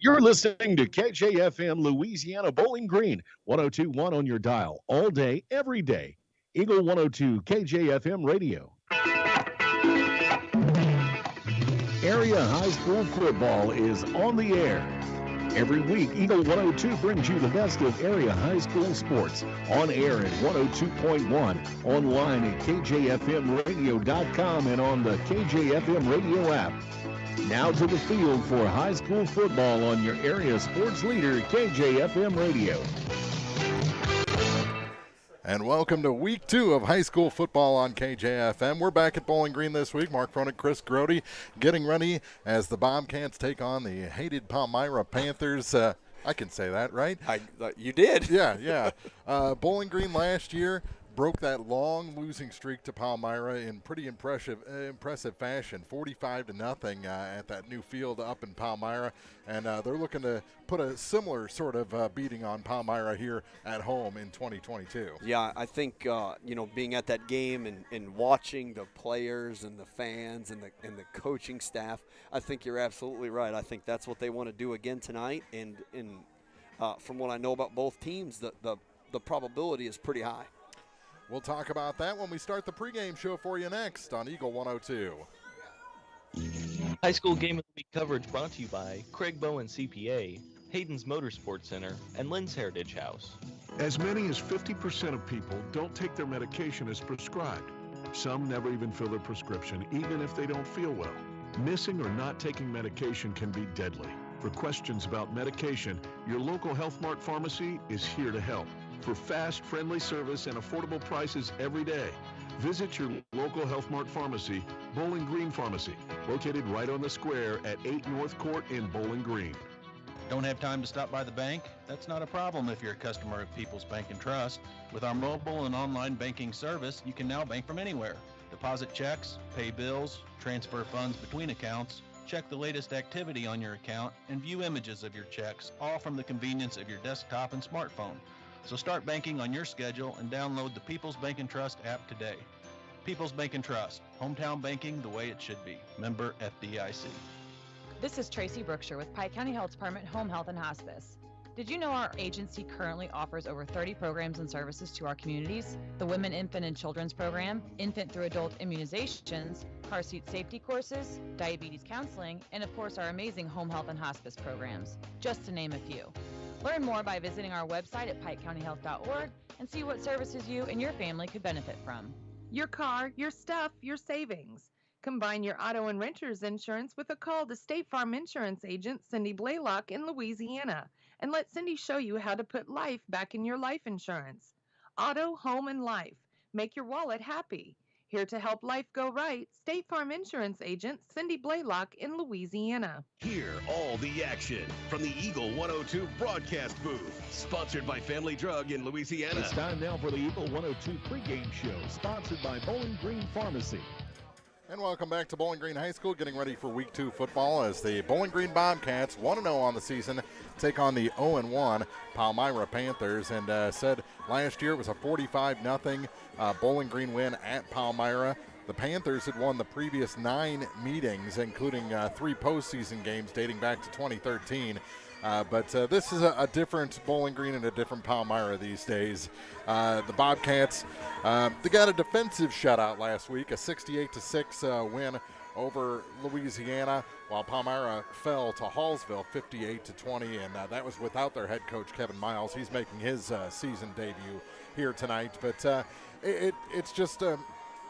You're listening to KJFM Louisiana Bowling Green, 102.1 on your dial, all day, every day. Eagle 102 KJFM Radio. Area high school football is on the air. Every week, Eagle 102 brings you the best of area high school sports. On air at 102.1, online at kjfmradio.com, and on the KJFM radio app. Now to the field for high school football on your area sports leader, KJFM Radio. And welcome to week 2 of high school football on KJFM. We're back at Bowling Green this week. Mark Fronek, Chris Grody getting ready as the Bobcats take on the hated Palmyra Panthers. I can say that, right? You did. Yeah. Bowling Green last year broke that long losing streak to Palmyra in pretty impressive fashion, 45-0 at that new field up in Palmyra, and they're looking to put a similar sort of beating on Palmyra here at home in 2022. Yeah, I think being at that game and watching the players and the fans and the coaching staff, I think you're absolutely right. I think that's what they want to do again tonight, and from what I know about both teams, the probability is pretty high. We'll talk about that when we start the pregame show for you next on Eagle 102. High school game of the week coverage brought to you by Craig Bowen CPA, Hayden's Motorsports Center, and Lynn's Heritage House. As many as 50% of people don't take their medication as prescribed. Some never even fill their prescription, even if they don't feel well. Missing or not taking medication can be deadly. For questions about medication, your local Health Mart pharmacy is here to help. For fast, friendly service and affordable prices every day, visit your local Health Mart pharmacy, Bowling Green Pharmacy, located right on the square at 8 North Court in Bowling Green. Don't have time to stop by the bank? That's not a problem if you're a customer of People's Bank and Trust. With our mobile and online banking service, you can now bank from anywhere. Deposit checks, pay bills, transfer funds between accounts, check the latest activity on your account, and view images of your checks, all from the convenience of your desktop and smartphone. So start banking on your schedule and download the People's Bank and Trust app today. People's Bank and Trust, hometown banking the way it should be. Member FDIC. This is Tracy Brookshire with Pike County Health Department Home Health and Hospice. Did you know our agency currently offers over 30 programs and services to our communities? The Women, Infant, and Children's Program, infant through adult immunizations, car seat safety courses, diabetes counseling, and of course our amazing home health and hospice programs, just to name a few. Learn more by visiting our website at pikecountyhealth.org and see what services you and your family could benefit from. Your car, your stuff, your savings. Combine your auto and renter's insurance with a call to State Farm Insurance agent Cindy Blaylock in Louisiana, and let Cindy show you how to put life back in your life insurance. Auto, home, and life. Make your wallet happy. Here to help life go right, State Farm Insurance agent Cindy Blaylock in Louisiana. Hear all the action from the Eagle 102 broadcast booth, sponsored by Family Drug in Louisiana. It's time now for the Eagle 102 pregame show, sponsored by Bowling Green Pharmacy. And welcome back to Bowling Green High School, getting ready for Week 2 football as the Bowling Green Bobcats, 1-0 on the season, take on the 0-1 Palmyra Panthers. And said last year it was a 45-0 Bowling Green win at Palmyra. The Panthers had won the previous 9 meetings, including 3 postseason games dating back to 2013. But this is a different Bowling Green and a different Palmyra these days. The Bobcats, they got a defensive shutout last week, a 68-6 win over Louisiana, while Palmyra fell to Hallsville 58-20, and that was without their head coach Kevin Miles. He's making his season debut here tonight, but it's just a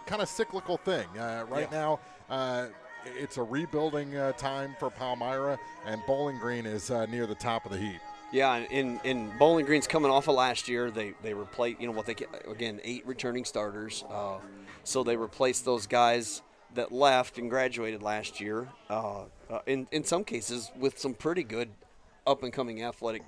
kind of cyclical thing right now. It's a rebuilding time for Palmyra, and Bowling Green is near the top of the heap. Yeah, and Bowling Green's coming off of last year. They replaced, again, 8 returning starters. So they replaced those guys that left and graduated last year. In some cases, with some pretty good up and coming athletic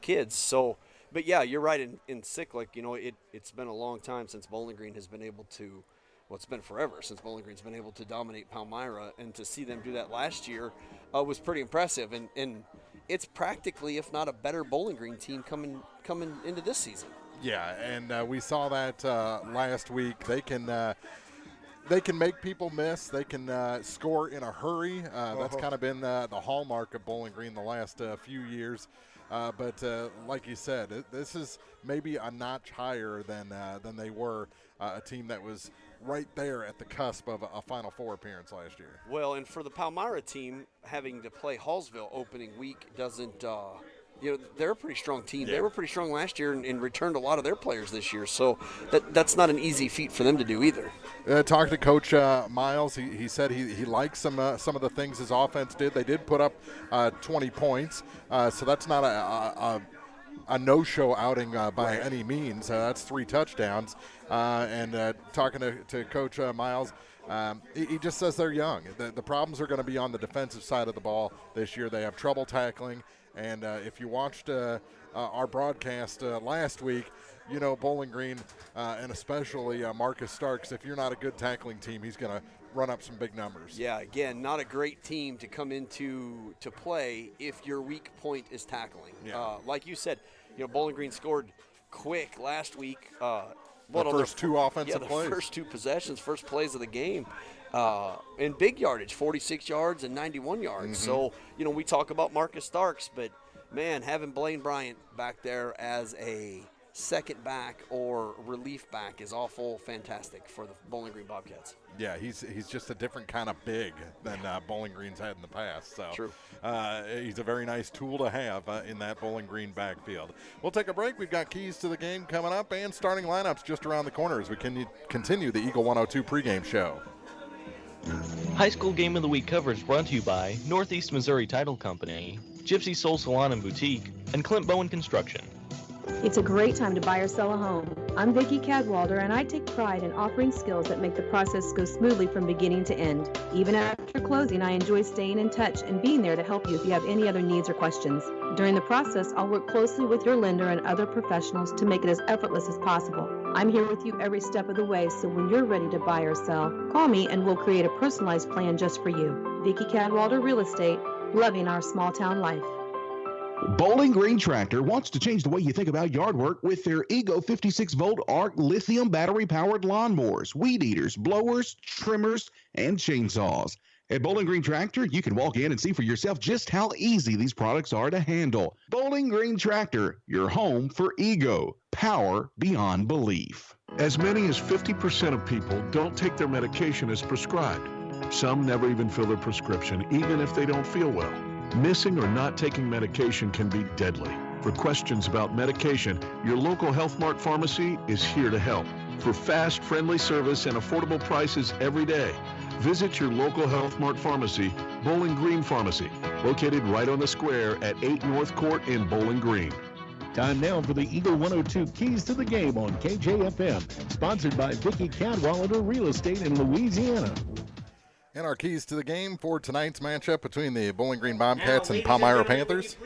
kids. So, but yeah, you're right. In cyclic, it's been a long time since Bowling Green has been able to. Well, it's been forever since Bowling Green's been able to dominate Palmyra, and to see them do that last year was pretty impressive. And it's practically, if not a better Bowling Green team coming into this season. Yeah, and we saw that last week. They can they can make people miss. They can score in a hurry. That's kind of been the hallmark of Bowling Green the last few years. But like you said, this is maybe a notch higher than they were, a team that was right there at the cusp of a Final Four appearance last year. Well, and for the Palmyra team, having to play Hallsville opening week doesn't they're a pretty strong team. Yeah. They were pretty strong last year and returned a lot of their players this year. So that's not an easy feat for them to do either. Talked to Coach Miles. He said he likes some of the things his offense did. They did put up 20 points, so that's not a no-show outing by any means. That's 3 touchdowns. And talking to Coach Miles, he just says they're young. The problems are going to be on the defensive side of the ball this year. They have trouble tackling. And if you watched our broadcast last week, you know Bowling Green and especially Marcus Starks, if you're not a good tackling team, he's going to run up some big numbers. Yeah, again, not a great team to come into to play if your weak point is tackling. Yeah. Like you said, Bowling Green scored quick last week. The first 2 offensive plays. The first 2 possessions, first plays of the game. In big yardage, 46 yards and 91 yards. Mm-hmm. So, we talk about Marcus Starks, but, man, having Blaine Bryant back there as a second back or relief back is awful fantastic for the Bowling Green Bobcats. Yeah, he's just a different kind of big than Bowling Green's had in the past. So True. He's a very nice tool to have in that Bowling Green backfield. We'll take a break. We've got keys to the game coming up and starting lineups just around the corner as we continue the Eagle 102 pregame show. High School Game of the Week coverage brought to you by Northeast Missouri Title Company, Gypsy Soul Salon and Boutique, and Clint Bowen Construction. It's a great time to buy or sell a home. I'm Vicki Cadwalder, and I take pride in offering skills that make the process go smoothly from beginning to end. Even after closing, I enjoy staying in touch and being there to help you if you have any other needs or questions. During the process, I'll work closely with your lender and other professionals to make it as effortless as possible. I'm here with you every step of the way, so when you're ready to buy or sell, call me and we'll create a personalized plan just for you. Vicki Cadwalder Real Estate, loving our small town life. Bowling Green Tractor wants to change the way you think about yard work with their Ego 56-volt ARC lithium battery-powered lawnmowers, weed eaters, blowers, trimmers, and chainsaws. At Bowling Green Tractor, you can walk in and see for yourself just how easy these products are to handle. Bowling Green Tractor, your home for Ego. Power beyond belief. As many as 50% of people don't take their medication as prescribed. Some never even fill their prescription, even if they don't feel well. Missing or not taking medication can be deadly. For questions about medication, your local Health Mart pharmacy is here to help. For fast, friendly service and affordable prices every day, visit your local Health Mart pharmacy, Bowling Green Pharmacy, located right on the square at 8 North Court in Bowling Green. Time now for the Eagle 102 Keys to the Game on KJFM, sponsored by Vicki Cadwalder Real Estate in Louisiana. And our keys to the game for tonight's matchup between the Bowling Green Bobcats and Palmyra Panthers.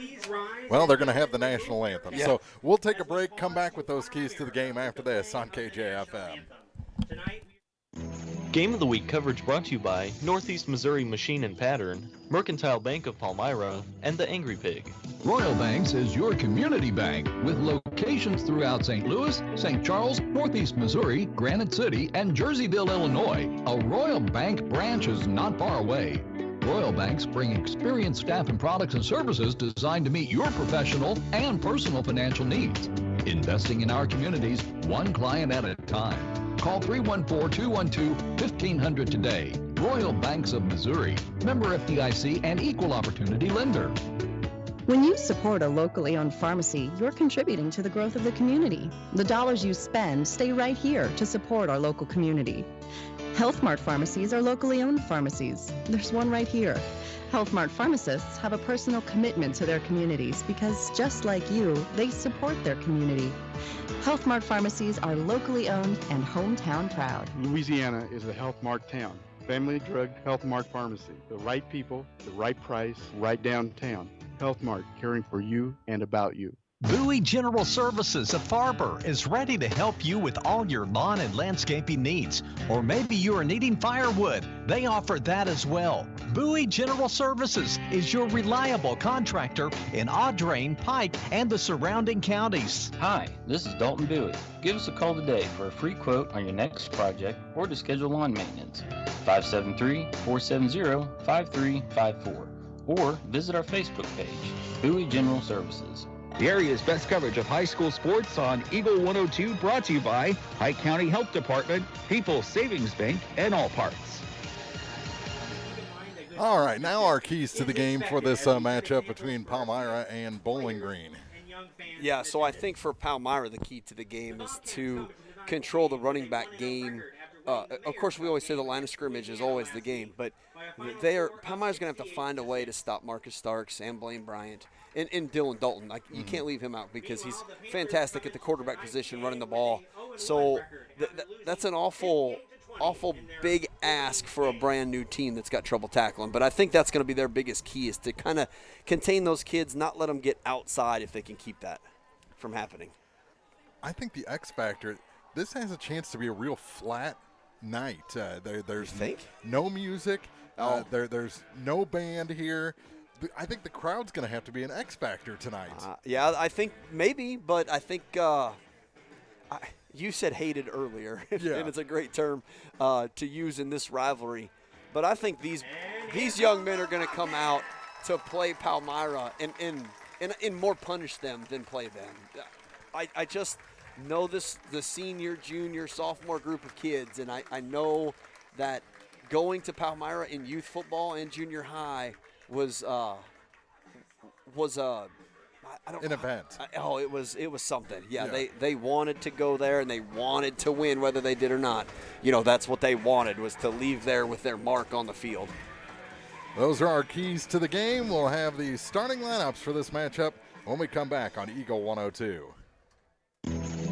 Well, they're going to have the national anthem. Yeah. So we'll take a break, come back with those keys to the game after this on KJFM. Game of the Week coverage brought to you by Northeast Missouri Machine and Pattern, Mercantile Bank of Palmyra, and the Angry Pig. Royal Banks is your community bank with locations throughout St. Louis, St. Charles, Northeast Missouri, Granite City, and Jerseyville, Illinois. A Royal Bank branch is not far away. Royal Banks bring experienced staff and products and services designed to meet your professional and personal financial needs. Investing in our communities, one client at a time. Call 314-212-1500 today. Royal Banks of Missouri, member FDIC and equal opportunity lender. When you support a locally owned pharmacy, you're contributing to the growth of the community. The dollars you spend stay right here to support our local community. Health Mart pharmacies are locally owned pharmacies. There's one right here. Health Mart pharmacists have a personal commitment to their communities because, just like you, they support their community. Health Mart pharmacies are locally owned and hometown proud. Louisiana is a Health Mart town. Family Drug Health Mart Pharmacy. The right people, the right price, right downtown. Health Mart, caring for you and about you. Bowie General Services of Farber is ready to help you with all your lawn and landscaping needs. Or maybe you are needing firewood. They offer that as well. Bowie General Services is your reliable contractor in Audrain, Pike, and the surrounding counties. Hi, this is Dalton Bowie. Give us a call today for a free quote on your next project or to schedule lawn maintenance. 573-470-5354. Or visit our Facebook page, Bowie General Services. The area's best coverage of high school sports on Eagle 102, brought to you by Pike County Health Department, People's Savings Bank, and All Parts. All right, now our keys to the game for this matchup between Palmyra and Bowling Green. Yeah, so I think for Palmyra, the key to the game is to control the running back game. Of course, we always say the line of scrimmage is always the game, but Palmyra's going to have to find a way to stop Marcus Starks and Blaine Bryant and Dylan Dalton. You can't leave him out because he's fantastic at the quarterback position running the ball. So that's an awful big ask for a brand new team that's got trouble tackling. But I think that's going to be their biggest key, is to kind of contain those kids, not let them get outside if they can keep that from happening. I think the X factor, this has a chance to be a real flat night. There's no music. There's no band here. I think the crowd's going to have to be an X factor tonight. Yeah, I think maybe, but I think you said hated earlier, yeah. And it's a great term to use in this rivalry. But I think these young men are going to come out to play Palmyra and more punish them than play them. I just know the senior, junior, sophomore group of kids, and I know that going to Palmyra in youth football and junior high was an event. It was something. Yeah. They wanted to go there and they wanted to win, whether they did or not. That's what they wanted, was to leave there with their mark on the field. Those are our keys to the game. We'll have the starting lineups for this matchup when we come back on Eagle 102.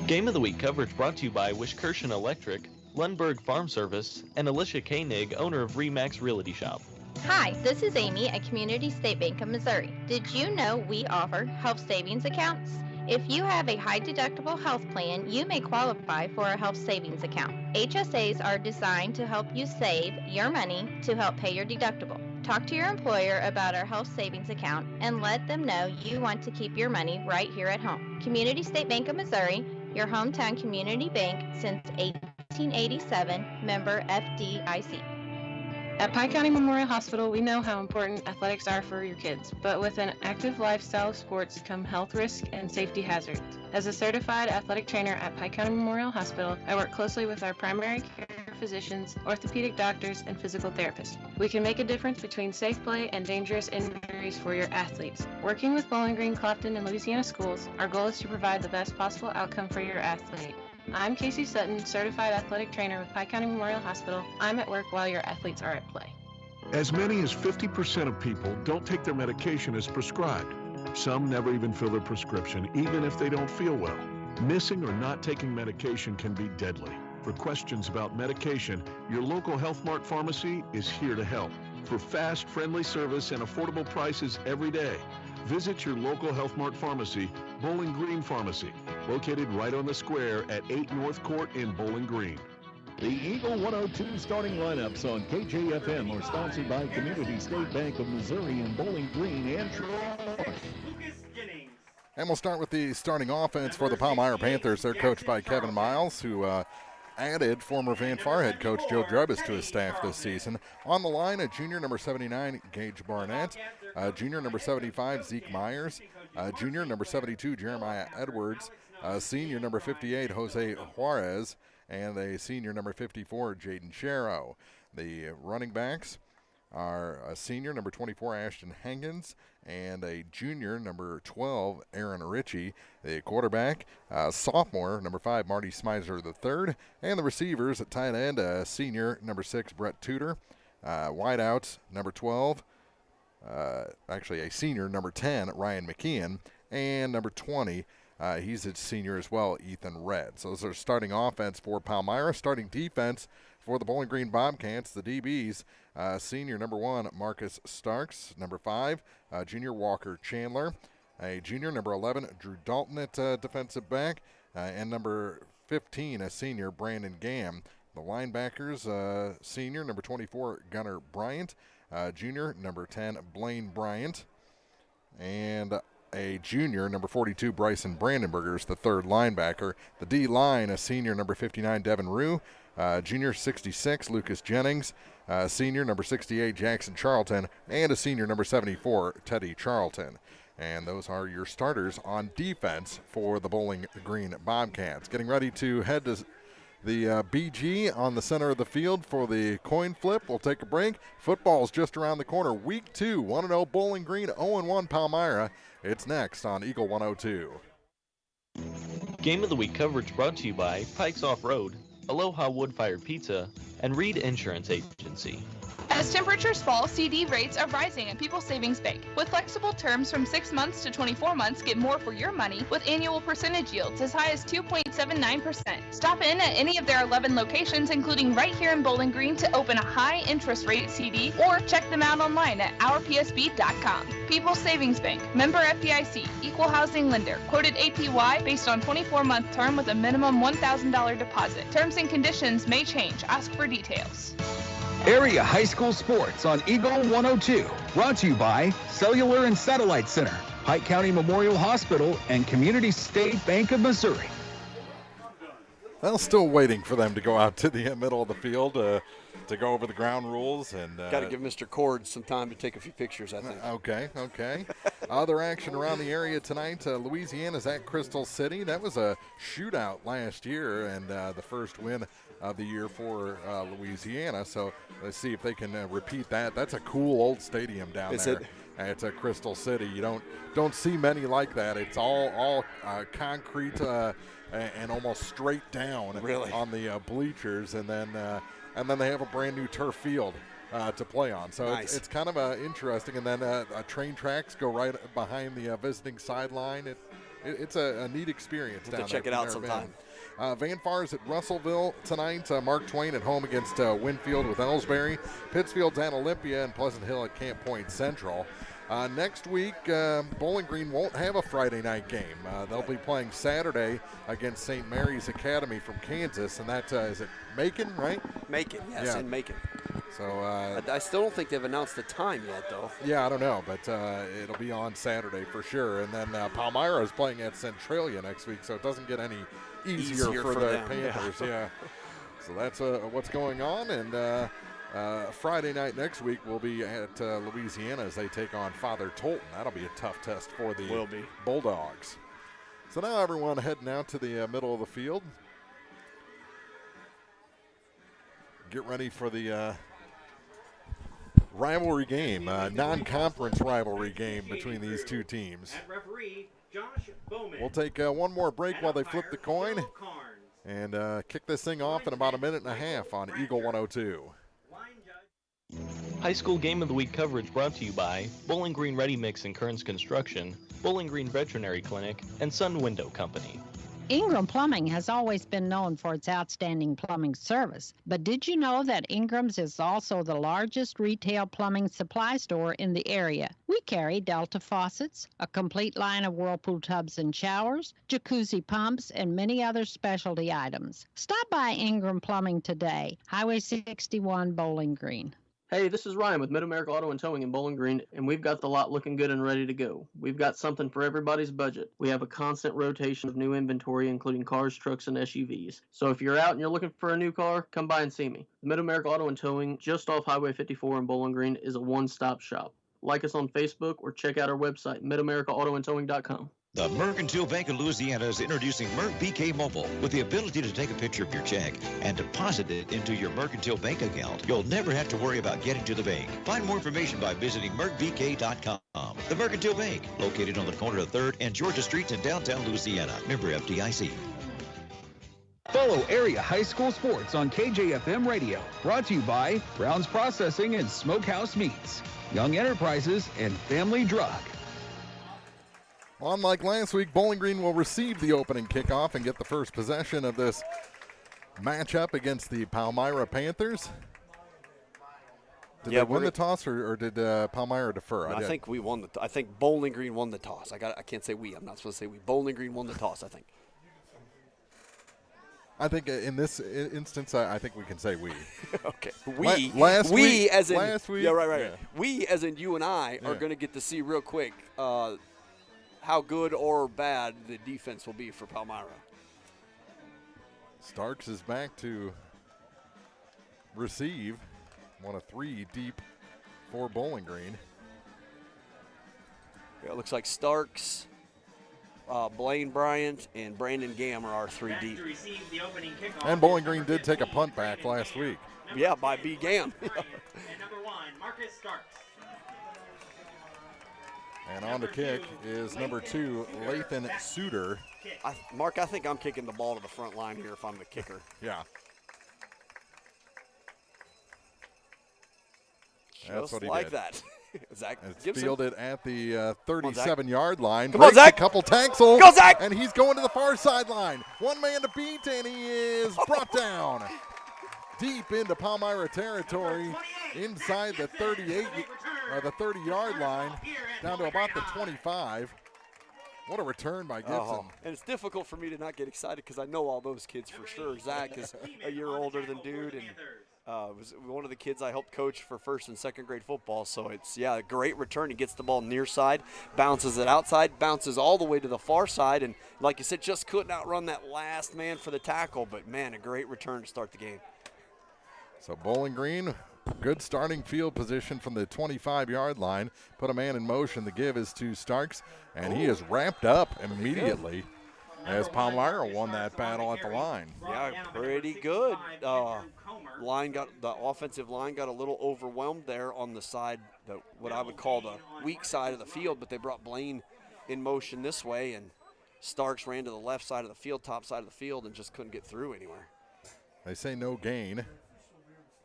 Game of the Week coverage brought to you by Wishkirchen Electric, Lundberg Farm Service, and Alicia Koenig, owner of Remax Realty Shop. Hi, this is Amy at Community State Bank of Missouri. Did you know we offer health savings accounts? If you have a high deductible health plan, you may qualify for a health savings account. HSAs are designed to help you save your money to help pay your deductible. Talk to your employer about our health savings account and let them know you want to keep your money right here at home. Community State Bank of Missouri, your hometown community bank since 1887, member FDIC. At Pike County Memorial Hospital, we know how important athletics are for your kids, but with an active lifestyle of sports come health risks and safety hazards. As a certified athletic trainer at Pike County Memorial Hospital, I work closely with our primary care physicians, orthopedic doctors, and physical therapists. We can make a difference between safe play and dangerous injuries for your athletes. Working with Bowling Green, Clopton, and Louisiana schools, our goal is to provide the best possible outcome for your athlete. I'm Casey Sutton, certified athletic trainer with Pike County Memorial Hospital. I'm at work while your athletes are at play. As many as 50% of people don't take their medication as prescribed. Some never even fill their prescription, even if they don't feel well. Missing or not taking medication can be deadly. For questions about medication, your local Health Mart pharmacy is here to help. For fast, friendly service and affordable prices every day, visit your local Health Mart pharmacy, Bowling Green Pharmacy, located right on the square at 8 North Court in Bowling Green. The Eagle 102 starting lineups on KJFM are sponsored by Community State Bank of Missouri in Bowling Green and Troy. And we'll start with the starting offense for the Palmyra Panthers. They're coached by Kevin Miles, who added former Van Far head coach Joe Drebus to his staff this season. On the line, a junior number 79, Gage Barnett, junior number 75, Zeke Myers, junior number 72, Jeremiah Edwards, senior number 58, Jose Juarez, and a senior number 54, Jaden Sharrow. The running backs are a senior number 24, Ashton Hankins, and a junior number 12, Aaron Ritchie. The quarterback, sophomore number 5, Marty Smizer III, and the receivers at tight end, senior number 6, Brett Tudor, wideouts number 12, actually a senior number 10, Ryan McKeon, and number 20, he's a senior as well, Ethan Red. So those are starting offense for Palmyra. Starting defense for the Bowling Green Bobcats, the DBs, senior number 1, Marcus Starks, number 5, junior Walker Chandler, a junior. Number 11, Drew Dalton at defensive back. And number 15, a senior, Brandon Gamm. The linebackers, senior, number 24, Gunnar Bryant. Junior, number 10, Blaine Bryant. And a junior, number 42, Bryson Brandenberger is the third linebacker. The D-line, a senior, number 59, Devin Rue. Junior, 66, Lucas Jennings. Senior, number 68, Jackson Charlton. And a senior, number 74, Teddy Charlton. And those are your starters on defense for the Bowling Green Bobcats. Getting ready to head to the BG on the center of the field for the coin flip. We'll take a break. Football's just around the corner. Week 2, 1-0 Bowling Green, 0-1 Palmyra. It's next on Eagle 102. Game of the Week coverage brought to you by Pikes Off-Road, Aloha Wood-Fired Pizza, and Reed Insurance Agency. As temperatures fall, CD rates are rising at People's Savings Bank. With flexible terms from 6 months to 24 months, get more for your money with annual percentage yields as high as 2.79%. Stop in at any of their 11 locations, including right here in Bowling Green, to open a high interest rate CD, or check them out online at ourpsb.com. People's Savings Bank, member FDIC, equal housing lender, quoted APY based on 24-month term with a minimum $1,000 deposit. Terms and conditions may change. Ask for details. Area High School Sports on Eagle 102. Brought to you by Cellular and Satellite Center, Pike County Memorial Hospital, and Community State Bank of Missouri. Well, still waiting for them to go out to the middle of the field to go over the ground rules. And got to give Mr. Cord some time to take a few pictures, I think. Okay. Other action around the area tonight. Louisiana's at Crystal City. That was a shootout last year, and the first win of the year for Louisiana. So let's see if they can repeat that. That's a cool old stadium down there. It's a Crystal City. You don't see many like that. It's all concrete and almost straight down on the bleachers, and then they have a brand new turf field to play on. So nice. it's kind of interesting. And then train tracks go right behind the visiting sideline. It's a neat experience down there. Check it out sometime. Van Far's at Russellville tonight. Mark Twain at home against Winfield with Ellsbury. Pittsfield's at Olympia, and Pleasant Hill at Camp Point Central. Next week, Bowling Green won't have a Friday night game. They'll be playing Saturday against St. Mary's Academy from Kansas, and that is it Macon, right? Macon, yes, Yeah. in Macon. So I still don't think they've announced the time yet, though. Yeah, I don't know, but it'll be on Saturday for sure. And then Palmyra is playing at Centralia next week, so it doesn't get any easier for the them. Panthers. Yeah. So that's what's going on. And Friday night next week will be at Louisiana as they take on Father Tolton. That'll be a tough test for the Bulldogs. So now everyone heading out to the middle of the field. Get ready for the rivalry game, non-conference rivalry game between these two teams. We'll take one more break while they flip the coin and kick this thing off in about a minute and a half on Eagle 102. High School Game of the Week coverage brought to you by Bowling Green Ready Mix and Kearns Construction, Bowling Green Veterinary Clinic, and Sun Window Company. Ingram Plumbing has always been known for its outstanding plumbing service, but did you know that Ingram's is also the largest retail plumbing supply store in the area? We carry Delta faucets, a complete line of Whirlpool tubs and showers, jacuzzi pumps, and many other specialty items. Stop by Ingram Plumbing today, Highway 61, Bowling Green. Hey, this is Ryan with Mid-America Auto and Towing in Bowling Green, and we've got the lot looking good and ready to go. We've got something for everybody's budget. We have a constant rotation of new inventory, including cars, trucks, and SUVs. So if you're out and you're looking for a new car, come by and see me. The Mid-America Auto and Towing, just off Highway 54 in Bowling Green, is a one-stop shop. Like us on Facebook or check out our website, midamericaautoandtowing.com. The Mercantile Bank of Louisiana is introducing Merc BK Mobile with the ability to take a picture of your check and deposit it into your Mercantile Bank account. You'll never have to worry about getting to the bank. Find more information by visiting mercbk.com. The Mercantile Bank, located on the corner of 3rd and Georgia Streets in downtown Louisiana. Member FDIC. Follow Area High School Sports on KJFM Radio. Brought to you by Brown's Processing and Smokehouse Meats, Young Enterprises, and Family Drug. Unlike last week, Bowling Green will receive the opening kickoff and get the first possession of this matchup against the Palmyra Panthers. Did they win the toss, or did Palmyra defer? No, I think we won I think Bowling Green won the toss. I can't say we. I'm not supposed to say we. Bowling Green won the toss, I think. I think in this instance, I think we can say we. Okay. Last week. Yeah, right. Yeah. We, as in you and I, are going to get to see real quick how good or bad the defense will be for Palmyra. Starks is back to receive. 1 of 3 deep for Bowling Green. Yeah, it looks like Starks, Blaine Bryant, and Brandon Gamm are our 3 deep. And Bowling Green did take a punt back last week. Yeah, by B. Gamm. And number 1, Marcus Starks. And on to kick is number 2, Lathan Suter. Mark, I think I'm kicking the ball to the front line here if I'm the kicker. Yeah. That's what he like did. that. Zach it's Gibson. fielded at the 37-yard line. Come on, Zach. A couple tackles. Go, Zach. And he's going to the far sideline. One man to beat, and he is brought down deep into Palmyra territory, inside the 38 or the 30-yard line, down to about the 25. What a return by Gibson. And it's difficult for me to not get excited because I know all those kids for sure. Zach is a year older than Dude, and was one of the kids I helped coach for 1st and 2nd grade football. So it's, a great return. He gets the ball near side, bounces it outside, bounces all the way to the far side. And like you said, just couldn't outrun that last man for the tackle. But, man, a great return to start the game. So Bowling Green, good starting field position from the 25-yard line. Put a man in motion. The give is to Starks, and he is wrapped up immediately as Palmyra won that battle at the line. Yeah, pretty good. The offensive line got a little overwhelmed there on the side, what I would call the weak side of the field, but they brought Blaine in motion this way, and Starks ran to the left side of the field, top side of the field, and just couldn't get through anywhere. They say no gain,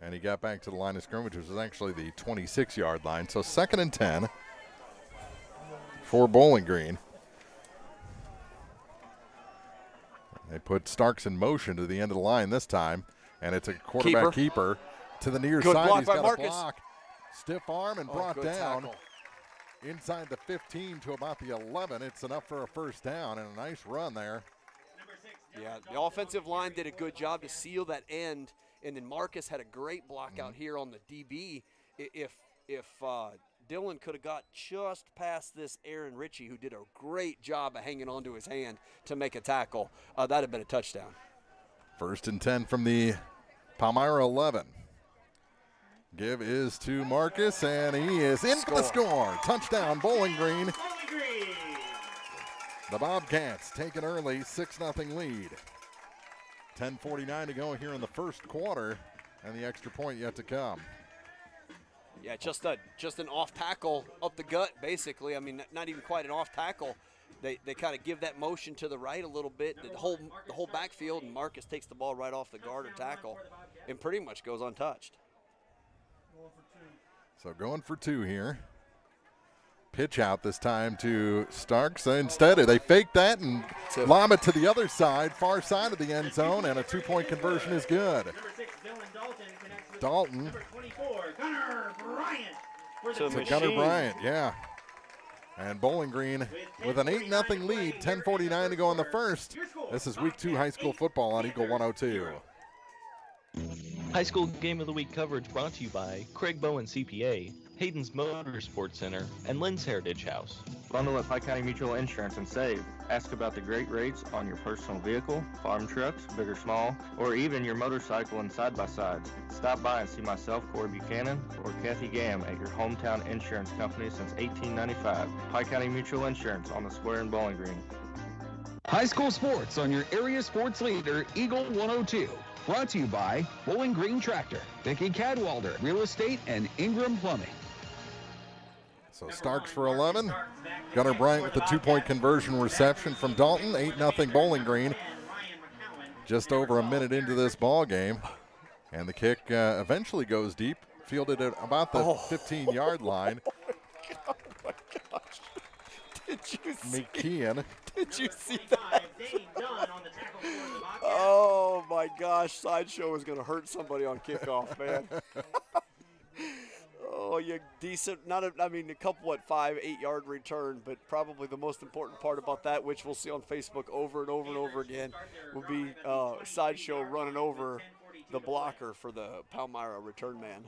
and he got back to the line of scrimmage, which was actually the 26-yard line. So 2nd and 10 for Bowling Green. They put Starks in motion to the end of the line this time, and it's a quarterback keeper to the near Good side. block He's by got Marcus. a block. Stiff arm and brought down tackle. Inside the 15 to about the 11. It's enough for a first down, and a nice run there. Yeah, the offensive line did a good job to seal that end, and then Marcus had a great block out here on the DB. If Dylan could have got just past this Aaron Ritchie, who did a great job of hanging onto his hand to make a tackle, that would have been a touchdown. 1st and 10 from the Palmyra 11. Give is to Marcus, and he is in for the score. Touchdown, Bowling Green. The Bobcats take an early 6-0 lead. 10:49 to go here in the first quarter, and the extra point yet to come. Yeah, just an off tackle up the gut, basically. I mean, not even quite an off tackle. They kind of give that motion to the right a little bit, the whole backfield, and Marcus takes the ball right off the guard or tackle and pretty much goes untouched. So going for 2 here. Pitch out this time to Starks. Instead, they fake that and lob it to the other side, far side of the end zone, and a 2-point conversion is good. Dalton to Gunnar Bryant, yeah. And Bowling Green with an 8-0 lead, 10:49 to go in the first. This is week 2 high school football on Eagle 102. High School Game of the Week coverage brought to you by Craig Bowen CPA, Hayden's Motorsports Center, and Lynn's Heritage House. Bundle at Pike County Mutual Insurance and save. Ask about the great rates on your personal vehicle, farm trucks, big or small, or even your motorcycle and side-by-sides. Stop by and see myself, Corey Buchanan, or Kathy Gamm at your hometown insurance company since 1895. Pike County Mutual Insurance on the square in Bowling Green. High school sports on your area sports leader, Eagle 102. Brought to you by Bowling Green Tractor, Vicky Cadwalder, Real Estate, and Ingram Plumbing. So Starks for 11. Gunnar Bryant with the 2-point conversion reception from Dalton. 8-0 Bowling Green. Just over a minute into this ball game. And the kick eventually goes deep. Fielded at about the 15-yard line. Oh, my gosh. Did you see McKeon. Did you see that? Oh, my gosh. Sideshow is going to hurt somebody on kickoff, man. Oh, you decent, a couple, 5-8 yard return, but probably the most important part about that, which we'll see on Facebook over and over and over again, will be Sideshow running over the blocker for the Palmyra return man.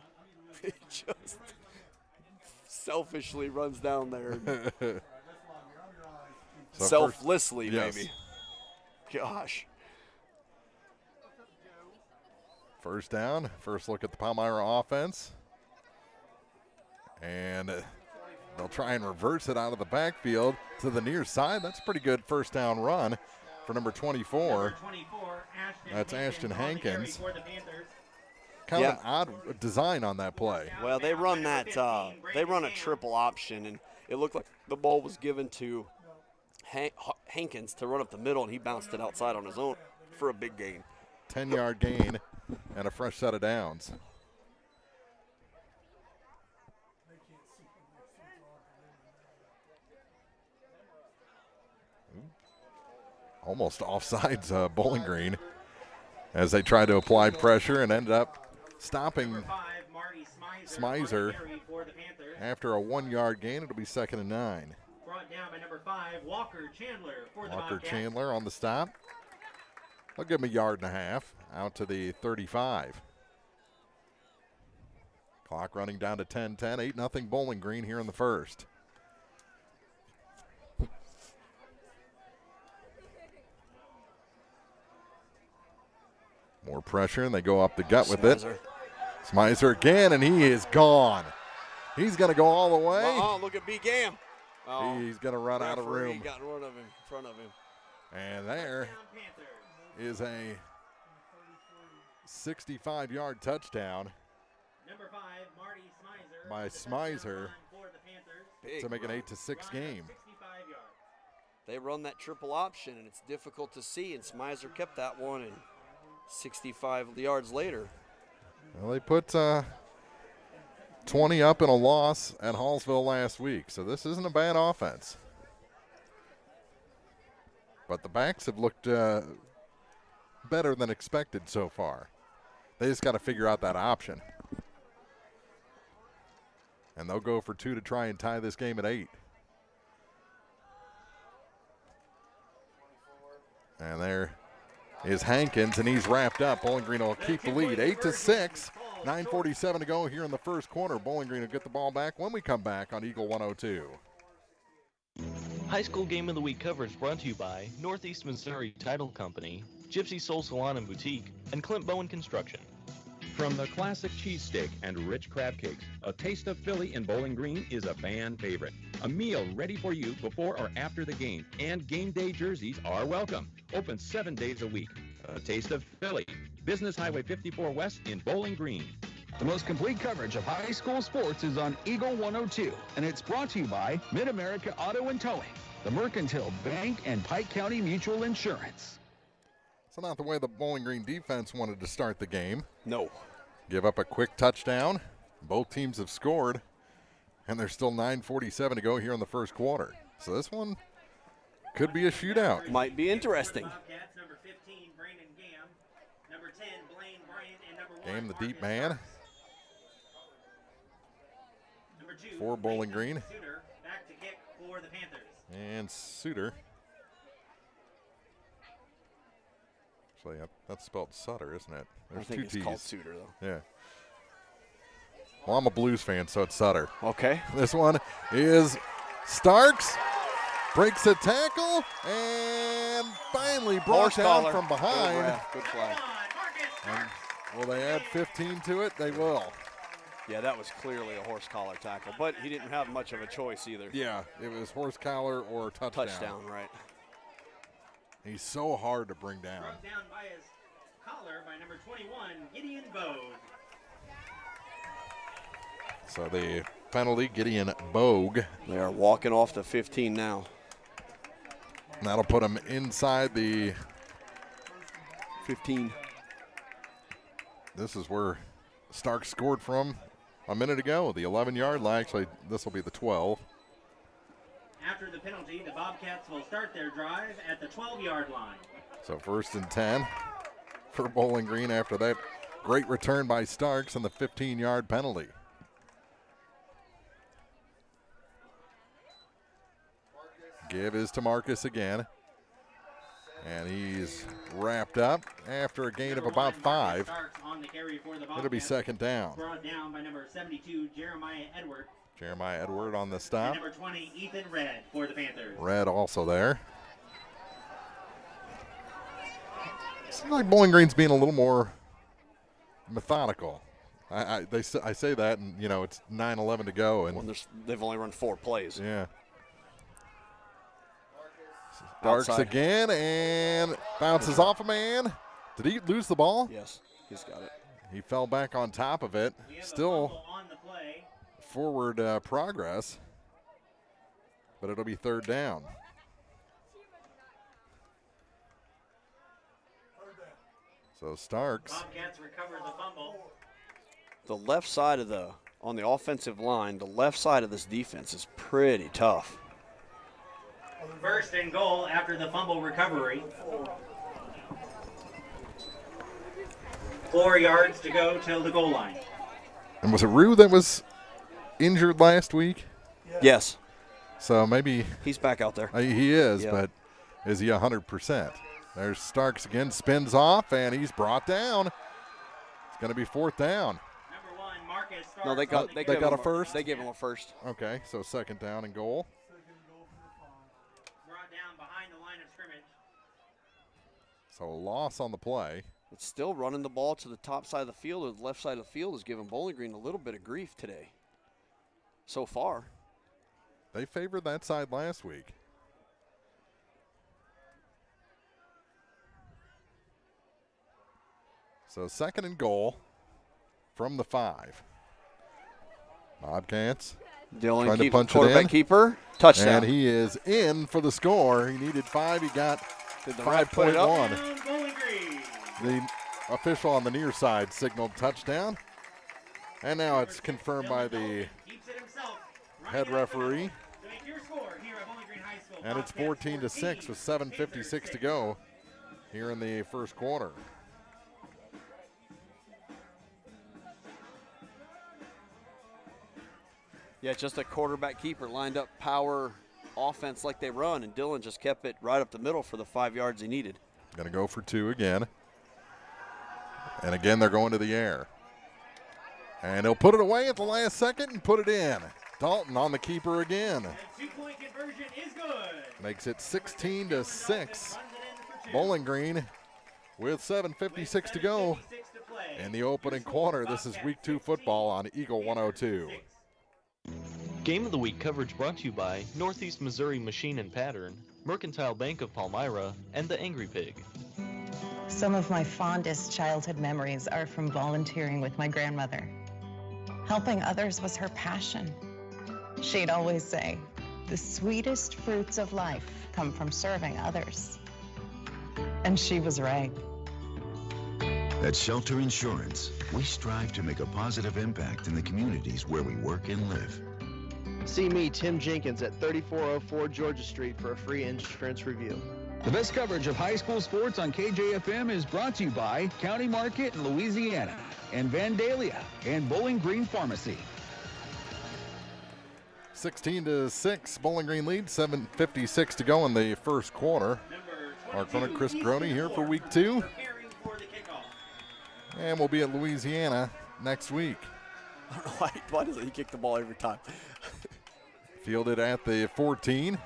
He just selfishly runs down there. So selflessly, yes. maybe. Gosh. First down. First look at the Palmyra offense. And they'll try and reverse it out of the backfield to the near side. That's a pretty good first down run for number 24. That's Ashton Hankins. Kind of an odd design on that play. Well, they run that. They run a triple option, and it looked like the ball was given to Hankins to run up the middle, and he bounced it outside on his own for a big gain. 10-yard gain and a fresh set of downs. Almost offsides Bowling Green as they tried to apply pressure and ended up stopping Smizer after a 1-yard gain. It'll be 2nd and 9. Brought down by number 5, Walker Chandler for the Walker Bobcats. Chandler on the stop. I'll give him a 1.5 yards out to the 35. Clock running down to 10-10. 8-0 Bowling Green here in the first. More pressure, and they go up the gut with it. Smizer again, and he is gone. He's going to go all the way. Look at B-Gam. He's going to run out of room. He got in front of him. And there is a 65-yard touchdown Number 5, Marty Smizer. by Smizer to make an run. 8-6 game. They run that triple option, and it's difficult to see, and Smizer kept that one, and 65 yards later. Well, they put 20 up in a loss at Hallsville last week, so this isn't a bad offense. But the backs have looked better than expected so far. They just got to figure out that option. And they'll go for 2 to try and tie this game at 8. And there is Hankins, and he's wrapped up. Bowling Green will keep the lead, 8-6. 9:47 to go here in the first quarter. Bowling Green will get the ball back when we come back on Eagle 102. High School Game of the Week coverage brought to you by Northeast Missouri Title Company, Gypsy Soul Salon and Boutique, and Clint Bowen Construction. From the classic cheesesteak and rich crab cakes, a taste of Philly in Bowling Green is a fan favorite. A meal ready for you before or after the game, and game day jerseys are welcome. Open 7 days a week. A taste of Philly. Business Highway 54 West in Bowling Green. The most complete coverage of high school sports is on Eagle 102, and it's brought to you by Mid-America Auto and Towing, the Mercantile Bank, and Pike County Mutual Insurance. So not the way the Bowling Green defense wanted to start the game. No. Give up a quick touchdown. Both teams have scored, and there's still 9:47 to go here in the first quarter. So this one could be a shootout. Might be interesting. Number 15, Brandon Gam. Number 10, Blaine Bryant. And number 1, Game the deep man Number 2, for Bowling Green. Suter, back to kick for the Panthers. And Suter. Actually, that's spelled Sutter, isn't it? There's I think 2 it's T's. called Suter, though. Yeah. Well, I'm a Blues fan, so it's Sutter. Okay. This one is Starks. Breaks a tackle and finally brought down from behind. Good flag. And will they add 15 to it? They will. Yeah, that was clearly a horse collar tackle, but he didn't have much of a choice either. Yeah, it was horse collar or touchdown. Touchdown, right. He's so hard to bring down. Brought down by his collar by number 21, Gideon Bogue. So the penalty, Gideon Bogue. They are walking off the 15 now. And that'll put him inside the 15. This is where Stark scored from a minute ago, the 11-yard line. Actually, this will be the 12. After the penalty, the Bobcats will start their drive at the 12-yard line. So 1st and 10 for Bowling Green after that great return by Starks and the 15-yard penalty. Give is to Marcus again. And he's wrapped up after a gain of about 5. It'll be second down. Brought down by number 72, Jeremiah Edward. Jeremiah Edward on the stop. And number 20, Ethan Red for the Panthers. Red also there. Seems like Bowling Green's being a little more methodical. I say that, and it's 9:11 to go, and they've only run 4 plays. Yeah. Darks again and bounces off a man. Did he lose the ball? Yes, he's got it. He fell back on top of it. Still forward progress, but it'll be third down. So Starks. Bobcats recover the fumble. The left side on the offensive line, the left side of this defense is pretty tough. First and goal after the fumble recovery. 4 yards to go till the goal line. And was it Rue that was injured last week? Yes. So maybe he's back out there. He is, Yep. but is he 100%? There's Starks again, spins off, and he's brought down. It's going to be fourth down. Number 1, Marcus Starks. No, they got a first. They gave him a first. Okay, so second down and goal. Brought down behind the line of scrimmage. So a loss on the play. It's still running the ball to the top side of the field, or the left side of the field is giving Bowling Green a little bit of grief today. So far. They favored that side last week. So second and goal from the 5. Bobcats Dylan trying to punch it quarterback in. keeper, touchdown. And he is in for the score. He needed 5. He got 5.1. The official on the near side signaled touchdown. And now it's confirmed by the head referee. And it's 14-6 with 7:56 to go here in the first quarter. Yeah, just a quarterback keeper lined up power offense like they run, and Dylan just kept it right up the middle for the 5 yards he needed. Going to go for 2 again. And again, they're going to the air. And he'll put it away at the last second and put it in. Dalton on the keeper again. The 2-point conversion is good. Makes it 16-6. Bowling Green with 7:56 to go in the opening quarter. This is Week 2 football on Eagle 102. Game of the Week coverage brought to you by Northeast Missouri Machine and Pattern, Mercantile Bank of Palmyra, and the Angry Pig. Some of my fondest childhood memories are from volunteering with my grandmother. Helping others was her passion. She'd always say, "The sweetest fruits of life come from serving others." And she was right. At Shelter Insurance, we strive to make a positive impact in the communities where we work and live. See me, Tim Jenkins, at 3404 Georgia Street for a free insurance review. The best coverage of high school sports on KJFM is brought to you by County Market in Louisiana and Vandalia and Bowling Green Pharmacy. 16-6, Bowling Green lead, 7:56 to go in the first quarter. Our opponent, Chris Groney, here for Week 2. And we'll be at Louisiana next week. I don't know why doesn't he kick the ball every time? Fielded at the 14.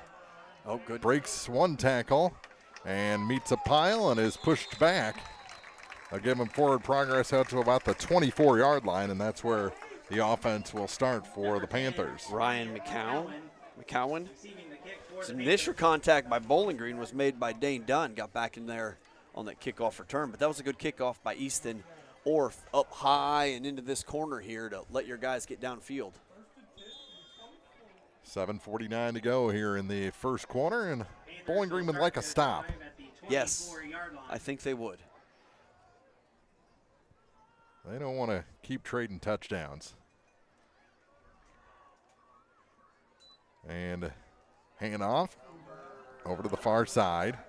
Oh, good. Breaks one tackle and meets a pile and is pushed back. They'll give him forward progress out to about the 24-yard line, and that's where the offense will start for the Panthers. Ryan McCowan. His initial contact by Bowling Green was made by Dane Dunn. Got back in there on that kickoff return, but that was a good kickoff by Easton Orth up high and into this corner here to let your guys get downfield. 7:49 to go here in the first quarter, and Bowling Green would like a stop. Yes, I think they would. They don't want to keep trading touchdowns. And hand off over to the far side.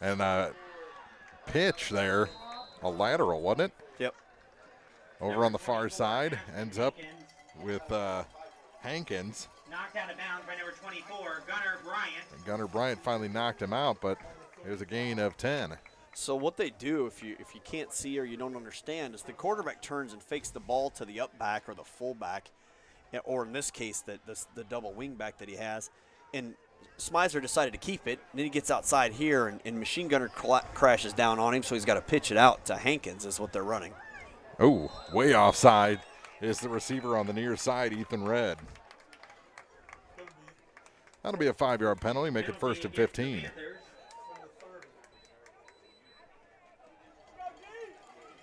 And a pitch there, a lateral, wasn't it? Yep. Over on the far side, ends up with Hankins. Knocked out of bounds by number 24, Gunnar Bryant. And Gunnar Bryant finally knocked him out, but it was a gain of 10. So what they do, if you can't see or you don't understand, is the quarterback turns and fakes the ball to the up back or the fullback, or in this case, the double wing back that he has. And Smizer decided to keep it. And then he gets outside here, and Machine Gunner crashes down on him, so he's got to pitch it out to Hankins is what they're running. Oh, way offside is the receiver on the near side, Ethan Red. That'll be a 5-yard penalty, make it 1st and 15.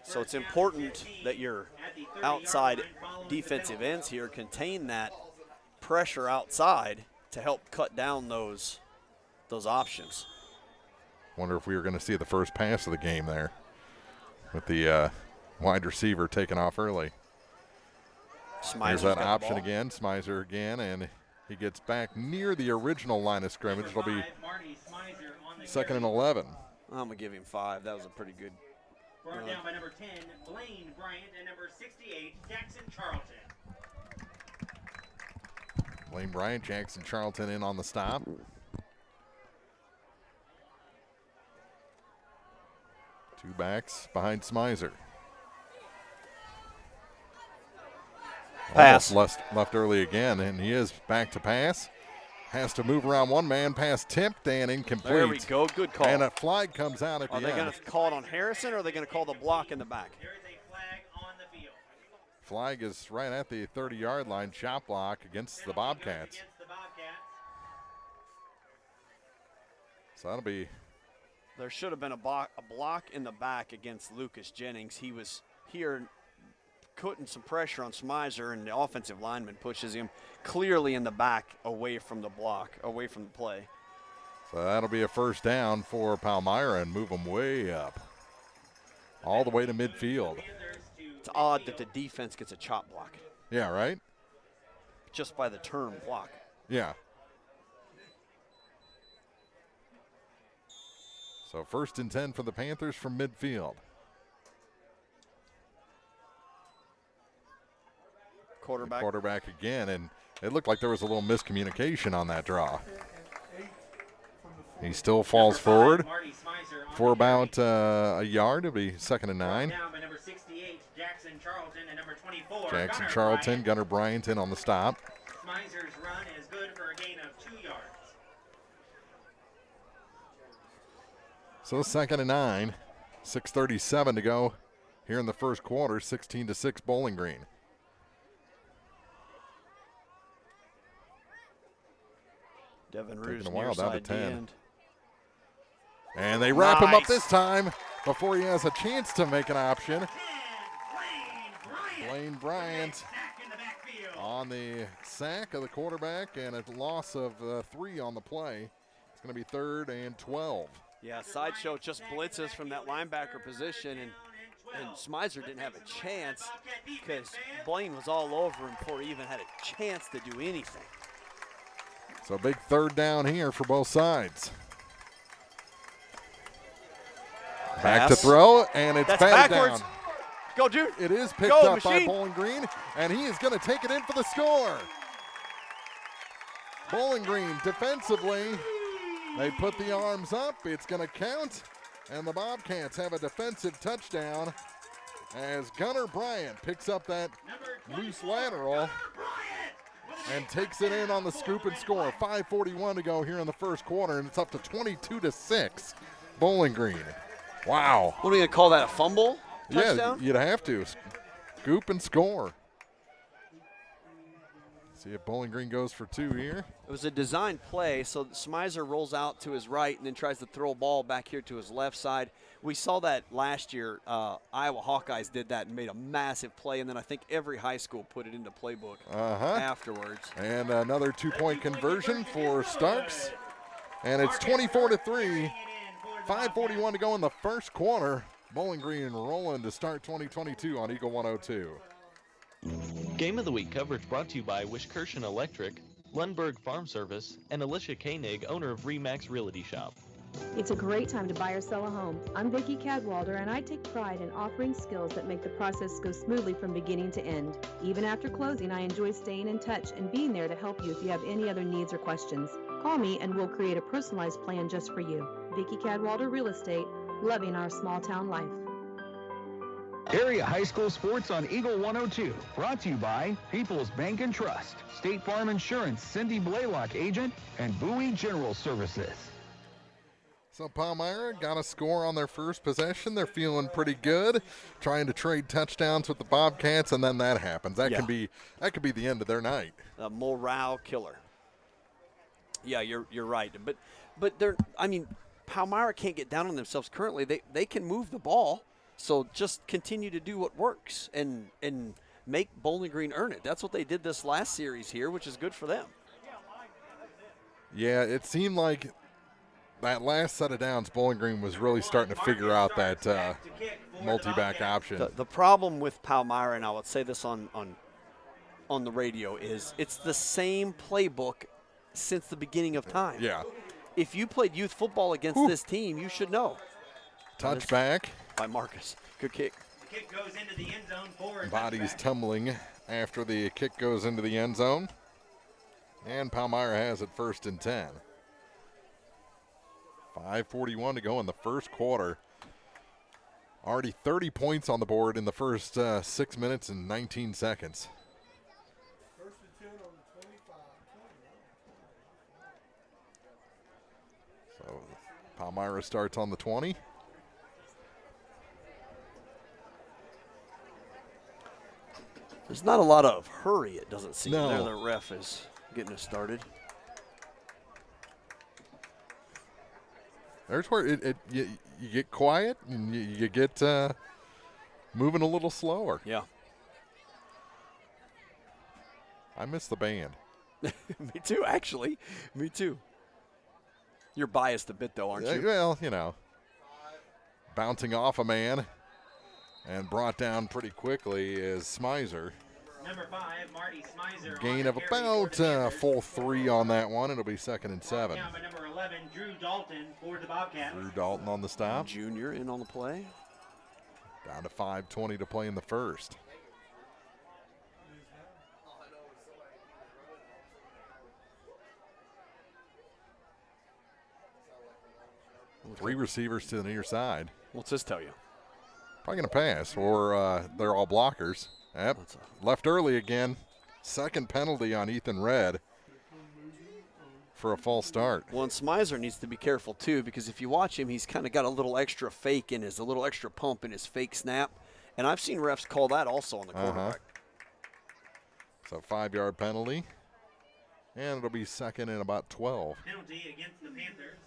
So it's important that your outside defensive ends here contain that pressure outside to help cut down those options. Wonder if we were going to see the first pass of the game there with the wide receiver taking off early. There's that option again, Smizer again, and he gets back near the original line of scrimmage. It'll be 2nd and 11. I'm going to give him 5. That was a pretty good. Brought down by number 10, Blaine Bryant, and number 68, Jackson Charlton. Blaine Bryant, Jackson Charlton in on the stop. Two backs behind Smizer. Pass. Almost left early again, and he is back to pass. Has to move around one man, pass tipped and incomplete. There we go, good call. And a flag comes out at the end. Are they going to call it on Harrison, or are they going to call the block in the back? There is a flag on the field. Flag is right at the 30-yard line, shot block against the Bobcats. So that'll be. There should have been a block in the back against Lucas Jennings. He was here putting some pressure on Smizer, and the offensive lineman pushes him clearly in the back away from the block, away from the play. So that'll be a first down for Palmyra and move them way up, all the way to midfield. It's odd that the defense gets a chop block. Yeah, right? Just by the term block. Yeah. So 1st and 10 for the Panthers from midfield. Quarterback again, and it looked like there was a little miscommunication on that draw. He still falls forward for about a yard. It'll be 2nd and 9. Down by number 68, Jackson Charlton, and number 24, Jackson Charlton, Gunnar Bryant in on the stop. Smizer's run is good for a gain of 2 yards. So 2nd and 9, 6:37 to go here in the first quarter, 16-6 Bowling Green. Devin Roos taking a while down to 10. End. And they wrap him up this time before he has a chance to make an option. Blaine Bryant on the sack of the quarterback and a loss of 3 on the play. It's going to be 3rd and 12. Yeah, Sideshow just blitzes from that linebacker position, and Smizer didn't have a chance because Blaine was all over him before he even had a chance to do anything. So big 3rd down here for both sides. Back to throw, and it's batted backwards. Down. Go, dude. It is picked Go, up by Machine. Bowling Green, and he is going to take it in for the score. Bowling Green defensively, they put the arms up. It's going to count, and the Bobcats have a defensive touchdown as Gunnar Bryant picks up that loose lateral and takes it in on the scoop and score. 5:41 to go here in the first quarter, and it's up to 22-6 Bowling Green. Wow. What are we going to call that, a fumble touchdown? Yeah, you'd have to. Scoop and score. See if Bowling Green goes for 2 here. It was a designed play, so Smizer rolls out to his right and then tries to throw a ball back here to his left side. We saw that last year. Iowa Hawkeyes did that and made a massive play, and then I think every high school put it into playbook afterwards. And another 2-point conversion for Starks. And it's 24-3. 5:41 to go in the first quarter. Bowling Green rolling to start 2022 on Eagle 102. Game of the Week coverage brought to you by Wishkirchen Electric, Lundberg Farm Service, and Alicia Koenig, owner of Remax Realty Shop. It's a great time to buy or sell a home. I'm Vicki Cadwalder, and I take pride in offering skills that make the process go smoothly from beginning to end. Even after closing, I enjoy staying in touch and being there to help you if you have any other needs or questions. Call me and we'll create a personalized plan just for you. Vicki Cadwalder Real Estate, loving our small town life. Area High School Sports on Eagle 102. Brought to you by People's Bank and Trust, State Farm Insurance, Cindy Blaylock agent, and Bowie General Services. So Palmyra got a score on their first possession. They're feeling pretty good, trying to trade touchdowns with the Bobcats, and then that happens. That could be the end of their night. A morale killer. Yeah, you're right. But they're, I mean, Palmyra can't get down on themselves currently. They can move the ball, so just continue to do what works and make Bowling Green earn it. That's what they did this last series here, which is good for them. Yeah, it seemed like that last set of downs, Bowling Green was really starting to figure out that multi-back option. The problem with Palmyra, and I would say this on the radio, is it's the same playbook since the beginning of time. Yeah. If you played youth football against this team, you should know. Touchback by Marcus. Good kick. The kick goes into the end zone for a Bodies tumbling after the kick goes into the end zone. And Palmyra has it 1st and 10. 5:41 to go in the first quarter. Already 30 points on the board in the first 6 minutes and 19 seconds. So Palmyra starts on the 20. There's not a lot of hurry, it doesn't seem. No. There the ref is getting us started. There's where you get quiet and you get moving a little slower. Yeah. I miss the band. Me too, actually. Me too. You're biased a bit, though, aren't you? Well, you know, bouncing off a man and brought down pretty quickly is Smizer. Number 5, Marty Smizer. Gain of about a full 3 on that one. It'll be 2nd and 7. Down by number 11, Drew Dalton for the Bobcats. Drew Dalton on the stop. Junior in on the play. Down to 5:20 to play in the first. Three receivers to the near side. What's this tell you? Probably going to pass, or they're all blockers. Yep. Left early again. Second penalty on Ethan Red for a false start. Well, and Smizer needs to be careful, too, because if you watch him, he's kind of got a little extra fake in a little extra pump in his fake snap. And I've seen refs call that also on the quarterback. So 5-yard penalty. And it'll be 2nd and about 12. Penalty against the Panthers.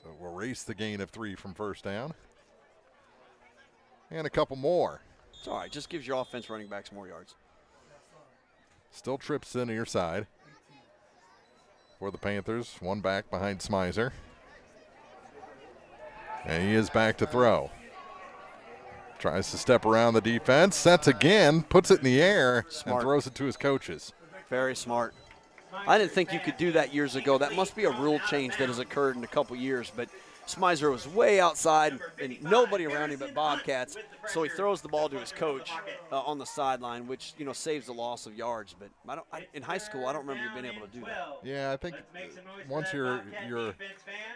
So we'll race the gain of 3 from first down. And a couple more. It's all right. Just gives your offense running backs more yards. Still trips to the near side for the Panthers. One back behind Smizer. And he is back to throw. Tries to step around the defense. Sets again. Puts it in the air. Smart. And throws it to his coaches. Very smart. I didn't think you could do that years ago. That must be a rule change that has occurred in a couple years. But Smizer was way outside and nobody around him but Bobcats. So he throws the ball to his coach on the sideline, which, you know, saves the loss of yards. But in high school, I don't remember you being able to do that. Yeah, I think once you're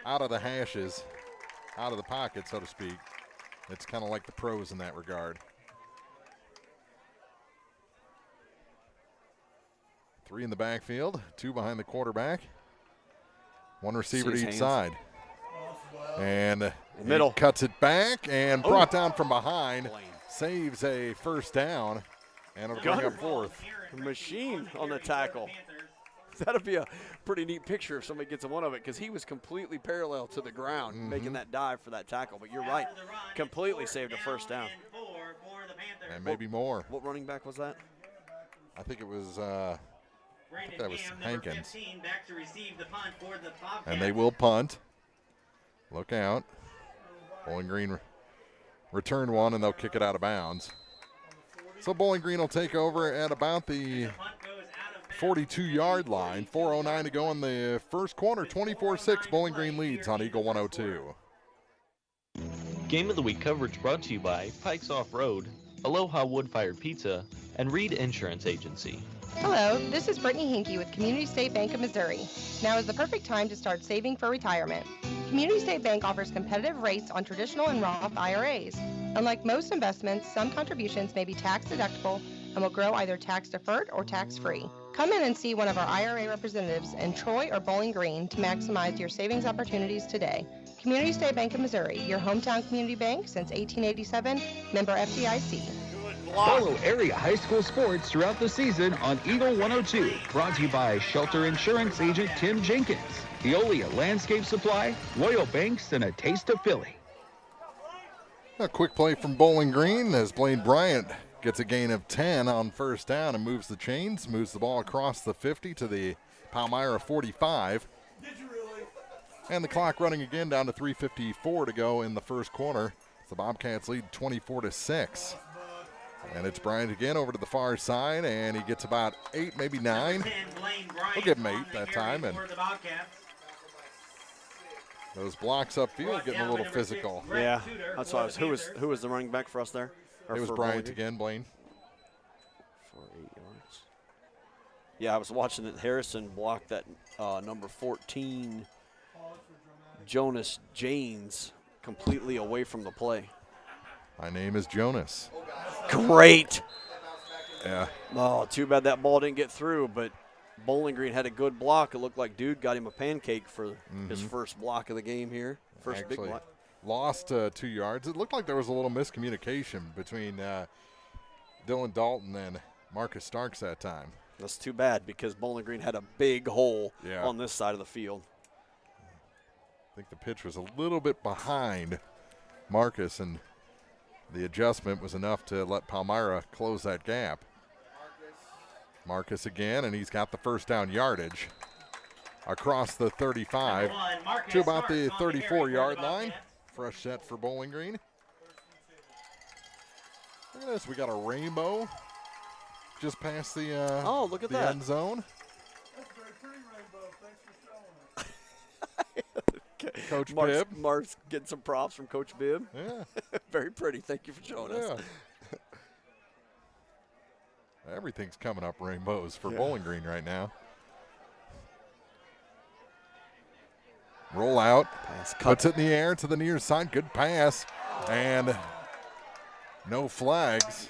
out of the hashes, out of the pocket, so to speak, it's kind of like the pros in that regard. 3 in the backfield, 2 behind the quarterback. 1 receiver to each side. And middle. Cuts it back and brought down from behind. Saves a first down. And it'll bring up 4th. Machine on the tackle. That'll be a pretty neat picture if somebody gets a one of it, because he was completely parallel to the ground making that dive for that tackle. But you're right. Completely saved a first down. And maybe more. What running back was that? I think it was that was Hankins. And they will punt. Look out. Bowling Green return one, and they'll kick it out of bounds. So Bowling Green will take over at about the 42-yard line. 4:09 to go in the first quarter. 24-6, Bowling Green leads on Eagle 102. Game of the Week coverage brought to you by Pikes Off-Road, Aloha Wood-Fired Pizza, and Reed Insurance Agency. Hello, this is Brittany Hinkey with Community State Bank of Missouri. Now is the perfect time to start saving for retirement. Community State Bank offers competitive rates on traditional and Roth IRAs. Unlike most investments, some contributions may be tax deductible and will grow either tax deferred or tax free. Come in and see one of our IRA representatives in Troy or Bowling Green to maximize your savings opportunities today. Community State Bank of Missouri, your hometown community bank since 1887, member FDIC. Follow area high school sports throughout the season on Eagle 102. Brought to you by Shelter Insurance Agent Tim Jenkins, Veolia Landscape Supply, Royal Banks, and a taste of Philly. A quick play from Bowling Green as Blaine Bryant gets a gain of 10 on first down and moves the chains, moves the ball across the 50 to the Palmyra 45. And the clock running again down to 3:54 to go in the first quarter. The Bobcats lead 24-6. And it's Bryant again over to the far side, and he gets about 8, maybe 9. We'll give him 8 that time. And those blocks upfield getting a little physical. Yeah, that's why who was the running back for us there? It was Bryant again, Blaine. For 8 yards. Yeah, I was watching that Harrison blocked that number 14, Jonas Janes, completely away from the play. My name is Jonas. Great. Yeah. Oh, too bad that ball didn't get through, but Bowling Green had a good block. It looked like Dude got him a pancake for his first block of the game here. First big block. Lost 2 yards. It looked like there was a little miscommunication between Dylan Dalton and Marcus Starks that time. That's too bad because Bowling Green had a big hole on this side of the field. I think the pitch was a little bit behind Marcus, and the adjustment was enough to let Palmyra close that gap. Marcus again, and he's got the first down yardage across the 35 to about the 34-yard line. Fresh set for Bowling Green. Look at this. We got a rainbow just past the, look at that. End zone. Coach Bibb. Mark's getting some props from Coach Bibb. Yeah. Very pretty. Thank you for showing us. Everything's coming up rainbows for Bowling Green right now. Roll out. Puts it in the air to the near side. Good pass. And no flags.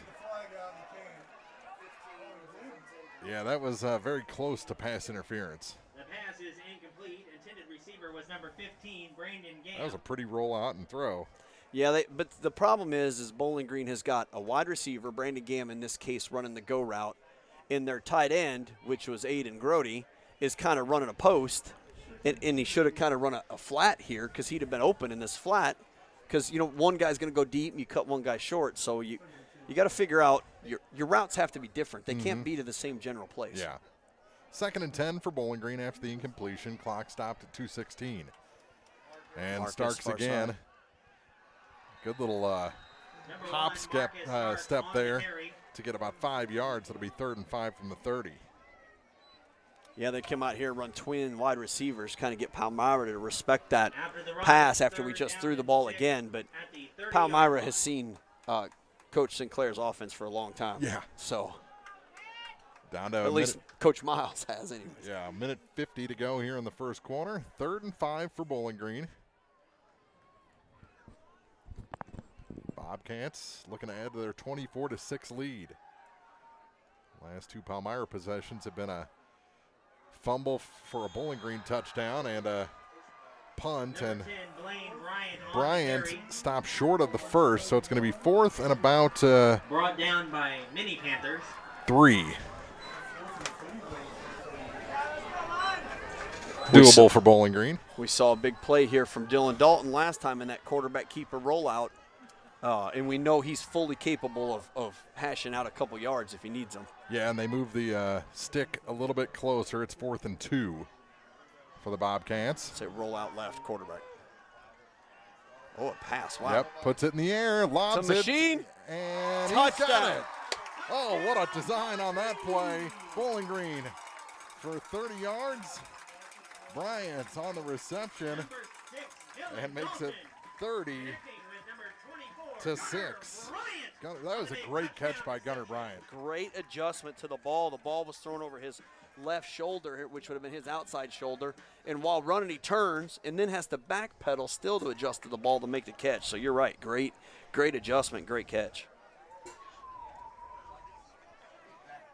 Yeah, that was very close to pass interference. The pass is incomplete. Intended receiver was number 15, Brandon Gale. That was a pretty roll out and throw. Yeah, but the problem is Bowling Green has got a wide receiver, Brandon Gam in this case, running the go route. And their tight end, which was Aiden Grody, is kind of running a post. And he should have kind of run a flat here because he'd have been open in this flat. Because, one guy's going to go deep and you cut one guy short. So you got to figure out your routes have to be different. They can't be to the same general place. Yeah. 2nd and 10 for Bowling Green after the incompletion. Clock stopped at 2:16. And Marcus Starks again. Side. Good little hop step there to get about 5 yards. It'll be 3rd and 5 from the 30. Yeah, they come out here and run twin wide receivers, kind of get Palmyra to respect that pass after we just threw the ball again. But Palmyra has seen Coach Sinclair's offense for a long time. Yeah. So down to at least Coach Miles has anyways. Yeah, a minute 50 to go here in the first quarter. 3rd and 5 for Bowling Green. Bobcats looking to add to their 24-6 lead. Last 2 Palmyra possessions have been a fumble for a Bowling Green touchdown and a punt, and Bryant stopped short of the first, so it's going to be 4th and about brought down by mini Panthers. 3. Doable for Bowling Green. We saw a big play here from Dylan Dalton last time in that quarterback keeper rollout. And we know he's fully capable of hashing out a couple yards if he needs them. Yeah, and they move the stick a little bit closer. It's 4th and 2 for the Bobcats. Say roll out left quarterback. Oh, a pass. Wow. Yep, puts it in the air, lobs it. It's a machine. And touchdown. He's got it. Oh, what a design on that play. Bowling Green for 30 yards. Bryant's on the reception and makes it 30-6. That was a great catch by Gunnar Bryant. Great adjustment to the ball. The ball was thrown over his left shoulder, which would have been his outside shoulder. And while running, he turns and then has to backpedal still to adjust to the ball to make the catch. So you're right. Great adjustment, great catch.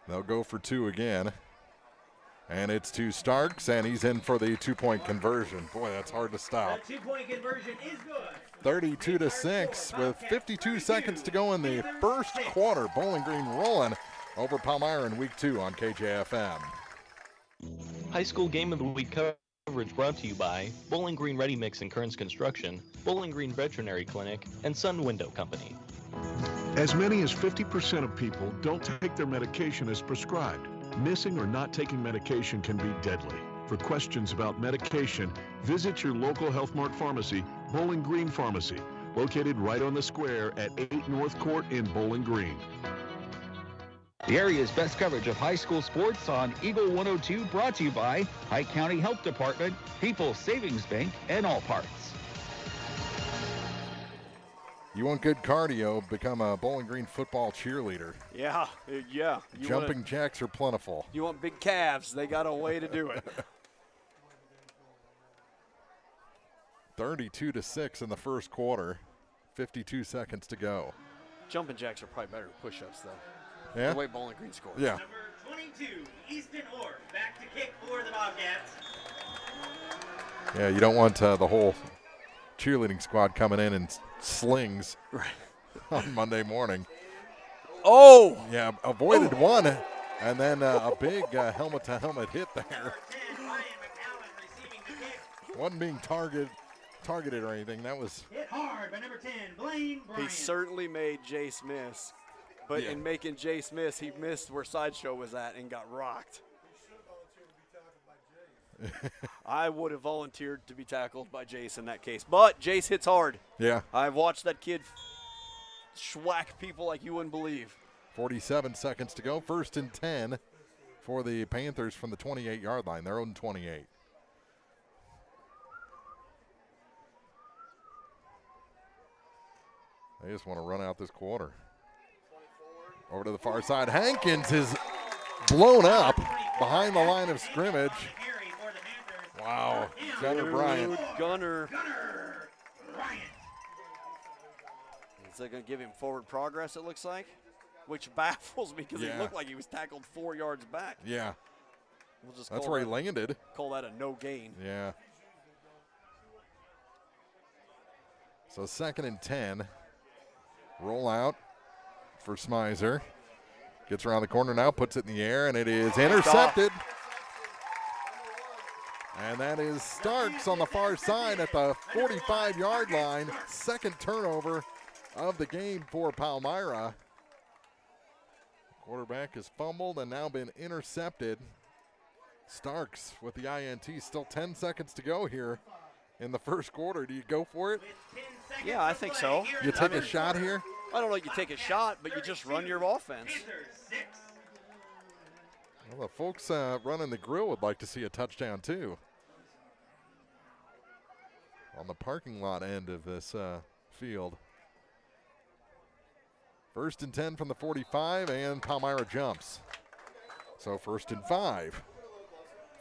They'll go for 2 again. And it's to Starks, and he's in for the 2-point conversion. Boy, that's hard to stop. The 2-point conversion is good. 32-6 with 52 seconds to go in the first quarter. Bowling Green rolling over Palmyra in week 2 on KJFM. High school game of the week coverage brought to you by Bowling Green Ready Mix and Kearns Construction, Bowling Green Veterinary Clinic, and Sun Window Company. As many as 50% of people don't take their medication as prescribed. Missing or not taking medication can be deadly. For questions about medication, visit your local Health Mart pharmacy, Bowling Green Pharmacy, located right on the square at 8 North Court in Bowling Green. The area's best coverage of high school sports on Eagle 102, brought to you by High County Health Department, People's Savings Bank, and All Parts. You want good cardio, become a Bowling Green football cheerleader. Yeah. Jumping jacks are plentiful. You want big calves, they got a way to do it. 32-6 in the first quarter, 52 seconds to go. Jumping jacks are probably better than push-ups, though. Yeah? The way Bowling Green scores. Yeah. Number 22, Easton Orr, back to kick for the Bobcats. Yeah, you don't want the whole cheerleading squad coming in slings on Monday morning. Oh! Yeah, avoided one, and then a big helmet-to-helmet hit there. Wasn't being targeted or anything. That was hit hard by number 10, Blaine Bryant. He certainly made Jace miss, but in making Jace miss, he missed where Sideshow was at and got rocked. I would have volunteered to be tackled by Jace in that case, but Jace hits hard. Yeah. I've watched that kid schwack people like you wouldn't believe. 47 seconds to go. 1st and 10 for the Panthers from the 28-yard line. Their own 28. They just want to run out this quarter. Over to the far side. Hankins is blown up behind the line of scrimmage. Wow. Gunnar Bryant. Gunnar Bryant. Is that going to give him forward progress, it looks like? Which baffles me because it looked like he was tackled 4 yards back. Yeah. We'll just That's where he landed. Call that a no gain. Yeah. So 2nd and 10. Roll out for Smizer. Gets around the corner now, puts it in the air, and it is intercepted. And that is Starks on the far side at the 45-yard line. 2nd turnover of the game for Palmyra. Quarterback has fumbled and now been intercepted. Starks with the INT. Still 10 seconds to go here in the first quarter. Do you go for it? Yeah, I think so. You take a shot here? I don't know if you take a shot, but you just run your offense. Well, the folks running the grill would like to see a touchdown too. On the parking lot end of this field. 1st and 10 from the 45, and Palmyra jumps. So 1st and 5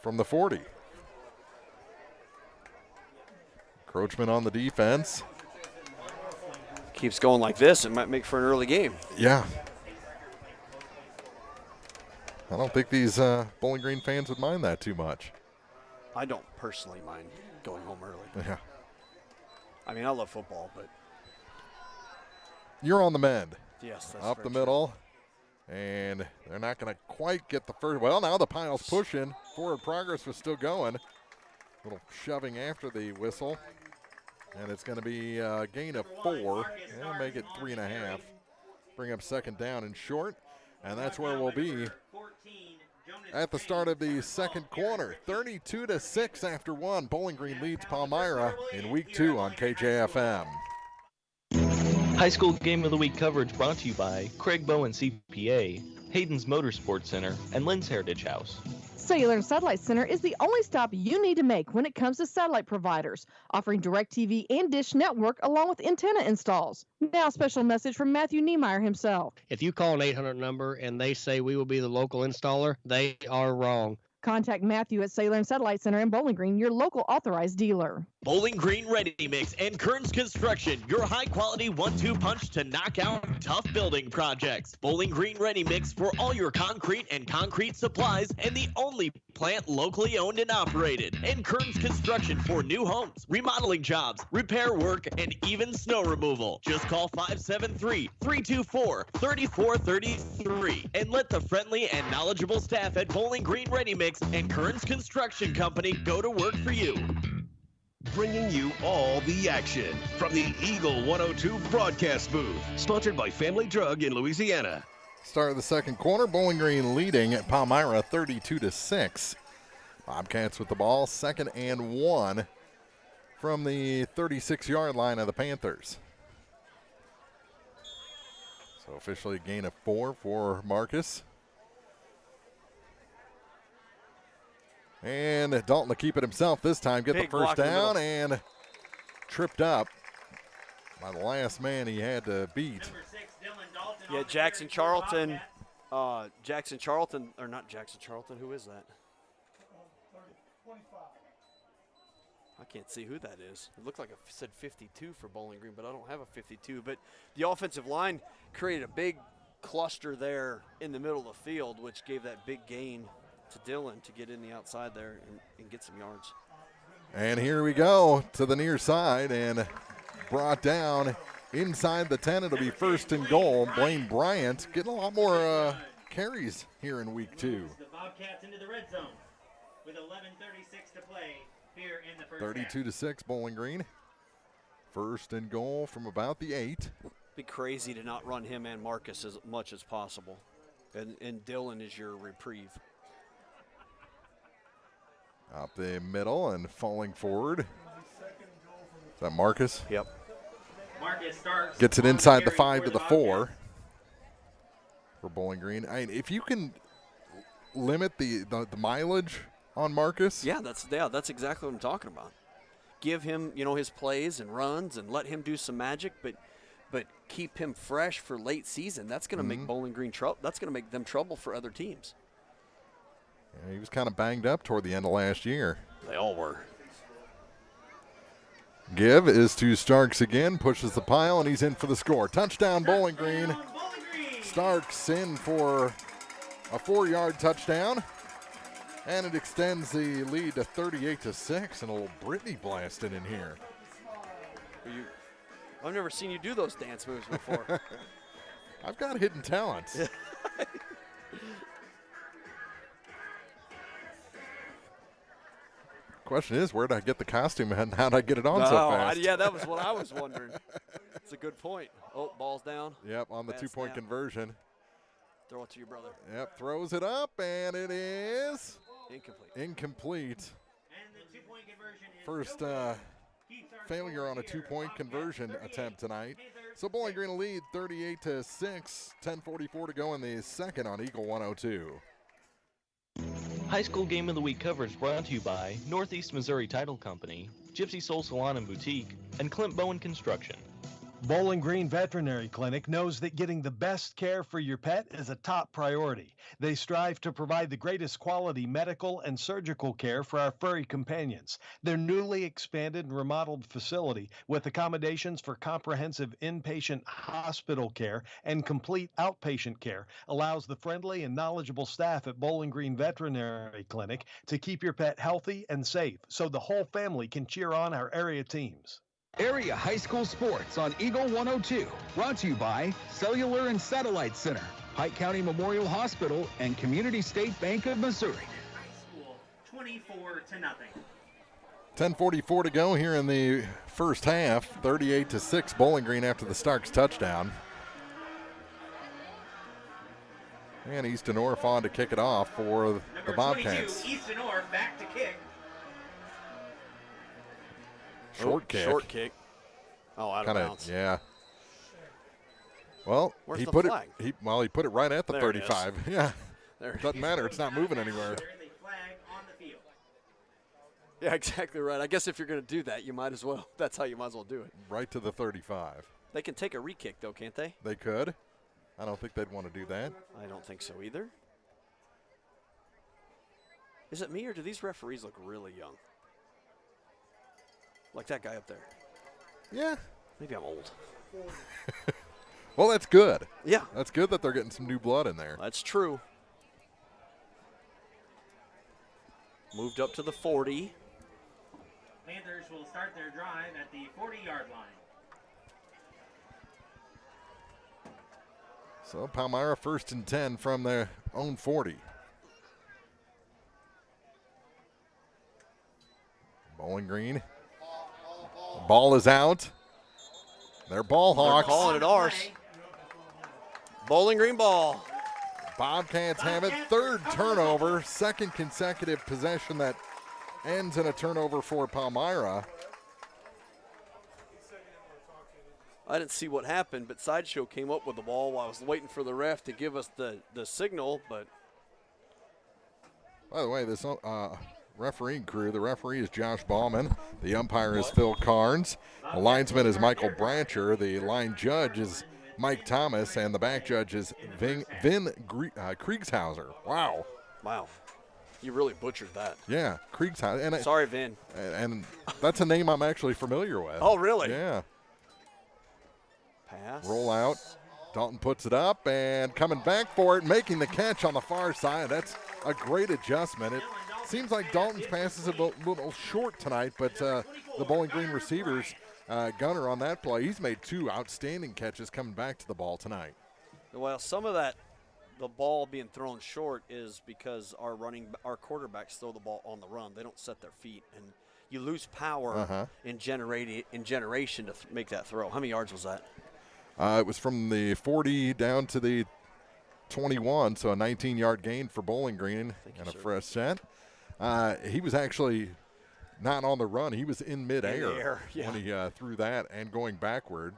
from the 40. Encroachment on the defense. Keeps going like this, it might make for an early game. Yeah. I don't think these Bowling Green fans would mind that too much. I don't personally mind going home early. Yeah. I mean, I love football, but you're on the mend. Yes, that's up the true. middle, and they're not going to quite get the first. Well, now the pile's pushing. Forward progress was still going. A little shoving after the whistle, and it's going to be a gain of 4. They'll make it 3.5. Bring up 2nd down and short, and that's where we'll be at the start of the 2nd quarter. 32-6 after 1. Bowling Green leads Palmyra in week 2 on KJFM. High school game of the week coverage brought to you by Craig Bowen CPA, Hayden's Motorsports Center, and Lynn's Heritage House. Cellular and Satellite Center is the only stop you need to make when it comes to satellite providers, offering DirecTV and Dish Network along with antenna installs. Now, a special message from Matthew Niemeyer himself. If you call an 800 number and they say we will be the local installer, they are wrong. Contact Matthew at Cellular and Satellite Center in Bowling Green, your local authorized dealer. Bowling Green Ready Mix and Kearns Construction, your high-quality 1-2 punch to knock out tough building projects. Bowling Green Ready Mix for all your concrete and concrete supplies, and the only plant locally owned and operated. And Kearns Construction for new homes, remodeling jobs, repair work, and even snow removal. Just call 573-324-3433 and let the friendly and knowledgeable staff at Bowling Green Ready Mix and Kearns Construction Company go to work for you. Bringing you all the action from the Eagle 102 broadcast booth. Sponsored by Family Drug in Louisiana. Start of the second quarter, Bowling Green leading at Palmyra 32-6. Bobcats with the ball, 2nd and 1 from the 36-yard line of the Panthers. So officially a gain of 4 for Marcus. And Dalton to keep it himself this time, get the first down, and tripped up by the last man he had to beat. Yeah, Jackson Charlton, or not Jackson Charlton, who is that? I can't see who that is. It looked like it said 52 for Bowling Green, but I don't have a 52. But the offensive line created a big cluster there in the middle of the field, which gave that big gain to Dylan to get in the outside there and get some yards. And here we go to the near side and brought down inside the 10. It'll be 1st and goal. Blaine Bryant getting a lot more carries here in week 2. The Bobcats into the red zone with 11:36 to play here in the first half. 32-6 Bowling Green. 1st and goal from about the 8. Be crazy to not run him and Marcus as much as possible. And Dylan is your reprieve. Up the middle and falling forward. Is that Marcus? Yep. Marcus starts. Gets it inside the 5 to the 4 for Bowling Green. I mean, if you can limit the mileage on Marcus. Yeah, that's exactly what I'm talking about. Give him, his plays and runs and let him do some magic, but keep him fresh for late season. That's going to make Bowling Green trouble. That's going to make them trouble for other teams. Yeah, he was kind of banged up toward the end of last year. They all were. Give is to Starks again, pushes the pile, and he's in for the score. Touchdown, Bowling Green. Starks in for a 4-yard touchdown, and it extends the lead to 38-6, and a little Brittany blasted in here. I've never seen you do those dance moves before. I've got hidden talents. Question is, where did I get the costume and how did I get it on so fast? Yeah, that was what I was wondering. That's a good point. Oh, ball's down. Yep, on the 2-point conversion. Throw it to your brother. Yep, throws it up, and it is incomplete. And the 2-point conversion is First failure on a 2-point conversion attempt tonight. So Bowling Green will lead 38-6, 10:44 to go in the second on Eagle 102. High School Game of the Week coverage brought to you by Northeast Missouri Title Company, Gypsy Soul Salon and Boutique, and Clint Bowen Construction. Bowling Green Veterinary Clinic knows that getting the best care for your pet is a top priority. They strive to provide the greatest quality medical and surgical care for our furry companions. Their newly expanded and remodeled facility, with accommodations for comprehensive inpatient hospital care and complete outpatient care, allows the friendly and knowledgeable staff at Bowling Green Veterinary Clinic to keep your pet healthy and safe so the whole family can cheer on our area teams. Area High School Sports on Eagle 102. Brought to you by Cellular and Satellite Center, Pike County Memorial Hospital, and Community State Bank of Missouri. High School 24-0. 10:44 to go here in the first half. 38-6 Bowling Green after the Starks touchdown. And Easton Orff on to kick it off for the Bobcats. 22, Easton Orff back to kick. Short kick. Short kick. Oh, out of bounds. Yeah. Well, Where's he the put flag? it. He put it right at the There it is. 35. Yeah, There it doesn't is. matter. It's not moving anywhere. Yeah, exactly right. I guess if you're going to do that, you might as well. That's how you might as well do it. Right to the 35. They can take a re-kick, though, can't they? They could. I don't think they'd want to do that. I don't think so either. Is it me, or do these referees look really young? Like that guy up there. Yeah. Maybe I'm old. Well, that's good. Yeah. That's good that they're getting some new blood in there. That's true. Moved up to the 40. Panthers will start their drive at the 40-yard line. So Palmyra 1st and 10 from their own 40. Bowling Green. Ball is out. They're ball hawks. They're calling it ours. Bowling Green ball. Bobcats have it. 3rd turnover. 2nd consecutive possession that ends in a turnover for Palmyra. I didn't see what happened, but Sideshow came up with the ball while I was waiting for the ref to give us the signal. But by the way, this refereeing crew, the referee is Josh Ballman. The umpire is Phil Carnes. The linesman is Michael Brancher. The line judge is Mike Thomas. And the back judge is Vin Kriegshauser. Wow. Wow. You really butchered that. Yeah, Kriegshauser. Sorry, Vin. And that's a name I'm actually familiar with. Oh, really? Yeah. Pass. Roll out. Dalton puts it up and coming back for it, making the catch on the far side. That's a great adjustment. It seems like Dalton's pass is a little short tonight, but the Bowling Green receivers, Gunner on that play, he's made 2 outstanding catches coming back to the ball tonight. Well, some of that, the ball being thrown short, is because our quarterbacks throw the ball on the run. They don't set their feet, and you lose power in generation to make that throw. How many yards was that? It was from the 40 down to the 21, so a 19-yard gain for Bowling Green and a fresh set. He was actually not on the run. He was in midair when he threw that and going backward.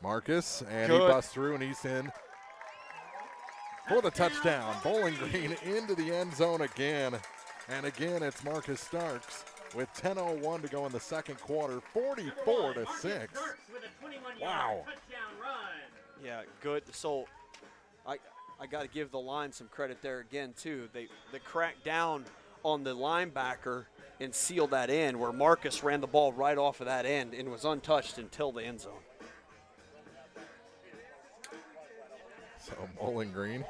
Marcus, and he busts through, and he's in for the touchdown. Bowling Green into the end zone again. And again, it's Marcus Starks with 10:01 to go in the 2nd quarter, 44-6. Wow. Yeah, good. So I got to give the line some credit there again, too. They cracked down on the linebacker and sealed that in, where Marcus ran the ball right off of that end and was untouched until the end zone. So Bowling Green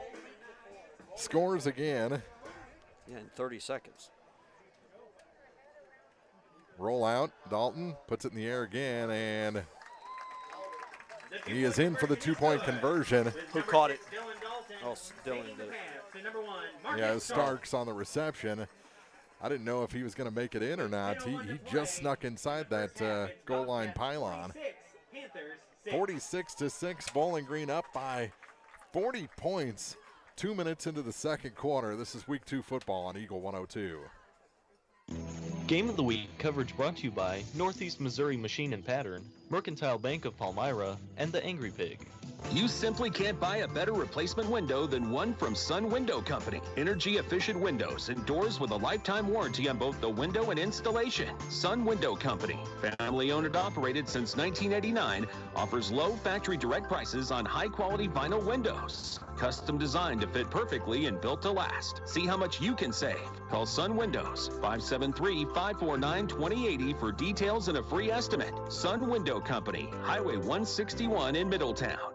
scores again. Yeah, in 30 seconds. Roll out. Dalton puts it in the air again, and he is in for the 2-point conversion. Who caught it? Oh, Dylan did it. Yeah, it was Starks on the reception. I didn't know if he was going to make it in or not. He just snuck inside that goal line pylon. 46-6, Bowling Green up by 40 points. 2 minutes into the 2nd quarter. This is Week 2 football on Eagle 102. Game of the Week coverage brought to you by Northeast Missouri Machine and Pattern, Mercantile Bank of Palmyra, and the Angry Pig. You simply can't buy a better replacement window than one from Sun Window Company. Energy-efficient windows and doors with a lifetime warranty on both the window and installation. Sun Window Company, family-owned and operated since 1989, offers low factory direct prices on high-quality vinyl windows. Custom designed to fit perfectly and built to last. See how much you can save. Call Sun Windows, 573-549-2080 for details and a free estimate. Sun Window Company, Highway 161 in Middletown.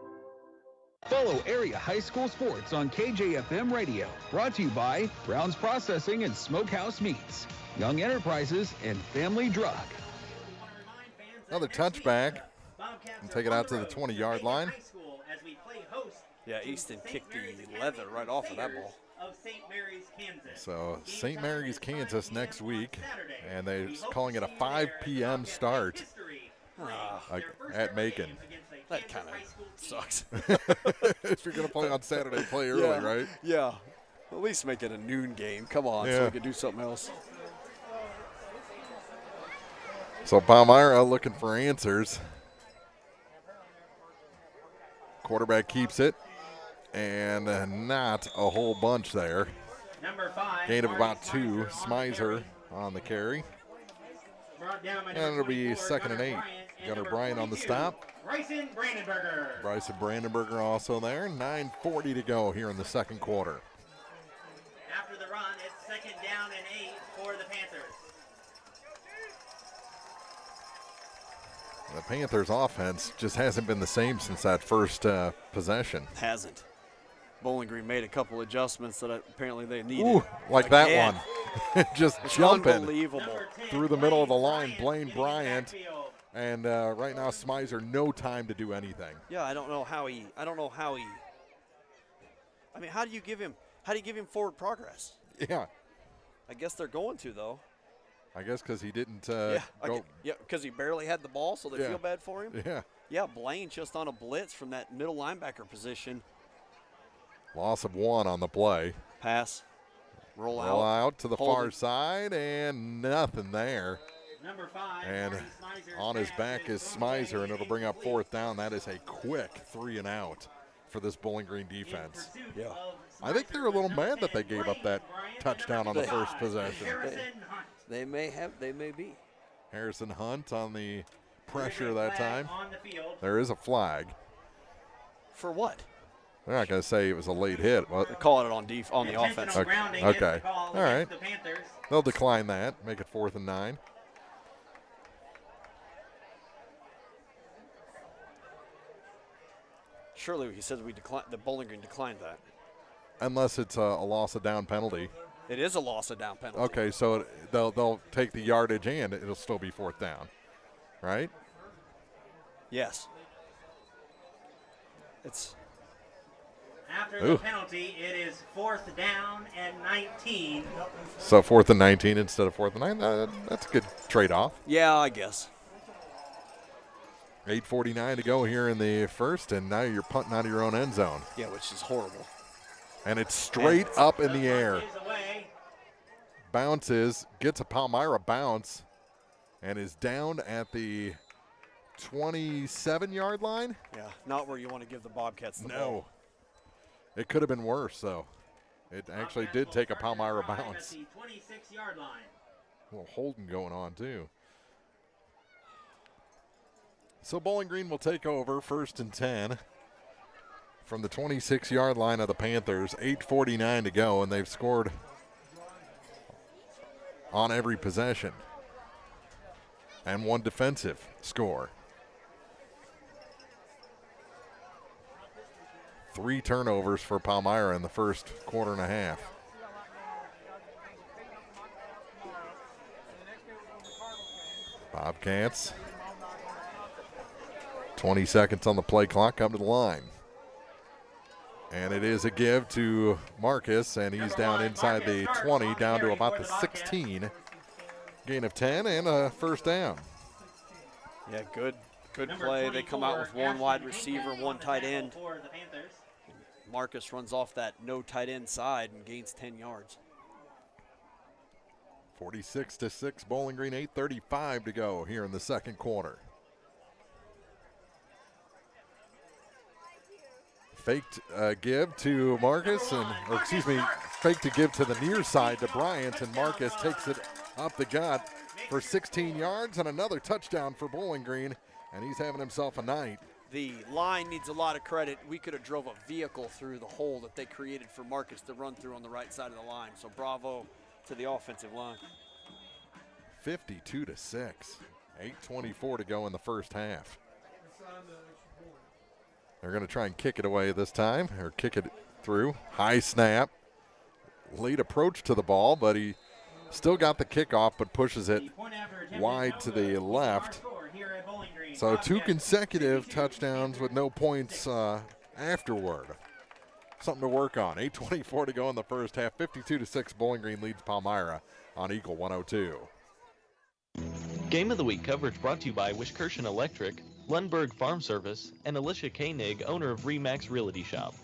Follow area high school sports on KJFM Radio. Brought to you by Brown's Processing and Smokehouse Meats, Young Enterprises, and Family Drug. Another touchback. And take it out to the 20-yard line. Yeah, Easton kicked the leather right off of that ball. So St. Mary's, Kansas next week, and they're calling it a 5 p.m. start at Macon. That kind of sucks. If you're going to play on Saturday, play early, right? Yeah. At least make it a noon game. Come on, so we can do something else. So Palmyra looking for answers. Quarterback keeps it, and not a whole bunch there. Number 5. Gain of about 2. Smizer on the carry. And it'll be 2nd and 8. Gunnar Bryant on the stop. Bryson Brandenberger. Bryson Brandenberger also there. 9:40 to go here in the second quarter. After the run, it's 2nd down and 8 for the Panthers. The Panthers' offense just hasn't been the same since that first possession. Hasn't. Bowling Green made a couple adjustments that apparently they needed. Ooh, like Again. that one. Just It's jumping unbelievable. through the middle of the line. Blaine Bryant. And right now, Smizer, no time to do anything. Yeah, I don't know how he. I mean, how do you give him forward progress? Yeah. I guess they're going to, though. I guess because he didn't Yeah, go. because he barely had the ball, so they Yeah. feel bad for him. Yeah. Yeah, Blaine just on a blitz from that middle linebacker position. Loss of 1 on the play. Pass. Roll out to the Hold far it. side, and nothing there. Number 5. And on his back is Smizer, and it'll bring up 4th down. That is a quick 3 and out for this Bowling Green defense. Yeah. I think they're a little mad that they gave up that touchdown on the first possession. They may be. Harrison Hunt on the pressure that time. On the field. There is a flag. For what? They're not going to say it was a late hit. They're calling it on the offense. Okay. All right. They'll decline that. Make it 4th and 9. Surely he said the Bowling Green declined that. Unless it's a loss of down penalty. It is a loss of down penalty. Okay, so they'll take the yardage and it'll still be 4th down, right? Yes. It's After the penalty, it is 4th down and 19. So 4th and 19 instead of 4th and 9. That's a good trade-off. Yeah, I guess. 8:49 to go here in the first, and now you're punting out of your own end zone. Yeah, which is horrible. And it's straight up in the air. Bounces, gets a Palmyra bounce, and is down at the 27-yard line. Yeah, not where you want to give the Bobcats the ball. No. It could have been worse, though. It actually did take a Palmyra bounce. The 26-yard line. A little holding going on, too. So Bowling Green will take over 1st and 10 from the 26-yard line of the Panthers. 8:49 to go, and they've scored on every possession and 1 defensive score. 3 turnovers for Palmyra in the first quarter and a half. Bobcats. 20 seconds on the play clock, come to the line. And it is a give to Marcus, and he's down inside the 20, down to about the 16. Gain of 10 and a 1st down. Yeah, good play. They come out with 1 wide receiver, 1 tight end. Marcus runs off that no tight end side and gains 10 yards. 46-6 Bowling Green, 8:35 to go here in the second quarter. Faked give to Marcus, fake to give to the near side to Bryant, and Marcus takes it up the gut for 16 yards and another touchdown for Bowling Green, and he's having himself a night. The line needs a lot of credit. We could have drove a vehicle through the hole that they created for Marcus to run through on the right side of the line, so bravo to the offensive line. 52-6, 8:24 to go in the first half. They're going to try and kick it away this time, or kick it through. High snap. Late approach to the ball, but he still got the kickoff, but pushes it wide to the left. So 2 consecutive touchdowns with no points afterward. Something to work on. 8:24 to go in the first half. 52-6, Bowling Green leads Palmyra on Eagle 102. Game of the Week coverage brought to you by Wishkirchen Electric, Lundberg Farm Service, and Alicia Koenig, owner of Remax Realty Shop.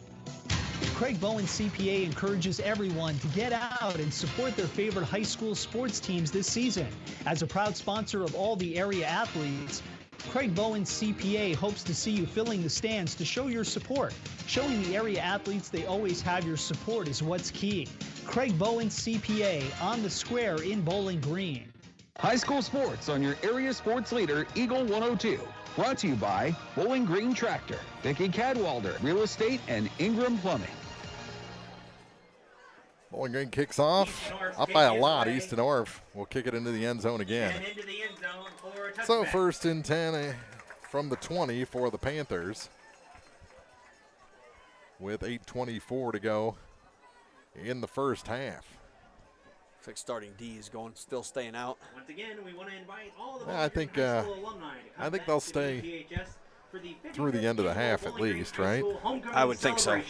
Craig Bowen CPA encourages everyone to get out and support their favorite high school sports teams this season. As a proud sponsor of all the area athletes, Craig Bowen CPA hopes to see you filling the stands to show your support. Showing the area athletes they always have your support is what's key. Craig Bowen CPA on the square in Bowling Green. High school sports on your area sports leader, Eagle 102. Brought to you by Bowling Green Tractor, Vicki Cadwalder Real Estate, and Ingram Plumbing. Bowling Green kicks off up by a lot. Easton Orff will kick it into the end zone again. So 1st and 10 from the 20 for the Panthers with 8:24 to go in the first half. Looks like starting D is still staying out. Once again, we want to invite all the I think they'll stay through the end of the half at least, right? I would think so.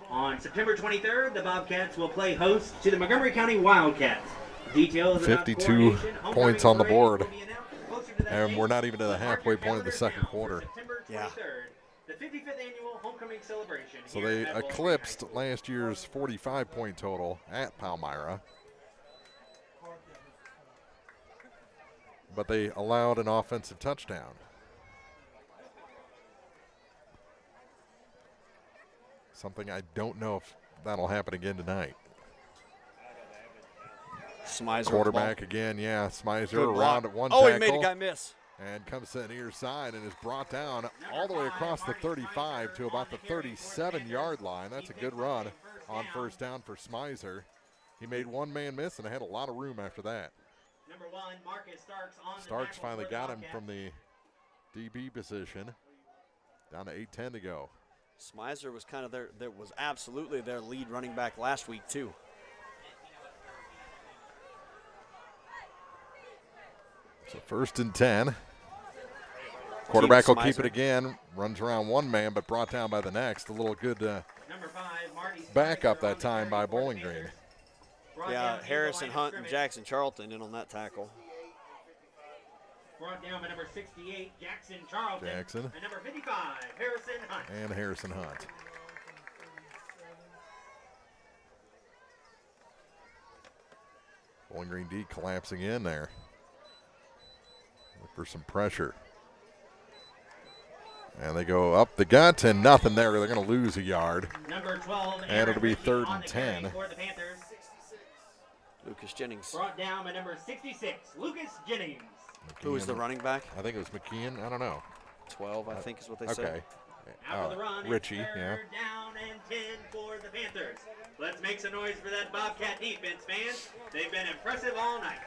On September 23rd, the Bobcats will play host to the Montgomery County Wildcats. Details 52 points on the board, and we're not even to the halfway point of the second quarter. Yeah. The 55th annual homecoming celebration. So they eclipsed last year's 45-point total at Palmyra. But they allowed an offensive touchdown. Something I don't know if that'll happen again tonight. Smizer quarterback again, yeah. Smizer around at one tackle. Tackle, he made a guy miss. And comes to the near side and is brought down all the way across the 35 to about the 37-yard line. That's a good run on first down for Smizer. He made one man miss and had a lot of room after that. Number 1, Marcus Starks on Starks finally got him from the DB position. Down to 8:10 to go. Smizer was kind of was absolutely their lead running back last week too. So 1st and 10. Quarterback will keep it again. Runs around one man, but brought down by the next. A little good backup that time by Bowling Green. Yeah, Harrison Hunt and Jackson Charlton in on that tackle. Brought down by number 68, Jackson Charlton. Jackson. And number 55, Harrison Hunt. And Harrison Hunt. Bowling Green D collapsing in there. Look for some pressure. And they go up the gut and nothing there. They're going to lose a yard. Number 12. And it'll be 3rd and 10. For the Panthers. Lucas Jennings. Brought down by number 66, Lucas Jennings. McKeon. Who was the running back? I think it was McKeon. I don't know. 12, I think is what they said. Okay. After the run, Richie, it's yeah. 3rd down and 10 for the Panthers. Let's make some noise for that Bobcat defense, fans. They've been impressive all night.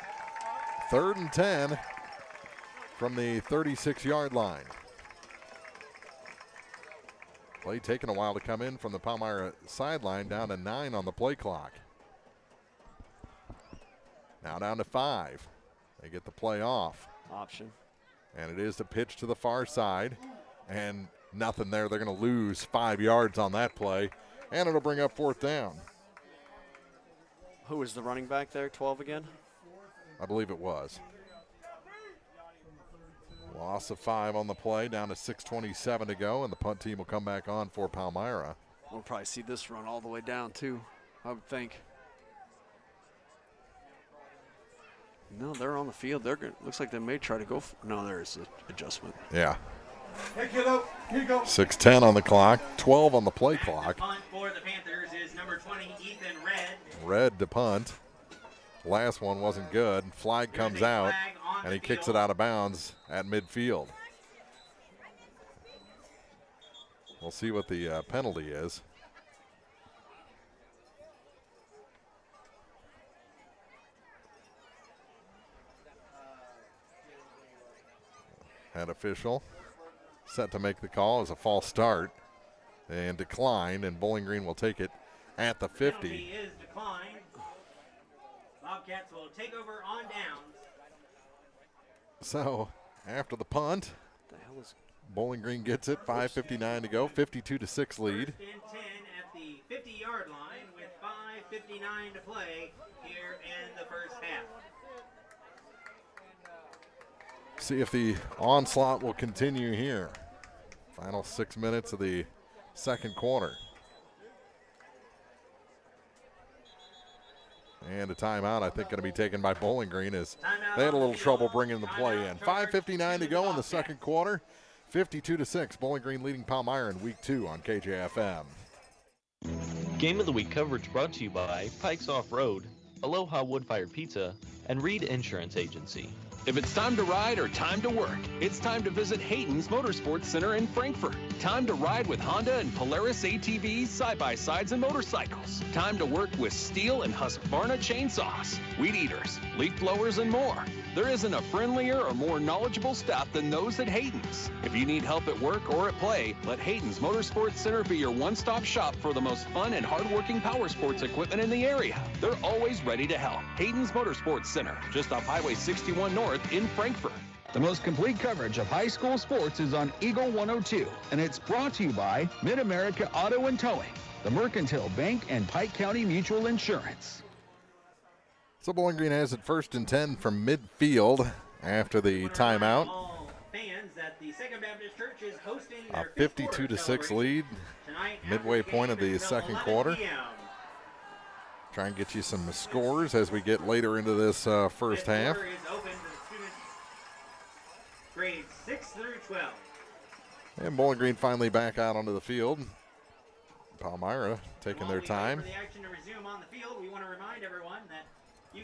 3rd and 10 from the 36-yard line. Play taking a while to come in from the Palmyra sideline, down to 9 on the play clock. Now down to 5. They get the play off. Option. And it is the pitch to the far side. And nothing there. They're going to lose 5 yards on that play. And it'll bring up 4th down. Who was the running back there, 12 again? I believe it was. Loss of 5 on the play, down to 6:27 to go, and the punt team will come back on for Palmyra. We'll probably see this run all the way down, too, I would think. No, they're on the field. Looks like they may try to go. No, there's an adjustment. Yeah. 6:10 on the clock, 12 on the play clock. Punt for the Panthers is number 20, Ethan Red. Red to punt. Last one wasn't good. Flag comes out, and he kicks it out of bounds at midfield. We'll see what the penalty is. Head official set to make the call as a false start and declined, and Bowling Green will take it at the 50. Penalty is declined. Bobcats will take over on downs. So after the punt, Bowling Green gets it. 5:59 to go. 52-6 lead. 1st and 10 at the 50-yard line with 5:59 to play here in the first half. See if the onslaught will continue here. Final 6 minutes of the second quarter. And a timeout, I think, going to be taken by Bowling Green as they had a little trouble bringing the play in. 5:59 to go in the second quarter. 52-6, Bowling Green leading Palmyra in week 2 on KJFM. Game of the Week coverage brought to you by Pikes Off-Road, Aloha Wood-Fired Pizza, and Reed Insurance Agency. If it's time to ride or time to work, it's time to visit Hayden's Motorsports Center in Frankfort. Time to ride with Honda and Polaris ATVs, side-by-sides, and motorcycles. Time to work with Steel and Husqvarna chainsaws, weed eaters, leaf blowers, and more. There isn't a friendlier or more knowledgeable staff than those at Hayden's. If you need help at work or at play, let Hayden's Motorsports Center be your one-stop shop for the most fun and hard-working power sports equipment in the area. They're always ready to help. Hayden's Motorsports Center, just off Highway 61 North in Frankfort. The most complete coverage of high school sports is on Eagle 102, and it's brought to you by Mid-America Auto and Towing, the Mercantile Bank, and Pike County Mutual Insurance. So Bowling Green has it 1st and 10 from midfield after the timeout. A 52-6 lead, midway point of the second quarter. Try and get you some scores as we get later into this first half. Grades 6 through 12. And Bowling Green finally back out onto the field. Palmyra taking their time.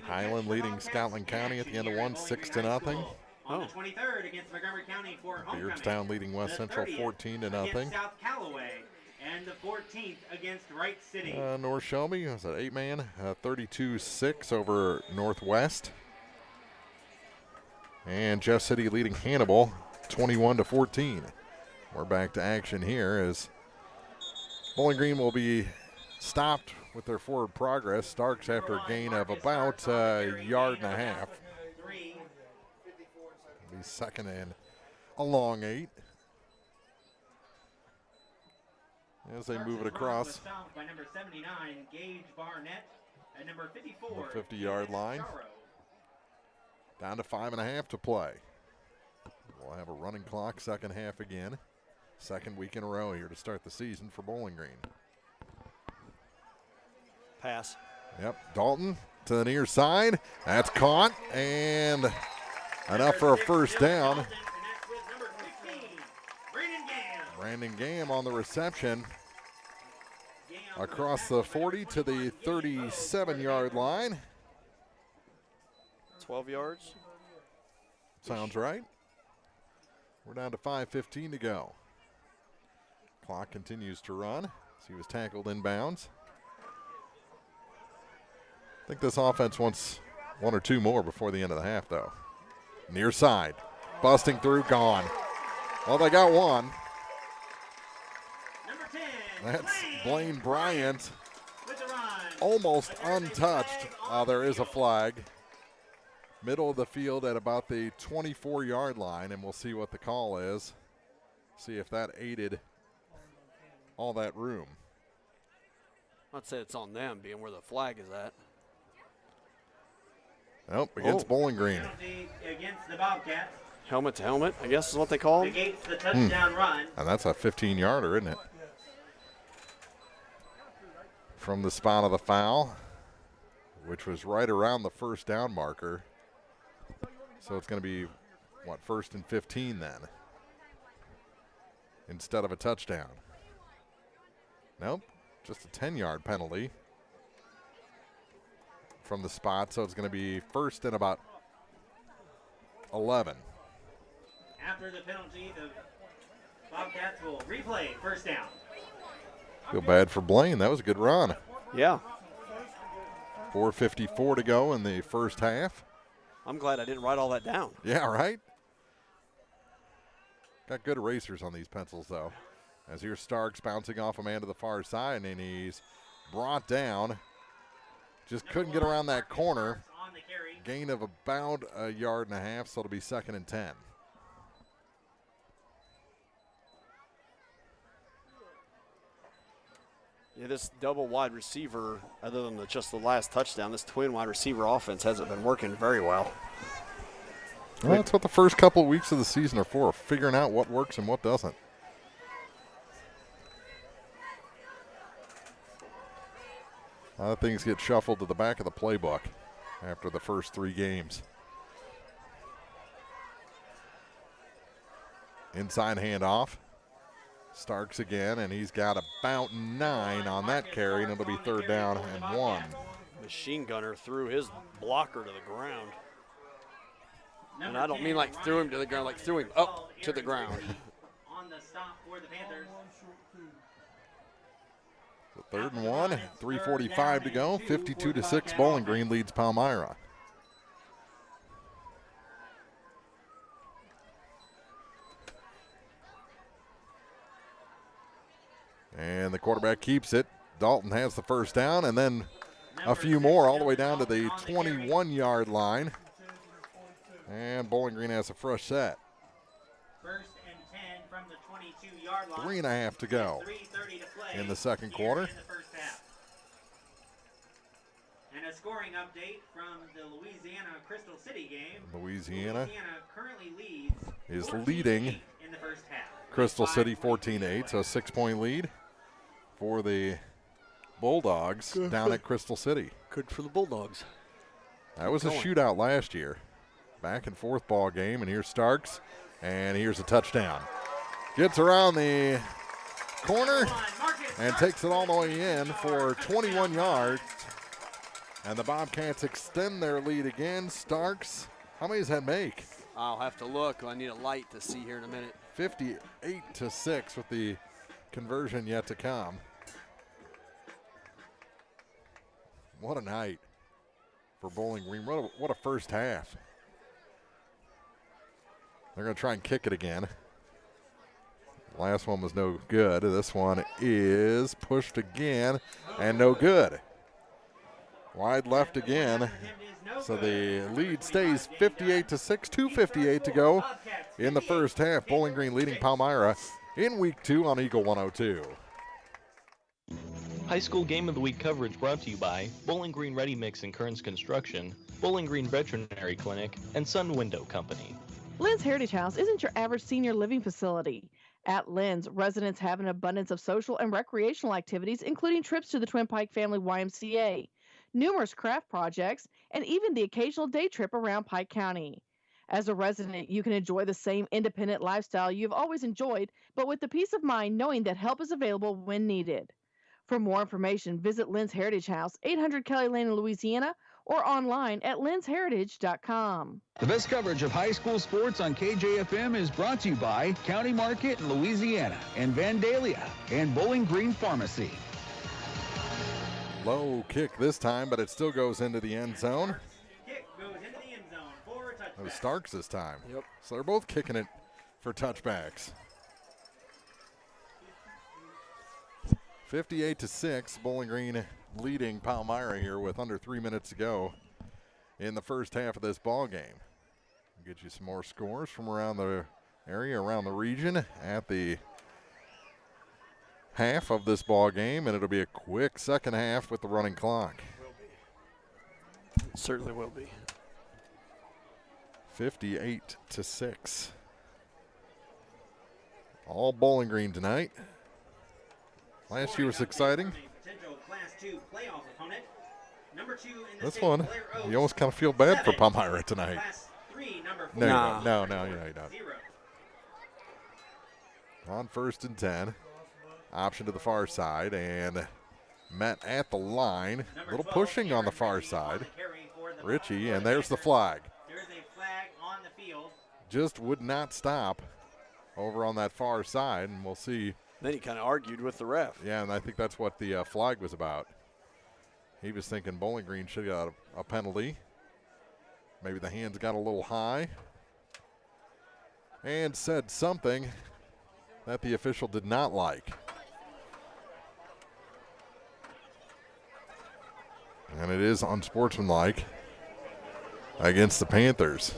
Highland leading Scotland County at the end of one, 6-0. On the 23rd against Montgomery County for homecoming. Beardstown leading West Central 14-0. South Callaway, and the 14th against Wright City. North Shelby was an 8-man, 32-6 over Northwest. And Jeff City leading Hannibal 21-14. We're back to action here as Bowling Green will be stopped with their forward progress. Starks after a gain of about a yard and a half. Be second and a long 8. As they move it across by number 79, Gage Barnett, and number 54, the 50-yard line. Down to 5.5 to play. We'll have a running clock second half again. Second week in a row here to start the season for Bowling Green. Pass. Yep, Dalton to the near side. That's caught and enough for a first down. Brandon Gam on the reception. Across the 40 to the 37-yard line. 12 yards. Sounds right. We're down to 5:15 to go. Clock continues to run. He was tackled inbounds. I think this offense wants one or two more before the end of the half, though. Near side. Busting through, gone. Well, they got one. That's Blaine Bryant. Almost untouched. There is a flag. Middle of the field at about the 24-yard line, and we'll see what the call is. See if that aided all that room. I'd say it's on them being where the flag is at. Nope, against Bowling Green. Against the Bobcats. Helmet to helmet, I guess is what they call it. Negates the touchdown run. And that's a 15-yarder, isn't it? From the spot of the foul, which was right around the first down marker. So it's going to be, what, 1st and 15 then, instead of a touchdown. Nope, just a 10-yard penalty from the spot. So it's going to be 1st and about 11. After the penalty, the Bobcats will replay first down. Feel bad for Blaine. That was a good run. Yeah. 4:54 to go in the first half. I'm glad I didn't write all that down. Yeah, right? Got good erasers on these pencils, though. As here's Starks bouncing off a man to the far side, and he's brought down. Just couldn't get around that corner. Gain of about a yard and a half, so it'll be 2nd and 10. Yeah, this double wide receiver, other than just the last touchdown, this twin wide receiver offense hasn't been working very well. Well, that's what the first couple of weeks of the season are for, figuring out what works and what doesn't. Things get shuffled to the back of the playbook after the first 3 games. Inside handoff. Starks again, and he's got about 9 on that carry, and it'll be 3rd down and 1. Machine gunner threw his blocker to the ground. And I don't mean like threw him to the ground, like threw him up to the ground. On the stop for the Panthers. So 3rd and 1, 3:45 to go, 52-6. Bowling Green leads Palmyra. And the quarterback keeps it. Dalton has the first down, and then a few more all the way down to the 21-yard line. And Bowling Green has a fresh set. 1st and 10 from the 22-yard line. 3.5 to go in the second quarter. In the first half. And a scoring update from the Louisiana-Crystal City game. Louisiana currently leads is leading in the first half. Crystal City 14-8, so a 6-point lead for the Bulldogs down at Crystal City. Good for the Bulldogs. That was a shootout last year. Back and forth ball game, and here's Starks, and here's a touchdown. Gets around the corner and takes it all the way in for 21 yards. And the Bobcats extend their lead again. Starks, how many does that make? I'll have to look. I need a light to see here in a minute. 58-6 with the conversion yet to come. What a night for Bowling Green. What a first half. They're going to try and kick it again. Last one was no good. This one is pushed again and no good. Wide left again. So the lead stays 58-6, 2:58 to go in the first half. Bowling Green leading Palmyra in week 2 on Eagle 102. High School Game of the Week coverage brought to you by Bowling Green Ready Mix and Kearns Construction, Bowling Green Veterinary Clinic, and Sun Window Company. Lynn's Heritage House isn't your average senior living facility. At Lynn's, residents have an abundance of social and recreational activities, including trips to the Twin Pike Family YMCA, numerous craft projects, and even the occasional day trip around Pike County. As a resident, you can enjoy the same independent lifestyle you've always enjoyed, but with the peace of mind knowing that help is available when needed. For more information, visit Lynn's Heritage House, 800 Kelly Lane in Louisiana, or online at lynsheritage.com. The best coverage of high school sports on KJFM is brought to you by County Market in Louisiana and Vandalia and Bowling Green Pharmacy. Low kick this time, but it still goes into the end zone. Kick goes into the end zone for a touchback. It was Starks this time. Yep. So they're both kicking it for touchbacks. 58-6, Bowling Green leading Palmyra here with under 3 minutes to go in the first half of this ball game. Get you some more scores from around the area, around the region at the half of this ball game, and it'll be a quick second half with the running clock. It certainly will be. 58-6. All Bowling Green tonight. Last year was exciting. This one, you almost kind of feel bad for Palmyra tonight. No, you don't. On 1st and 10. Option to the far side and met at the line. A little pushing on the far side. Richie, and there's the flag. There's a flag on the field. Just would not stop over on that far side, and we'll see. Then he kind of argued with the ref. Yeah, and I think that's what the flag was about. He was thinking Bowling Green should have got a penalty. Maybe the hands got a little high. And said something that the official did not like. And it is unsportsmanlike against the Panthers.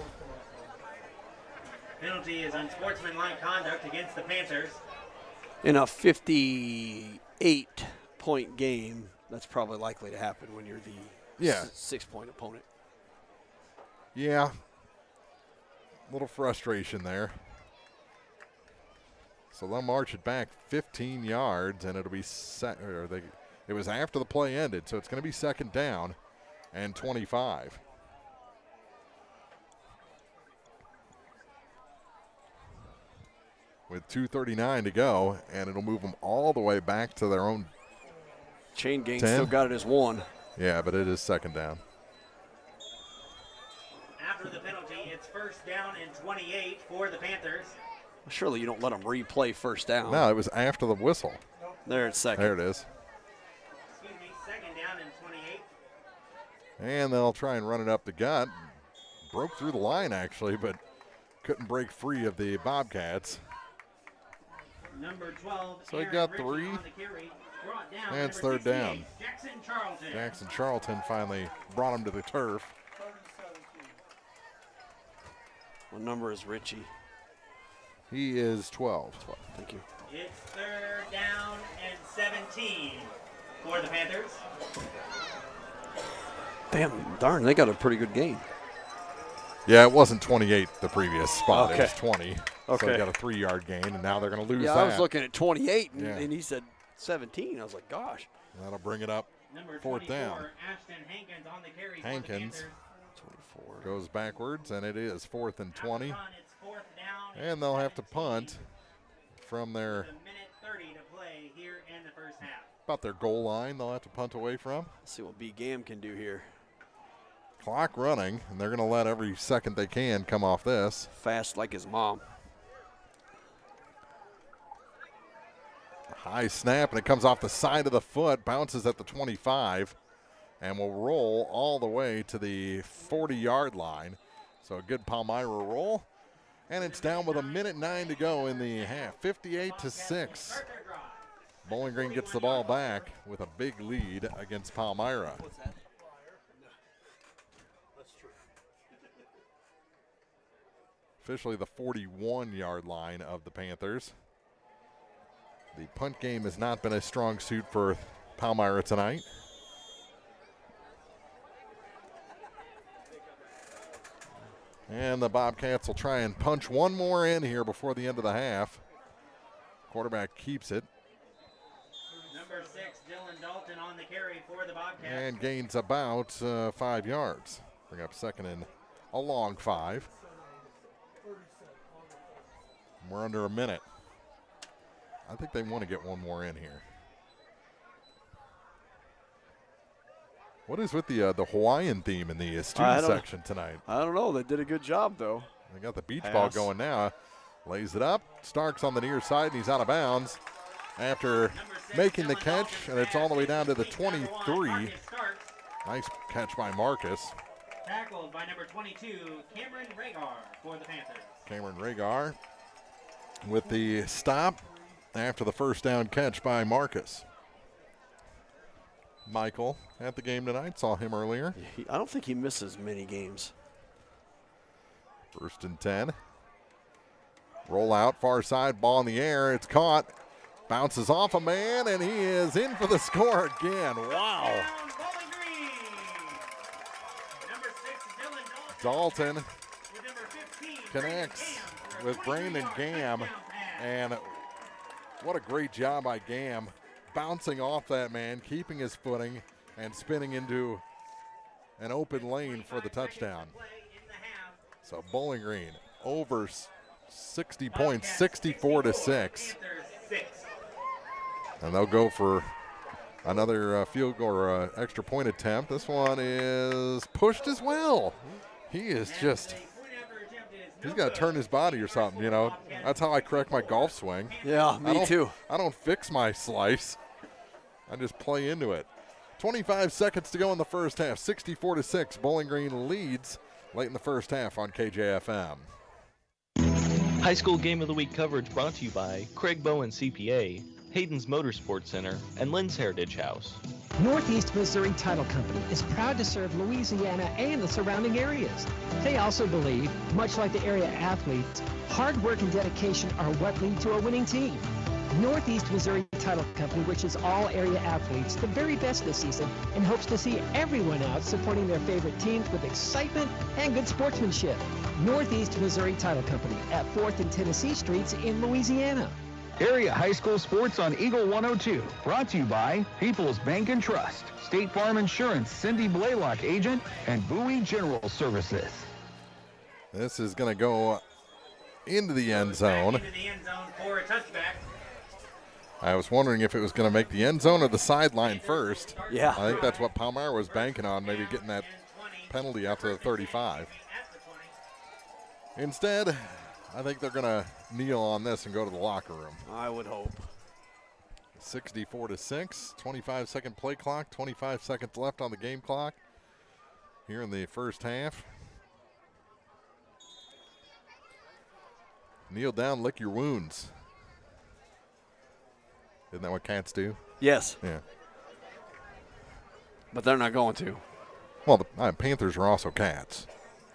Penalty is unsportsmanlike conduct against the Panthers. In a 58-point game, that's probably likely to happen when you're the 6-point opponent. Yeah. A little frustration there. So they'll march it back 15 yards, and it'll be It was after the play ended, so it's going to be second down and 25. With 2:39 to go, and it'll move them all the way back to their own Chain gang 10. still got it as 1. Yeah, but it is second down. After the penalty, it's first down and 28 for the Panthers. Surely you don't let them replay first down. No, it was after the whistle. There it's second. There it is. Excuse me, second down and 28. And they'll try and run it up the gut. Broke through the line, actually, but couldn't break free of the Bobcats. Number 12, So he Aaron got Ritchie 3. on the carry, brought down. And it's Number third down. 68, Jackson Charlton. Jackson Charlton finally brought him to the turf. What number is Ritchie? He is 12. Thank you. It's third down and 17 for the Panthers. Damn, darn, they got a pretty good gain. Yeah, it wasn't 28 the previous spot. Okay. It was 20. So Okay. they got a 3-yard gain, and now they're going to lose Yeah, that. I was looking at 28, and, Yeah. and he said 17. I was like, gosh. That'll bring it up Number fourth 24, down. Ashton Hankins on the carry for Hankins the Panthers. goes backwards, and it is 4th and 20. It's fourth down And they'll have to punt from their, with a minute 30 to play here in the first half. about their goal line they'll have to punt away from. Let's see what Bregame can do here. Clock running, and they're going to let every second they can come off this. Fast like his mom. High snap, and it comes off the side of the foot, bounces at the 25, and will roll all the way to the 40-yard line. So a good Palmyra roll, and it's down with a minute 9 to go in the half, 58-6. Bowling Green gets the ball back with a big lead against Palmyra. Officially the 41-yard line of the Panthers. The punt game has not been a strong suit for Palmyra tonight. And the Bobcats will try and punch one more in here before the end of the half. Quarterback keeps it Number 6, Dylan Dalton on the carry for the Bobcats. and gains about 5 yards. Bring up second and a long 5. We're under a minute. I think they want to get one more in here. What is with the Hawaiian theme in the student section tonight? I don't know. They did a good job, though. They got the beach ball going now. Lays it up. Starks on the near side, and he's out of bounds after making the catch, and it's all the way down to the 23. Nice catch by Marcus. Tackled by number 22, Cameron Ragar for the Panthers. Cameron Ragar with the stop after the first down catch by Marcus. Michael at the game tonight, saw him earlier. I don't think he misses many games. 1st and 10. Roll out, far side, ball in the air. It's caught. Bounces off a man, and he is in for the score again. Wow. Dalton connects with Brandon Gam, and what a great job by Gam, bouncing off that man, keeping his footing, and spinning into an open lane for the touchdown. So Bowling Green over 60 points, 64-6. And they'll go for another field goal or extra point attempt. This one is pushed as well. He is just, he's got to turn his body or something, you know. That's how I correct my golf swing. Yeah, me too. I don't fix my slice. I just play into it. 25 seconds to go in the first half. 64-6. Bowling Green leads late in the first half on KJFM. High School Game of the Week coverage brought to you by Craig Bowen CPA, Hayden's Motorsports Center, and Lynn's Heritage House. Northeast Missouri Title Company is proud to serve Louisiana and the surrounding areas. They also believe, much like the area athletes, hard work and dedication are what lead to a winning team. Northeast Missouri Title Company wishes all area athletes the very best this season and hopes to see everyone out supporting their favorite teams with excitement and good sportsmanship. Northeast Missouri Title Company at 4th and Tennessee Streets in Louisiana. Area High School Sports on Eagle 102, brought to you by People's Bank and Trust, State Farm Insurance, Cindy Blaylock agent, and Bowie General Services. This is going to go into the end zone. Into the end zone for a touchback. I was wondering if it was going to make the end zone or the sideline first. Yeah. I think that's what Palmyra was banking on, maybe getting that penalty out to the 35. Instead, I think they're going to kneel on this and go to the locker room. I would hope. 64-6, 25-second play clock, 25 seconds left on the game clock here in the first half. Kneel down, lick your wounds. Isn't that what cats do? Yes. Yeah. But they're not going to. Well, the Panthers are also cats.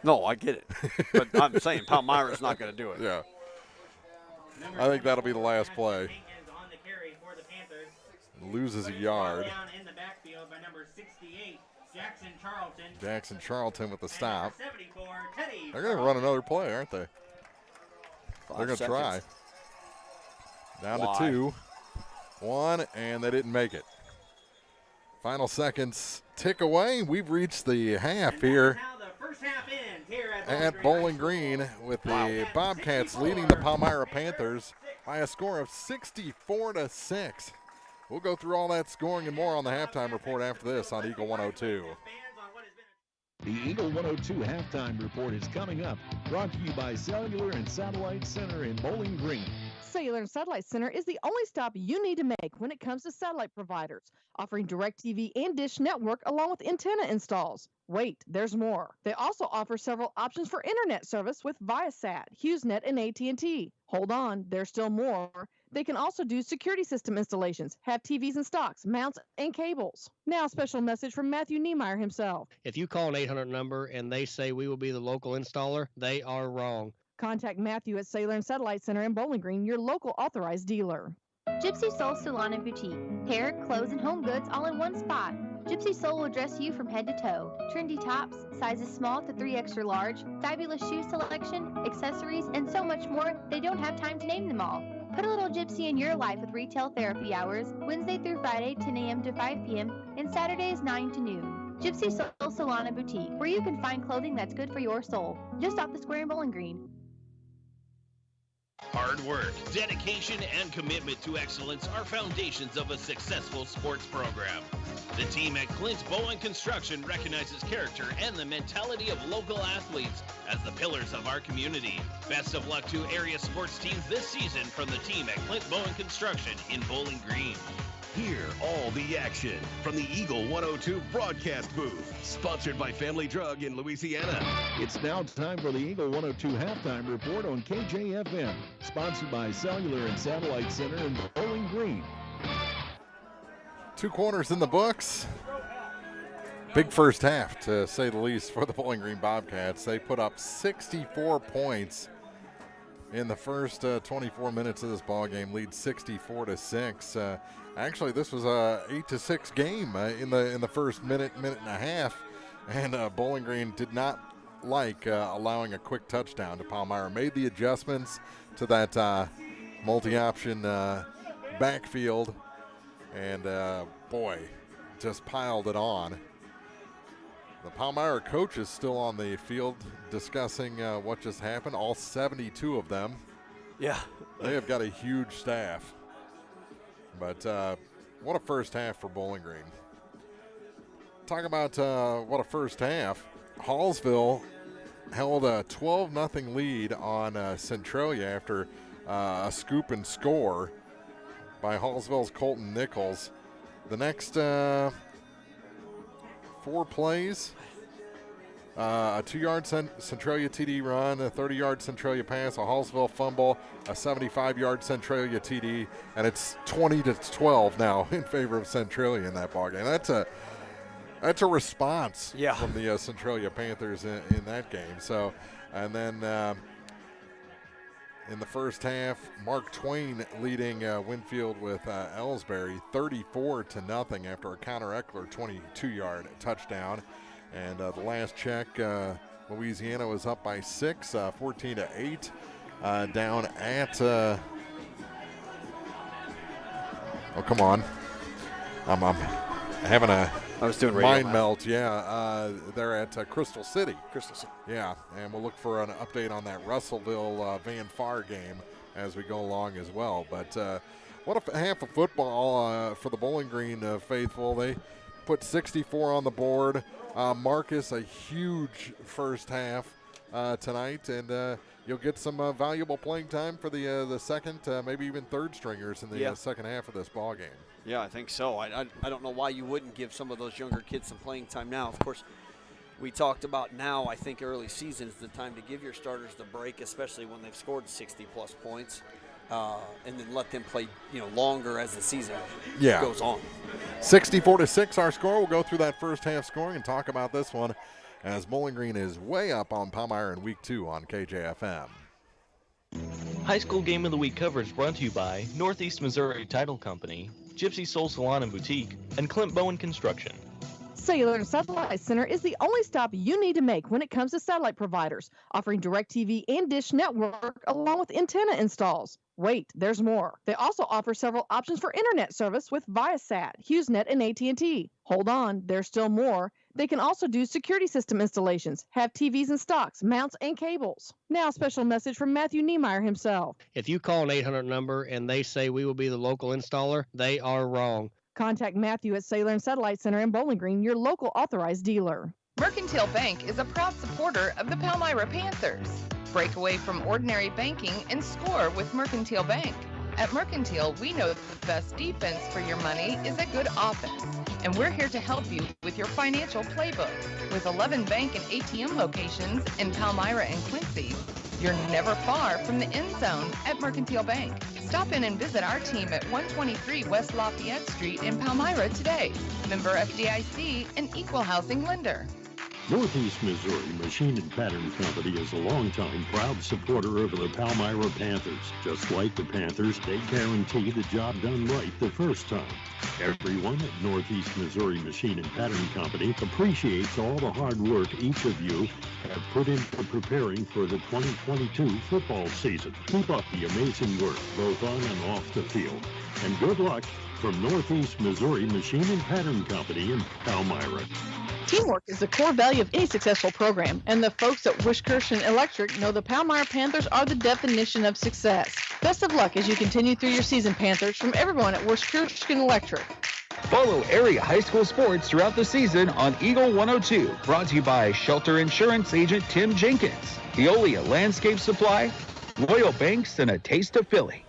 No, I get it. But I'm saying Palmyra's not going to do it. Yeah. I think that'll be the last play. Loses a yard. Down in the backfield by number 68, Jackson Charlton. Jackson Charlton with the stop. 74, Teddy. They're going to run another play, aren't they? They're going to try. Down to 2. 1, and they didn't make it. Final seconds tick away. We've reached the half here at Bowling Green with the Bobcats leading the Palmyra Panthers by a score of 64-6. We'll go through all that scoring and more on the halftime report after this on Eagle 102. The Eagle 102 halftime report is coming up, brought to you by Cellular and Satellite Center in Bowling Green. Cellular and Satellite Center is the only stop you need to make when it comes to satellite providers, offering DirecTV and Dish Network along with antenna installs. Wait, there's more. They also offer several options for internet service with Viasat, HughesNet, and AT&T. Hold on, there's still more. They can also do security system installations, have TVs in stocks, mounts, and cables. Now, a special message from Matthew Niemeyer himself. If you call an 800 number and they say we will be the local installer, they are wrong. Contact Matthew at Cellular and Satellite Center in Bowling Green, your local authorized dealer. Gypsy Soul Salon and Boutique. Hair, clothes, and home goods all in one spot. Gypsy Soul will dress you from head to toe. Trendy tops, sizes small to 3 extra large, fabulous shoe selection, accessories, and so much more, they don't have time to name them all. Put a little gypsy in your life with retail therapy hours, Wednesday through Friday, 10 a.m. to 5 p.m., and Saturdays, 9 to noon. Gypsy Soul Salon and Boutique, where you can find clothing that's good for your soul. Just off the square in Bowling Green. Hard work, dedication, and commitment to excellence are foundations of a successful sports program. The team at Clint Bowen Construction recognizes character and the mentality of local athletes as the pillars of our community. Best of luck to area sports teams this season from the team at Clint Bowen Construction in Bowling Green. Hear all the action from the Eagle 102 broadcast booth, sponsored by Family Drug in Louisiana. It's now time for the Eagle 102 halftime report on KJFM, sponsored by Cellular and Satellite Center in Bowling Green. 2 quarters in the books. Big first half, to say the least, for the Bowling Green Bobcats. They put up 64 points in the first 24 minutes of this ball game, lead 64-6. Actually, this was a 8-6 game in the first minute and a half, and Bowling Green did not like allowing a quick touchdown to Palmyra. Made the adjustments to that multi-option backfield, and boy, just piled it on. The Palmyra coach is still on the field discussing what just happened, all 72 of them. Yeah. They have got a huge staff. But what a first half for Bowling Green. Talk about what a first half. Hallsville held a 12-0 lead on Centralia after a scoop and score by Hallsville's Colton Nichols. The next 4 plays, a 2-yard Centralia TD run, a 30-yard Centralia pass, a Hallsville fumble, a 75-yard Centralia TD, and it's 20-12 now in favor of Centralia in that ballgame. That's a response from the Centralia Panthers in that game. So, and then in the first half, Mark Twain leading Winfield with Ellsbury 34-0 after a Connor Eckler 22-yard touchdown. And the last check, Louisiana was up by 6, 14-8, down at Oh, come on. I'm having a mind melt. Yeah, they're at Crystal City. Crystal City. Yeah, and we'll look for an update on that Russellville Van Far game as we go along as well. But what a half of football for the Bowling Green faithful. They put 64 on the board. Marcus, a huge first half tonight, and you'll get some valuable playing time for the second, maybe even third stringers in the second half of this ball game. Yeah, I think so. I don't know why you wouldn't give some of those younger kids some playing time now. Of course, we talked about now, I think early season is the time to give your starters the break, especially when they've scored 60-plus points, and then let them play longer as the season goes on. 64-6 our score. We'll go through that first half scoring and talk about this one as Bowling Green is way up on Palmyra in Week 2 on KJFM. High School Game of the Week coverage brought to you by Northeast Missouri Title Company, Gypsy Soul Salon and Boutique, and Clint Bowen Construction. Cellular Satellite Center is the only stop you need to make when it comes to satellite providers, offering DirecTV and Dish Network along with antenna installs. Wait, there's more. They also offer several options for internet service with Viasat, HughesNet, and AT&T. Hold on, there's still more. They can also do security system installations, have TVs in stocks, mounts, and cables. Now, a special message from Matthew Niemeyer himself. If you call an 800 number and they say we will be the local installer, they are wrong. Contact Matthew at Cellular and Satellite Center in Bowling Green, your local authorized dealer. Mercantile Bank is a proud supporter of the Palmyra Panthers. Break away from ordinary banking and score with Mercantile Bank. At Mercantile, we know that the best defense for your money is a good offense, and we're here to help you with your financial playbook. With 11 bank and ATM locations in Palmyra and Quincy, you're never far from the end zone at Mercantile Bank. Stop in and visit our team at 123 West Lafayette Street in Palmyra today. Member FDIC, an equal housing lender. Northeast Missouri Machine and Pattern Company is a longtime proud supporter of the Palmyra Panthers. Just like the Panthers, they guarantee the job done right the first time. Everyone at Northeast Missouri Machine and Pattern Company appreciates all the hard work each of you have put into preparing for the 2022 football season. Keep up the amazing work, both on and off the field. And good luck from Northeast Missouri Machine and Pattern Company in Palmyra. Teamwork is the core value of any successful program, and the folks at Wishkirchen Electric know the Palmyra Panthers are the definition of success. Best of luck as you continue through your season, Panthers, from everyone at Wishkirchen Electric. Follow area high school sports throughout the season on Eagle 102, brought to you by Shelter Insurance Agent Tim Jenkins, Eolia Landscape Supply, Royal Banks, and a taste of Philly.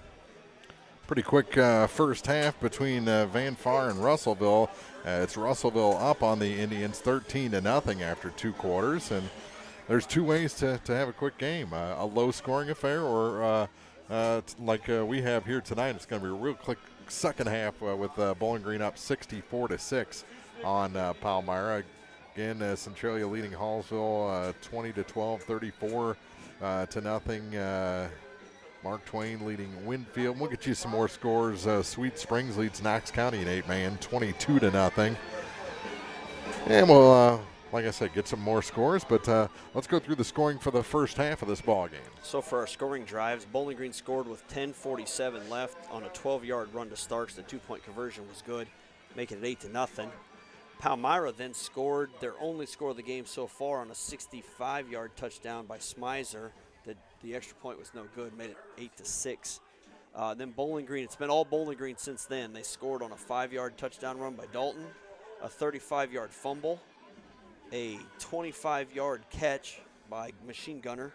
Pretty quick first half between Van Far and Russellville. It's Russellville up on the Indians 13-0 after 2 quarters, and there's 2 ways to have a quick game: a low-scoring affair, or like we have here tonight. It's going to be a real quick second half with Bowling Green up 64-6 on Palmyra. Again, Centralia leading Hallsville 20-12, 34-0. Mark Twain leading Winfield. We'll get you some more scores. Sweet Springs leads Knox County in 8-man, 22-0. And we'll, like I said, get some more scores. But let's go through the scoring for the first half of this ball game. So for our scoring drives, Bowling Green scored with 10:47 left on a 12-yard run to Starks. The 2-point conversion was good, making it 8-0. Palmyra then scored their only score of the game so far on a 65-yard touchdown by Smizer. The extra point was no good, made it 8-6. Then Bowling Green, it's been all Bowling Green since then. They scored on a 5-yard touchdown run by Dalton, a 35-yard fumble, a 25-yard catch by Machine Gunner,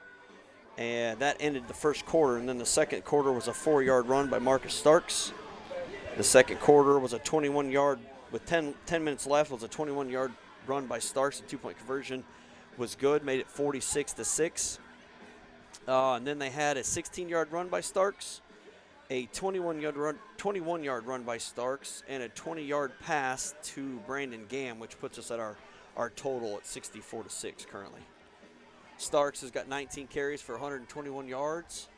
and that ended the first quarter. And then the second quarter was a 4-yard run by Marcus Starks. The second quarter was a 21-yard, with 10 minutes left, was a 21-yard run by Starks. The 2-point conversion was good, made it 46-6. And then they had a 16-yard run by Starks, a 21-yard run by Starks, and a 20-yard pass to Brandon Gamm, which puts us at our total at 64-6 currently. Starks has got 19 carries for 121 yards.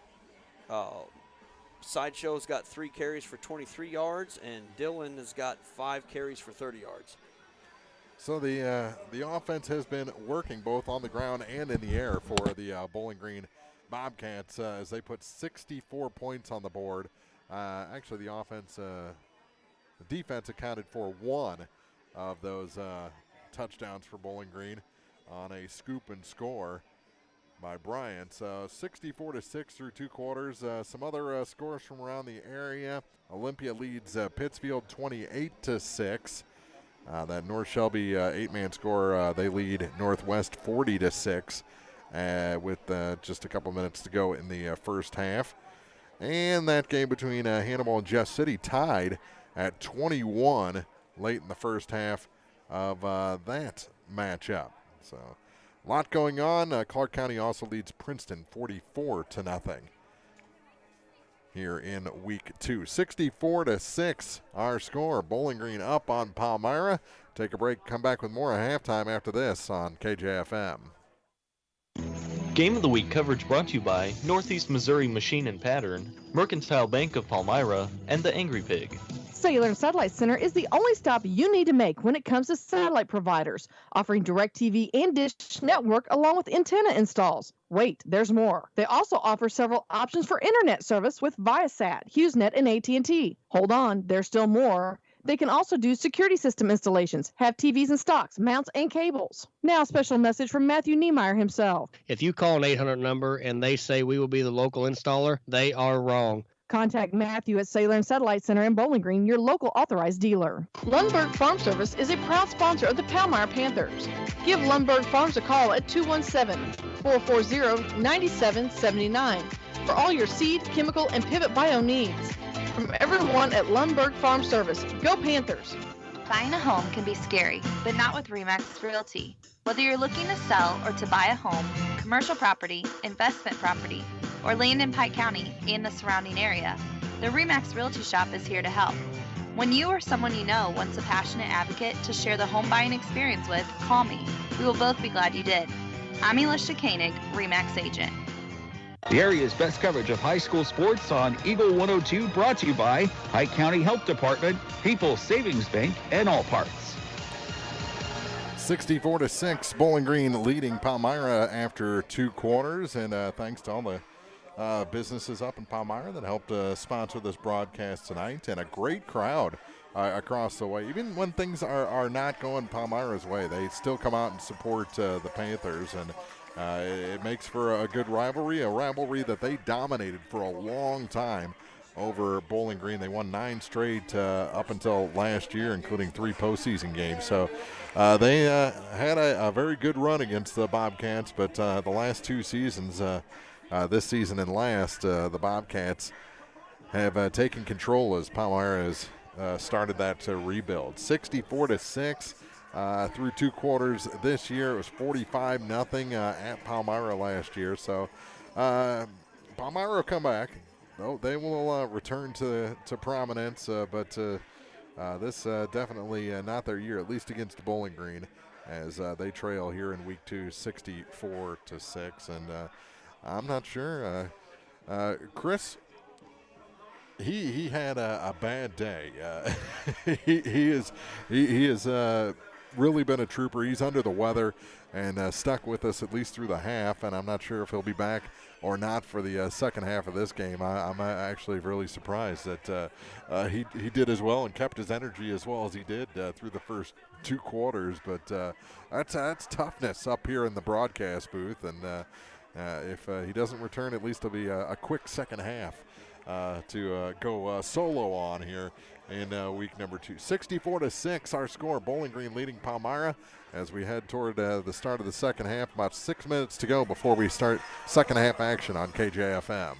Sideshow's got 3 carries for 23 yards, and Dillon has got 5 carries for 30 yards. So the offense has been working both on the ground and in the air for the Bowling Green Bobcats as they put 64 points on the board. Actually, the offense The defense accounted for one of those touchdowns for Bowling Green on a scoop and score by Bryant. So 64-6 through 2 quarters. Some other scores from around the area. Olympia leads Pittsfield 28-6. That North Shelby 8-man score, they lead Northwest 40-6 with just a couple minutes to go in the first half. And that game between Hannibal and Jeff City tied at 21 late in the first half of that matchup. So a lot going on. Clark County also leads Princeton 44-0 here in week 2. 64-6 our score. Bowling Green up on Palmyra. Take a break, come back with more at halftime after this on KJFM. Game of the Week coverage brought to you by Northeast Missouri Machine and Pattern, Mercantile Bank of Palmyra, and the Angry Pig. Cellular and Satellite Center is the only stop you need to make when it comes to satellite providers, offering DirecTV and Dish Network along with antenna installs. Wait, there's more. They also offer several options for internet service with Viasat, HughesNet, and AT&T. Hold on, there's still more. They can also do security system installations, have TVs in stocks, mounts, and cables. Now, a special message from Matthew Niemeyer himself. If you call an 800 number and they say we will be the local installer, they are wrong. Contact Matthew at Cellular and Satellite Center in Bowling Green, your local authorized dealer. Lundberg Farm Service is a proud sponsor of the Palmyra Panthers. Give Lundberg Farms a call at 217-440-9779 for all your seed, chemical, and pivot bio needs. From everyone at Lundberg Farm Service, go Panthers! Buying a home can be scary, but not with RE/MAX Realty. Whether you're looking to sell or to buy a home, commercial property, investment property, or land in Pike County and the surrounding area, the RE/MAX Realty Shop is here to help. When you or someone you know wants a passionate advocate to share the home buying experience with, call me. We will both be glad you did. I'm Elisha Koenig, RE/MAX agent. The area's best coverage of high school sports on Eagle 102, brought to you by Pike County Health Department, People's Savings Bank, and All Parts. 64-6, Bowling Green leading Palmyra after 2 quarters, and thanks to all the businesses up in Palmyra that helped sponsor this broadcast tonight, and a great crowd across the way. Even when things are not going Palmyra's way, they still come out and support the Panthers, and it makes for a good rivalry, a rivalry that they dominated for a long time over Bowling Green. They won 9 straight up until last year, including 3 postseason games. So they had a very good run against the Bobcats, but the last 2 seasons, this season and last, the Bobcats have taken control as Palmyra has started that rebuild. 64-6. Through 2 quarters this year. It was 45-0 at Palmyra last year. So Palmyra will come back. They will return to prominence, but this definitely not their year, at least against Bowling Green, as they trail here in week 2, 64-6. And I'm not sure. Chris, he had a bad day. He is really been a trooper. He's under the weather and stuck with us at least through the half, and I'm not sure if he'll be back or not for the second half of this game. I'm actually really surprised that he did as well and kept his energy as well as he did through the first 2 quarters. But that's toughness up here in the broadcast booth, and if he doesn't return, at least it'll be a quick second half to go solo on here in week number 2. 64-6 our score. Bowling Green leading Palmyra as we head toward the start of the second half. About 6 minutes to go before we start second half action on KJFM.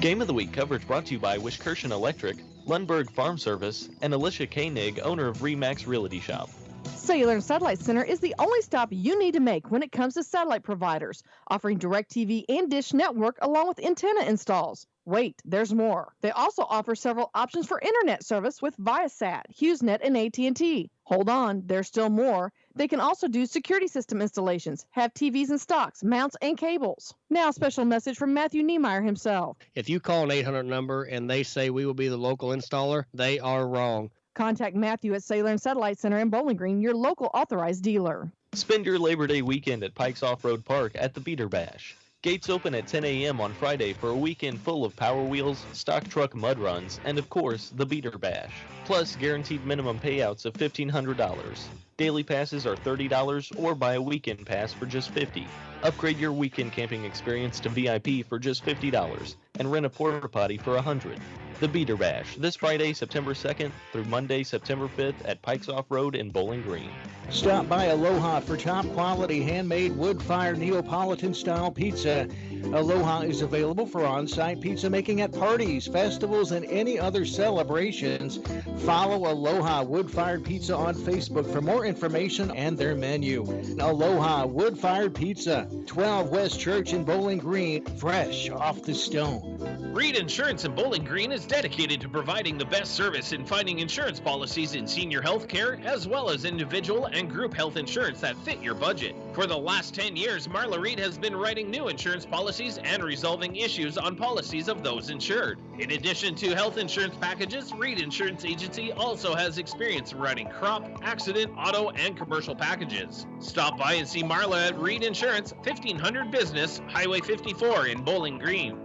Game of the Week coverage brought to you by Wishkirchen Electric, Lundberg Farm Service, and Alicia Koenig, owner of RE/MAX Realty Shop. Cellular and Satellite Center is the only stop you need to make when it comes to satellite providers, offering DirecTV and Dish Network along with antenna installs. Wait, there's more. They also offer several options for internet service with Viasat, HughesNet, and AT&T. Hold on, there's still more. They can also do security system installations, have TVs in stocks, mounts, and cables. Now, a special message from Matthew Niemeyer himself. If you call an 800 number and they say we will be the local installer, they are wrong. Contact Matthew at Cellular and Satellite Center in Bowling Green, your local authorized dealer. Spend your Labor Day weekend at Pikes Off-Road Park at the Beater Bash. Gates open at 10 a.m. on Friday for a weekend full of Power Wheels, stock truck mud runs, and of course, the Beater Bash. Plus, guaranteed minimum payouts of $1,500. Daily passes are $30 or buy a weekend pass for just $50. Upgrade your weekend camping experience to VIP for just $50 and rent a porta potty for $100. The Beater Bash, this Friday, September 2nd through Monday, September 5th at Pikes Off Road in Bowling Green. Stop by Aloha for top quality handmade wood-fired Neapolitan-style pizza. Aloha is available for on-site pizza making at parties, festivals, and any other celebrations. Follow Aloha Wood-Fired Pizza on Facebook for more information and their menu. Aloha Wood-Fired Pizza, 12 West Church in Bowling Green, fresh off the stone. Reed Insurance in Bowling Green is dedicated to providing the best service in finding insurance policies in senior health care, as well as individual and group health insurance that fit your budget. For the last 10 years, Marla Reed has been writing new insurance policies and resolving issues on policies of those insured. In addition to health insurance packages, Reed Insurance Agency also has experience in writing crop, accident, auto, and commercial packages. Stop by and see Marla at Reed Insurance, 1500 Business, Highway 54 in Bowling Green.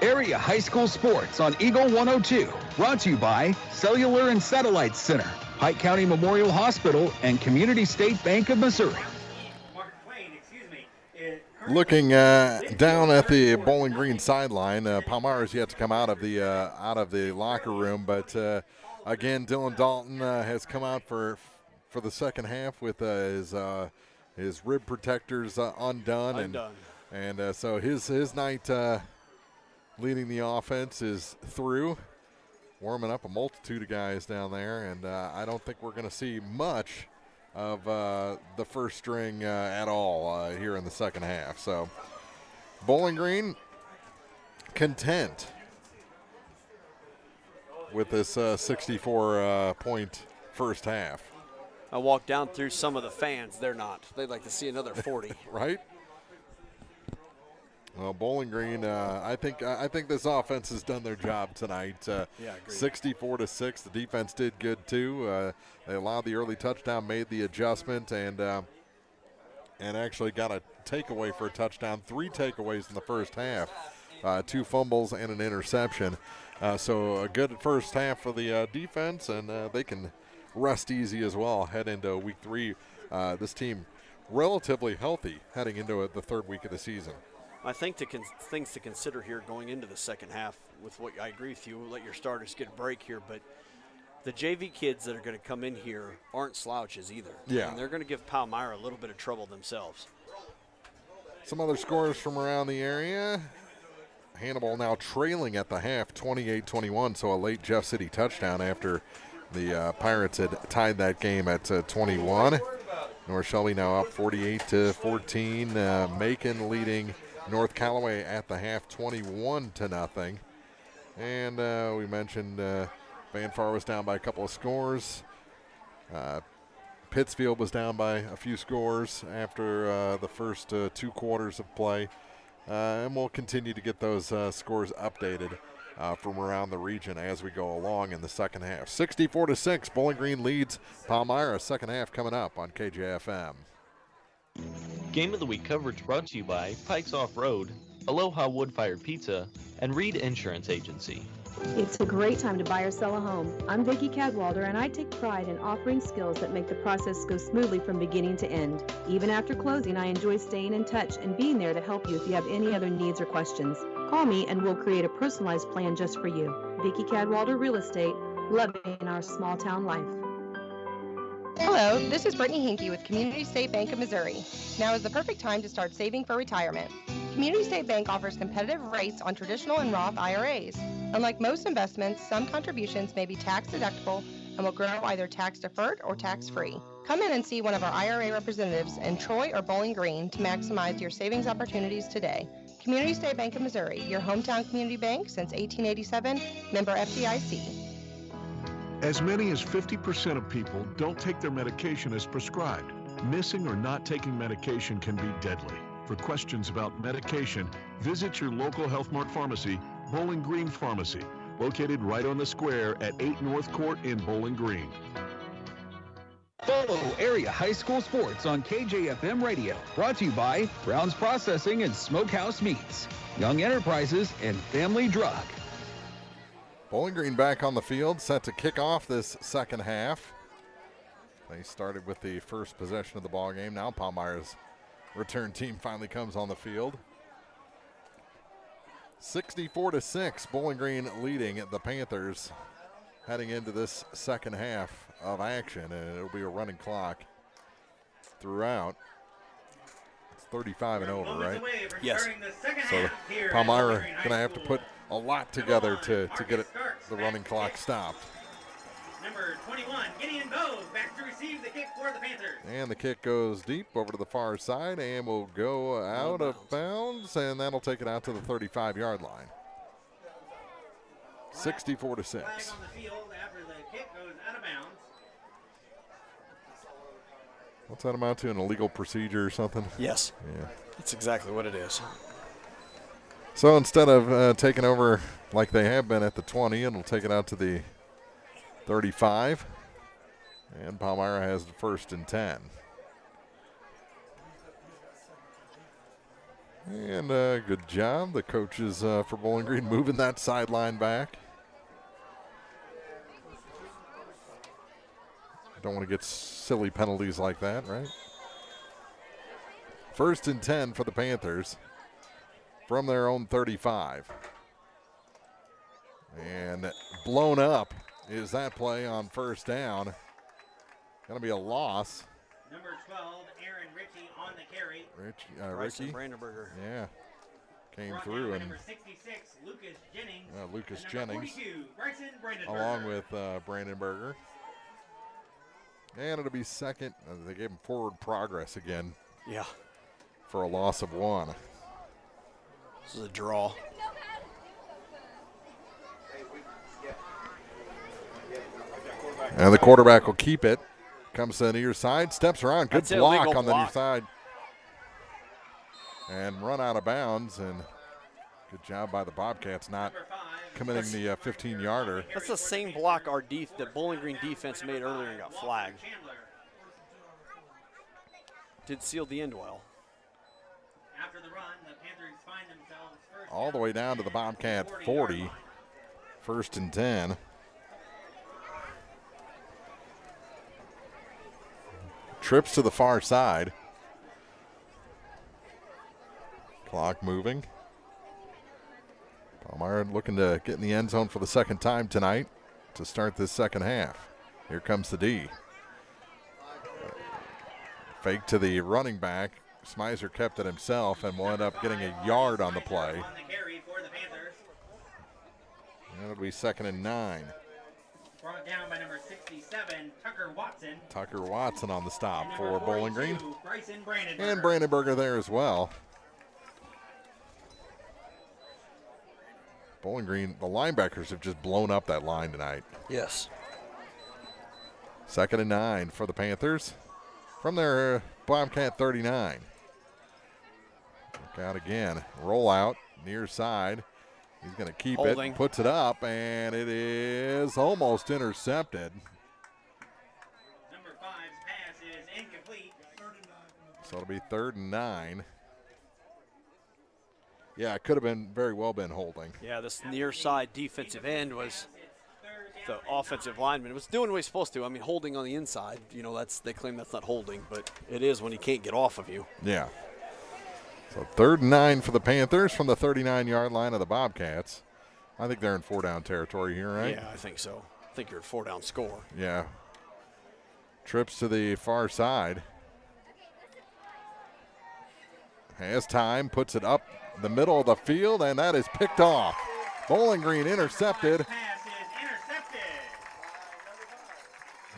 Area High School Sports on Eagle 102. Brought to you by Cellular and Satellite Center, Pike County Memorial Hospital, and Community State Bank of Missouri. Looking down at the Bowling Green sideline, Palmyra's yet to come out of the locker room, but again, Dylan Dalton has come out for the second half with his rib protectors undone. And so his night leading the offense is through, warming up a multitude of guys down there, and I don't think we're going to see much of the first string at all here in the second half. So Bowling Green content with this 64-point first half. I walked down through some of the fans. They're not. They'd like to see another 40. Right? Well, Bowling Green, I think this offense has done their job tonight. 64-6. The defense did good too. They allowed the early touchdown, made the adjustment, and actually got a takeaway for a touchdown. 3 takeaways in the first half, 2 fumbles and an interception. So a good first half for the defense, and they can rest easy as well. Head into week 3. This team relatively healthy heading into the third week of the season. I think things to consider here going into the second half with what I agree with you, let your starters get a break here, but the JV kids that are going to come in here aren't slouches either. Yeah. And they're going to give Palmyra a little bit of trouble themselves. Some other scores from around the area. Hannibal now trailing at the half, 28-21, so a late Jeff City touchdown after the Pirates had tied that game at 21. North Shelby now up 48-14. Macon leading North Callaway at the half, 21-0. And we mentioned Van Far was down by a couple of scores. Pittsfield was down by a few scores after the first 2 quarters of play. And we'll continue to get those scores updated from around the region as we go along in the second half. 64-6, Bowling Green leads Palmyra. Second half coming up on KJFM. Game of the Week coverage brought to you by Pikes Off Road, Aloha Wood-Fired Pizza, and Reed Insurance Agency. It's a great time to buy or sell a home. I'm Vicki Cadwalder, and I take pride in offering skills that make the process go smoothly from beginning to end. Even after closing, I enjoy staying in touch and being there to help you if you have any other needs or questions. Call me and we'll create a personalized plan just for you. Vicki Cadwalder Real Estate, loving our small town life. Hello, this is Brittany Hinkey with Community State Bank of Missouri. Now is the perfect time to start saving for retirement. Community State Bank offers competitive rates on traditional and Roth IRAs. Unlike most investments, some contributions may be tax deductible and will grow either tax deferred or tax free. Come in and see one of our IRA representatives in Troy or Bowling Green to maximize your savings opportunities today. Community State Bank of Missouri, your hometown community bank since 1887, member FDIC. As many as 50% of people don't take their medication as prescribed. Missing or not taking medication can be deadly. For questions about medication, visit your local Health Mart pharmacy, Bowling Green Pharmacy, located right on the square at 8 North Court in Bowling Green. Follow Area High School Sports on KJFM Radio. Brought to you by Brown's Processing and Smokehouse Meats, Young Enterprises, and Family Drug. Bowling Green back on the field, set to kick off this second half. They started with the first possession of the ball game. Now Palmyra's return team finally comes on the field. 64-6, Bowling Green leading the Panthers heading into this second half of action, and it'll be a running clock throughout. It's 35 and over, right? Yes. So Palmyra going to have to put a lot together to get the running clock stopped. Number 21, Gideon Bowes, back to receive the kick for the Panthers. And the kick goes deep over to the far side and will go out of bounds, and that'll take it out to the 35-yard line. 64-6. On the field after the kick goes out of bounds. What's that amount to, an illegal procedure or something? Yes. Yeah. That's exactly what it is. So instead of taking over like they have been at the 20, it'll take it out to the 35. And Palmyra has the 1st and 10. And good job, the coaches for Bowling Green moving that sideline back. Don't want to get silly penalties like that, right? 1st and 10 for the Panthers from their own 35. And blown up is that play on 1st down. Going to be a loss. Number 12, Aaron Ritchie on the carry. Ricky Brandenburger. Yeah. Came Brought through. down by And number 66, Lucas Jennings. Lucas and number Jennings. 42, Bryson Brandenburger. Along with Brandenburger. And it'll be second. They gave him forward progress again. Yeah. For a loss of 1. This is a draw. And the quarterback will keep it. Comes to the near side, steps around. Good That's block illegal on the near block. side. And run out of bounds. And good job by the Bobcats not committing the 15-yarder. That's the same block the Bowling Green defense made earlier and got flagged. Did seal the end well. After the run, the Panthers find themselves first. All the way down to the Bobcat 40. 1st and 10. Trips to the far side. Clock moving. Palmyra looking to get in the end zone for the second time tonight to start this second half. Here comes the D. Fake to the running back. Smizer kept it himself and will end up getting a yard on the play. On the carry for the Panthers. And it'll be 2nd and 9. Brought down by number 67, Tucker Watson. Tucker Watson on the stop And for number Bowling 42, Green. Bryson Brandenburger. And Brandenburger there as well. Bowling Green, the linebackers have just blown up that line tonight. Yes. 2nd and 9 for the Panthers from their Bobcat 39. Look out again. Roll out, near side. He's going to keep Holding. it, puts it up, and it is almost intercepted. Number 5's pass is incomplete. So it'll be 3rd and 9. Yeah, it could have been very well been holding. Yeah, this near side defensive end was the offensive lineman. It was doing what he's supposed to. I mean, holding on the inside, they claim that's not holding, but it is when he can't get off of you. Yeah. So 3rd and 9 for the Panthers from the 39-yard line of the Bobcats. I think they're in 4-down territory here, right? Yeah, I think so. I think you're at 4-down score. Yeah. Trips to the far side. Has time, puts it up the middle of the field, and that is picked off. Bowling Green intercepted. Pass is intercepted.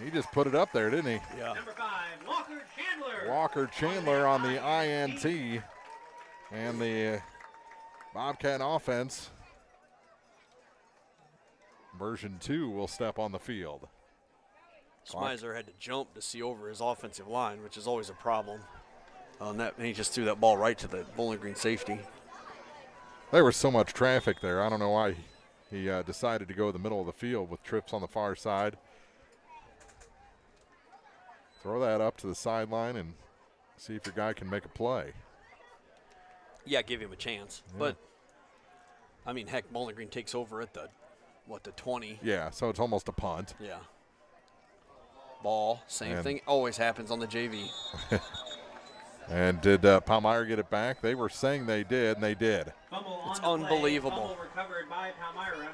He just put it up there, didn't he? Yeah. Number 5, Walker Chandler. Walker Chandler on the INT. And the Bobcat offense, version 2, will step on the field. Smizer had to jump to see over his offensive line, which is always a problem. And he just threw that ball right to the Bowling Green safety. There was so much traffic there. I don't know why he decided to go the middle of the field with trips on the far side. throw that up to the sideline and see if your guy can make a play. Yeah, give him a chance. Yeah. But, I mean, heck, Bowling Green takes over at the 20. Yeah, so it's almost a punt. Yeah. Ball, same thing. Always happens on the JV. And did Palmyra get it back? They were saying they did, and they did. It's unbelievable. Fumble recovered by Palmyra.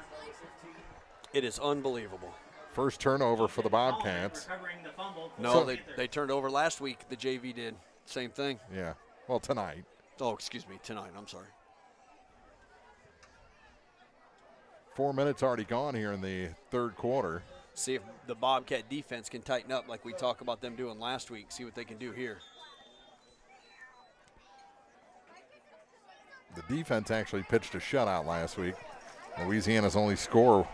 It is unbelievable. First turnover for the Bobcats. No, they turned over last week. The JV did. Same thing. Yeah. Well, tonight. Oh, excuse me. Tonight. I'm sorry. 4 minutes already gone here in the third quarter. See if the Bobcat defense can tighten up like we talked about them doing last week. See what they can do here. The defense actually pitched a shutout last week. Louisiana's only score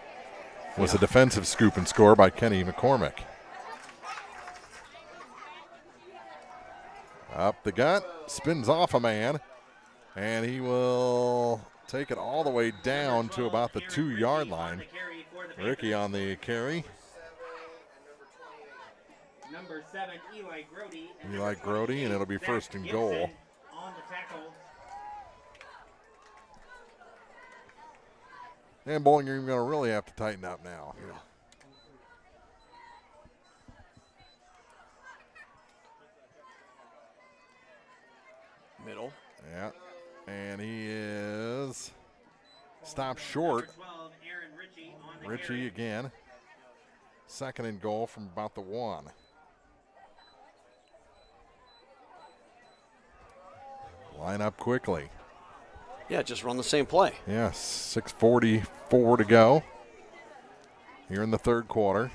was a defensive scoop and score by Kenny McCormick. Up the gut, spins off a man, and he will take it all the way down to about the 2-yard line. Ricky on the carry. Number 7, Eli Grody. Eli Grody, and it'll be first and goal. On the tackle. And Bowling Green going to really have to tighten up now. Yeah. Middle. Yeah. And he is stopped short. 12, Ritchie again. Second and goal from about the 1. Line up quickly. Yeah, just run the same play. Yes, 6:44 to go here in the third quarter.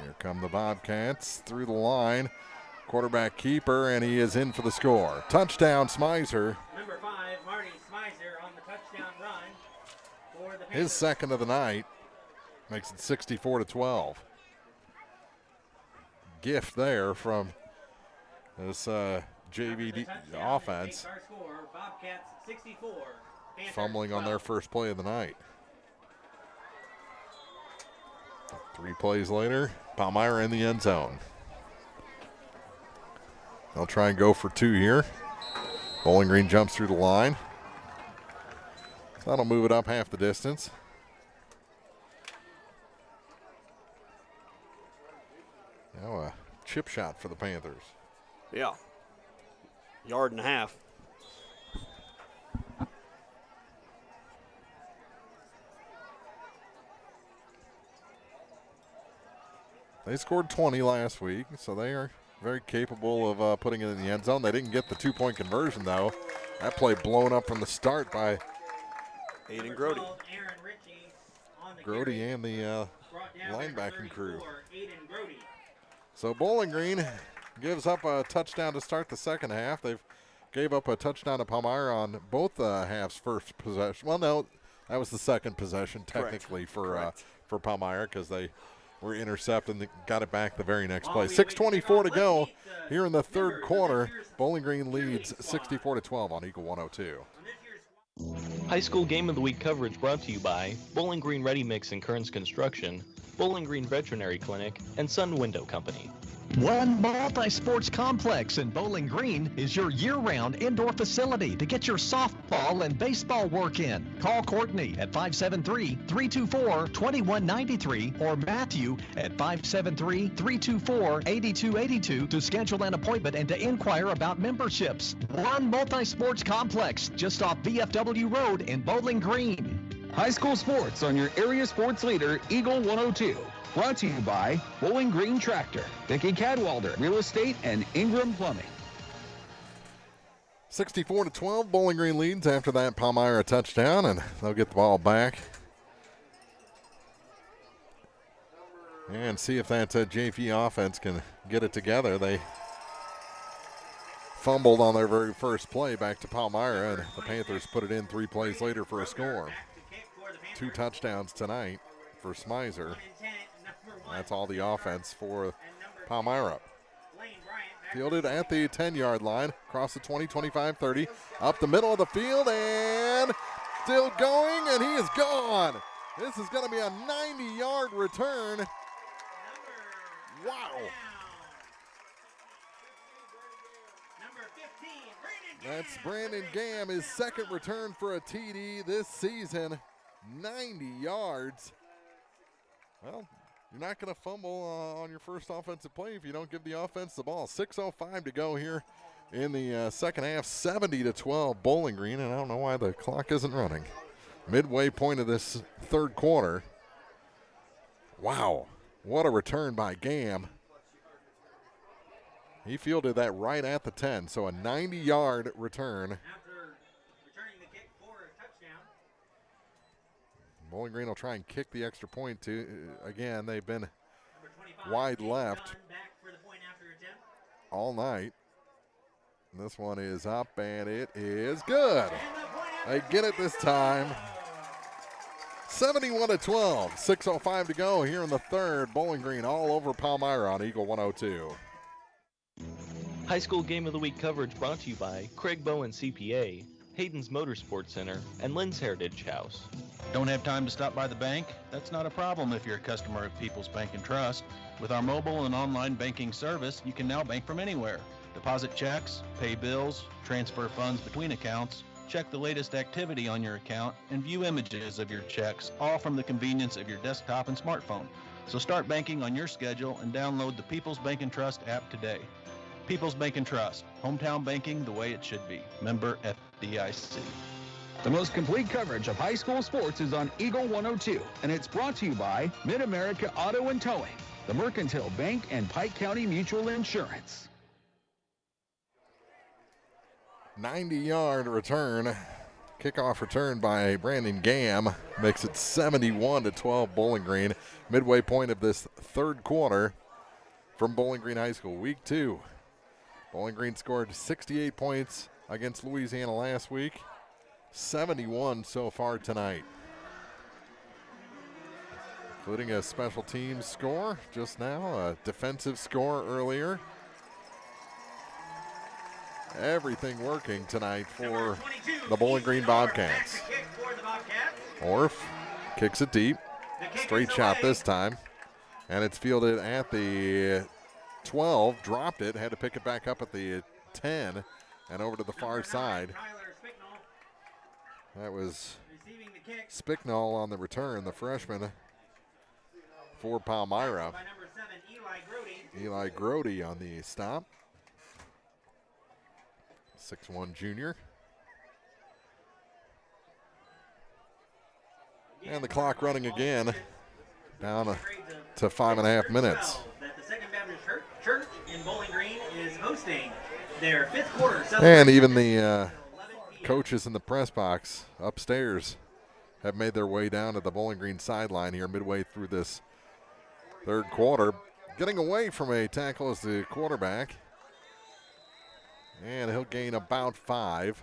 Here come the Bobcats through the line. Quarterback keeper, and he is in for the score. Touchdown, Smizer. Number 5, Marty Smizer on the touchdown run for the Panthers. His second of the night makes it 64-12. Gift there from this JV offense. Our score, Bobcats 64, Panthers Fumbling 12. on their first play of the night. 3 plays later, Palmyra in the end zone. They'll try and go for 2 here. Bowling Green jumps through the line. So that'll move it up half the distance. Now a chip shot for the Panthers. Yeah. 1.5 yards. They scored 20 last week, so they are very capable of putting it in the end zone. They didn't get the 2-point conversion, though. That play blown up from the start by Aiden Grody. Grody and the linebacking crew. So Bowling Green gives up a touchdown to start the second half. They've gave up a touchdown to Palmyra on both halves' first possession. Well, no, that was the second possession technically for Palmyra because they were intercepted and got it back the very next play. 6:24 to go here in the third quarter. Bowling Green leads 64-12 on Eagle 102. High school game of the week coverage brought to you by Bowling Green Ready Mix and Kearns Construction, Bowling Green Veterinary Clinic, and Sun Window Company. One multi-sports complex in Bowling Green is your year-round indoor facility to get your softball and baseball work in. Call Courtney at 573-324-2193 or Matthew at 573-324-8282 to schedule an appointment and to inquire about memberships. One multi-sports complex just off VFW Road in Bowling Green. High school sports on your area sports leader, Eagle 102. Brought to you by Bowling Green Tractor, Vicki Cadwalder Real Estate, and Ingram Plumbing. 64-12, Bowling Green leads after that Palmyra touchdown, and they'll get the ball back. And see if that JV offense can get it together. They fumbled on their very first play back to Palmyra, and the Panthers put it in 3 plays later for a score. 2 touchdowns tonight for Smizer. That's all the offense for Palmyra. Fielded at the 10-yard line, across the 20, 25, 30, up the middle of the field, and still going, and he is gone. This is going to be a 90-yard return Wow. Number 15, Brandon That's Brandon Gamm, his second return for a TD this season. 90 yards. Well, you're not going to fumble on your first offensive play if you don't give the offense the ball. 6:05 to go here in the second half. 70-12 Bowling Green, and I don't know why the clock isn't running. Midway point of this third quarter. Wow, what a return by Gamm. He fielded that right at the 10, so a 90-yard return. after returning the kick for a touchdown. Bowling Green will try and kick the extra point too. Again, they've been wide left Back for the point after attempt. all night. And this one is up, and it is good. They get it this time. 71-12, 6:05 to go here in the third. Bowling Green all over Palmyra on Eagle 102. High school game of the week coverage brought to you by Craig Bowen CPA, Hayden's Motorsports Center, and Lynn's Heritage House. Don't have time to stop by the bank? That's not a problem if you're a customer of People's Bank and Trust. With our mobile and online banking service, you can now bank from anywhere. Deposit checks, pay bills, transfer funds between accounts, check the latest activity on your account, and view images of your checks, all from the convenience of your desktop and smartphone. So start banking on your schedule and download the People's Bank and Trust app today. People's Bank and Trust, hometown banking the way it should be. Member FDIC. The most complete coverage of high school sports is on Eagle 102, and it's brought to you by Mid-America Auto and Towing, the Mercantile Bank, and Pike County Mutual Insurance. 90-yard return. Kickoff return by Brandon Gamm makes it 71-12 Bowling Green. Midway point of this third quarter from Bowling Green High School. Week 2. Bowling Green scored 68 points against Louisiana last week. 71 so far tonight, including a special teams score just now, a defensive score earlier. Everything working tonight for the Bowling Green Bobcats. Orff kicks it deep, straight shot this time, and it's fielded at the 12, dropped it, had to pick it back up at the 10, and over to the far side. That was Spicknall on the return, the freshman for Palmyra. Eli Grody on the stop. 6'1" junior. And the clock running again, down to 5.5 minutes. That the Second Baptist Church in Bowling Green is hosting their fifth quarter celebration. And even the coaches in the press box upstairs have made their way down to the Bowling Green sideline here midway through this third quarter. Getting away from a tackle is the quarterback. And he'll gain about 5.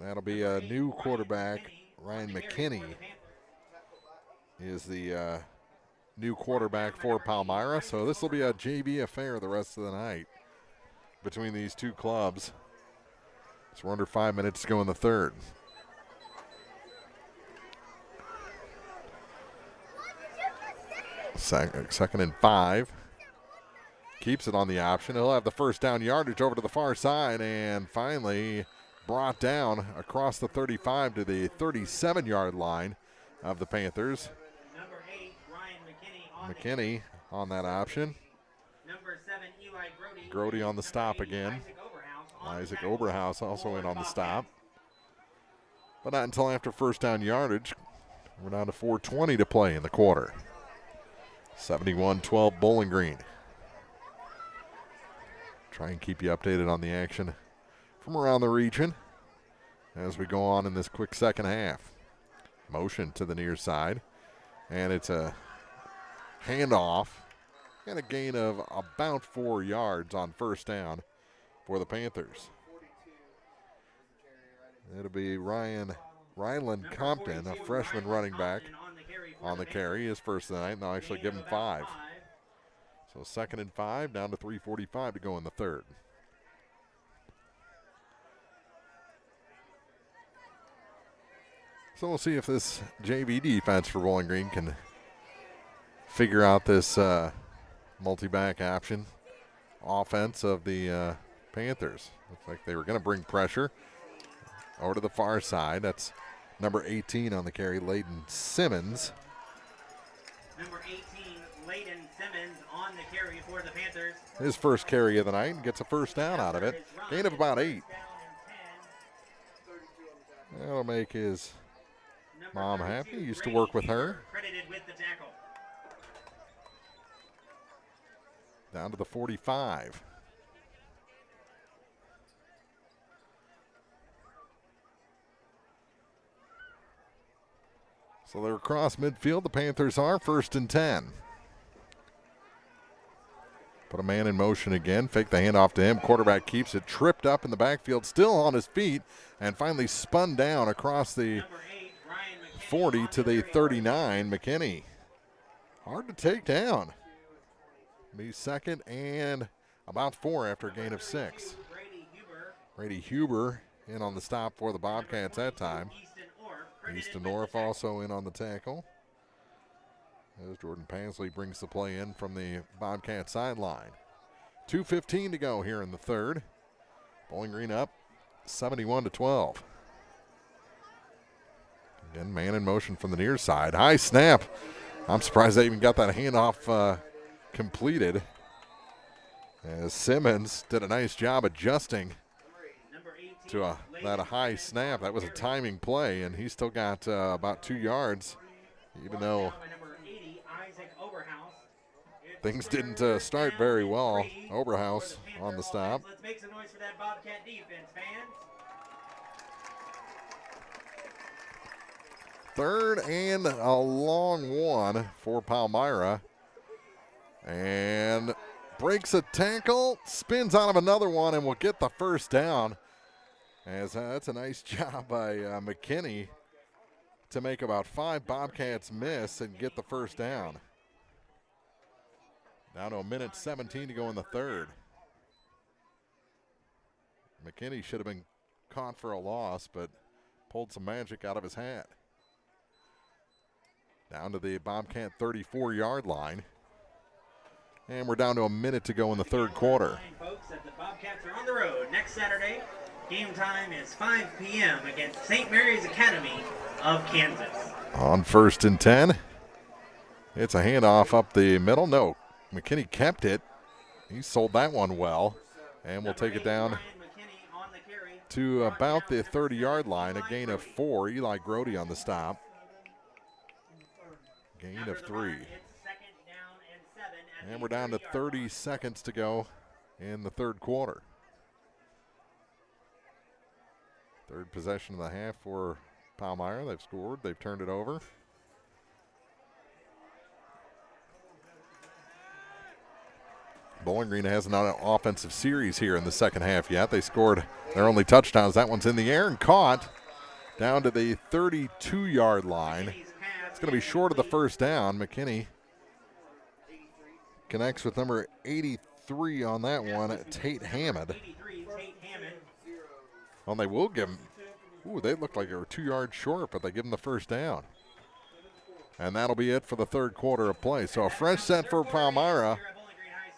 That'll be a new quarterback. Ryan McKinney is the new quarterback for Palmyra. So this will be a JV affair the rest of the night between these two clubs. So we're under 5 minutes to go in the third. Second and 5. Keeps it on the option. He'll have the first down yardage over to the far side, and finally brought down across the 35 to the 37-yard line of the Panthers. Number 8, Ryan McKinney on that option. Number 7, Eli Grody. Grody on the stop again. Isaac Oberhaus also in on the stop. But not until after first down yardage. We're down to 4:20 to play in the quarter. 71-12 Bowling Green. Try and keep you updated on the action from around the region as we go on in this quick second half. Motion to the near side, and it's a handoff and a gain of about 4 yards on first down for the Panthers. It'll be Ryland Compton, a freshman running back, on the carry, his first of the night, and they'll actually give him 5. So 2nd and 5, down to 3:45 to go in the third. So we'll see if this JV defense for Bowling Green can figure out this multi-back option offense of the Panthers. Looks like they were going to bring pressure over to the far side. That's number 18 on the carry, Layden Simmons. Number 18, Layden Simmons on the carry for the Panthers. His first carry of the night, and gets a first down out of it. Gain of about 8. That'll make his mom happy. He used to work with her. Credited with the tackle. Down to the 45. So they're across midfield. The Panthers are 1st and 10. Put a man in motion again. Fake the handoff to him. Quarterback keeps it. Tripped up in the backfield. Still on his feet. And finally spun down across the 40 to the 39. McKinney. Hard to take down. Be second and about 4 after a gain of 6. Brady Huber in on the stop for the Bobcats that time. Easton North also in on the tackle. As Jordan Pansley brings the play in from the Bobcat sideline. 2:15 to go here in the third. Bowling Green up 71-12. Again, man in motion from the near side. High snap. I'm surprised they even got that handoff completed. As Simmons did a nice job adjusting to that high snap. That was a timing play, and he still got about 2 yards, even though things didn't start very well. Oberhaus on the stop. Let's make some noise for that Bobcat defense, fans. 3rd and a long one for Palmyra. And breaks a tackle, spins out of another one, and will get the first down. As that's a nice job by McKinney to make about 5 Bobcats miss and get the first down. Down to 1:17 to go in the third. McKinney should have been caught for a loss, but pulled some magic out of his hat. Down to the Bobcat 34-yard line. And we're down to 1 minute to go in the third quarter. Folks, that the Bobcats are on the road next Saturday. Game time is 5 p.m. against St. Mary's Academy of Kansas. On 1st and 10. It's a handoff up the middle. No, McKinney kept it. He sold that one well. And we'll take it down to about the 30-yard line. A gain of 4. Eli Grody on the stop. Gain of 3. And we're down to 30 seconds to go in the third quarter. Third possession of the half for Palmyra. They've scored. They've turned it over. Bowling Green hasn't had an offensive series here in the second half yet. They scored their only touchdowns. That one's in the air and caught down to the 32-yard line. It's going to be short of the first down. McKinney connects with number 83 on that one, Tate Hammond. Well, they will give him, they looked like they were 2 yards short, but they give him the first down. And that'll be it for the third quarter of play. So a fresh set for Palmyra.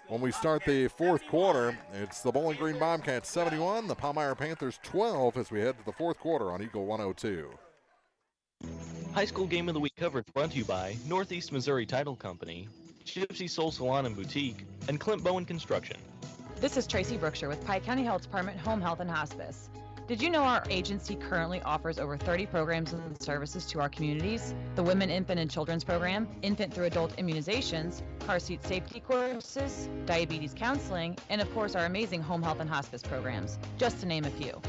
When we start the fourth quarter, it's the Bowling Green Bobcats 71, the Palmyra Panthers 12 as we head to the fourth quarter on Eagle 102. High school game of the week coverage brought to you by Northeast Missouri Title Company, Gypsy Soul Salon and Boutique, and Clint Bowen Construction. This is Tracy Brookshire with Pike County Health Department Home Health and Hospice. Did you know our agency currently offers over 30 programs and services to our communities? The Women, Infant, and Children's Program, infant through adult immunizations, car seat safety courses, diabetes counseling, and of course our amazing home health and hospice programs, just to name a few.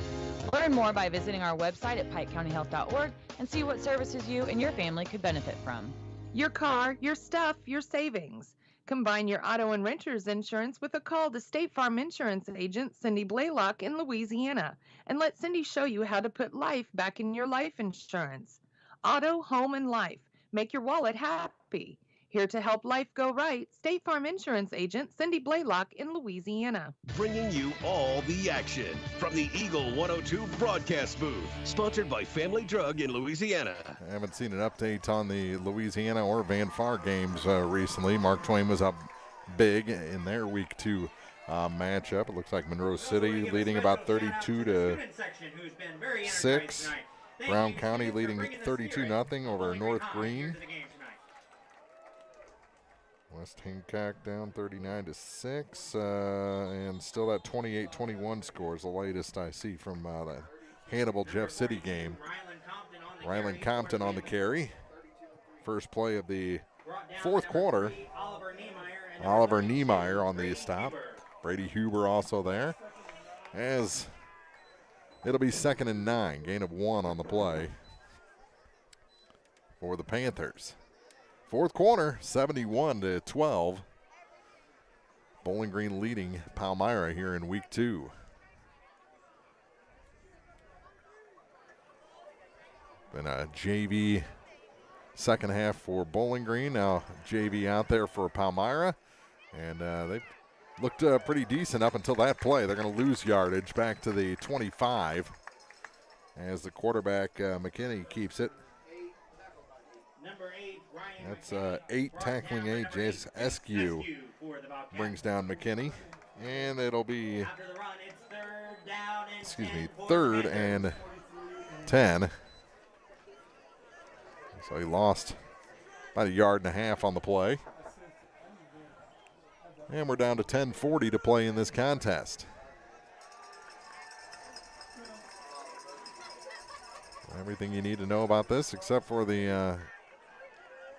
Learn more by visiting our website at pikecountyhealth.org and see what services you and your family could benefit from. Your car, your stuff, your savings. Combine your auto and renter's insurance with a call to State Farm Insurance agent Cindy Blaylock in Louisiana and let Cindy show you how to put life back in your life insurance. Auto, home, and life. Make your wallet happy. Here to help life go right, State Farm Insurance Agent Cindy Blaylock in Louisiana. Bringing you all the action from the Eagle 102 broadcast booth. Sponsored by Family Drug in Louisiana. I haven't seen an update on the Louisiana or Van Far games recently. Mark Twain was up big in their Week 2 matchup. It looks like Monroe City leading about 32-6. Brown County leading 32-0 over North Green. West Hancock down 39-6, and still that 28-21 score is the latest I see from the Hannibal Jeff City game. Ryland Compton on the carry. First play of the fourth quarter. Oliver Niemeyer on the stop. Brady Huber also there. As it'll be 2nd and 9, gain of 1 on the play for the Panthers. Fourth quarter, 71-12. Bowling Green leading Palmyra here in Week 2. Been a JV second half for Bowling Green. Now JV out there for Palmyra. And they've looked pretty decent up until that play. They're going to lose yardage back to the 25 as the quarterback, McKinney, keeps it. That's 8 tackling 8. Jace Eskew brings down McKinney. And it'll be, 3rd and 10. So he lost about 1.5 yards on the play. And we're down to 10:40 to play in this contest. Everything you need to know about this except for the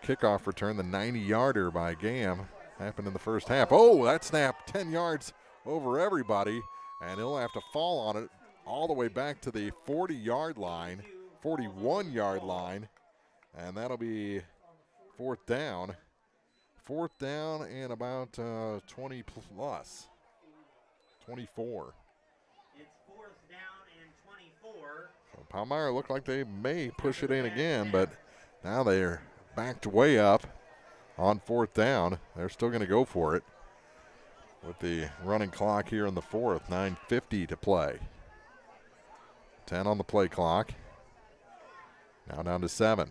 kickoff return, the 90-yarder by Gam happened in the first half. Oh, that snap 10 yards over everybody, and he'll have to fall on it all the way back to the 40-yard line, 41-yard line, and that'll be 4th down. 4th down and about 20 plus, 24. It's 4th down and 24. So Palmyra looked like they may push it in again, but now they're backed way up on 4th down. They're still going to go for it with the running clock here in the 4th. 9:50 to play. 10 on the play clock. Now down to 7.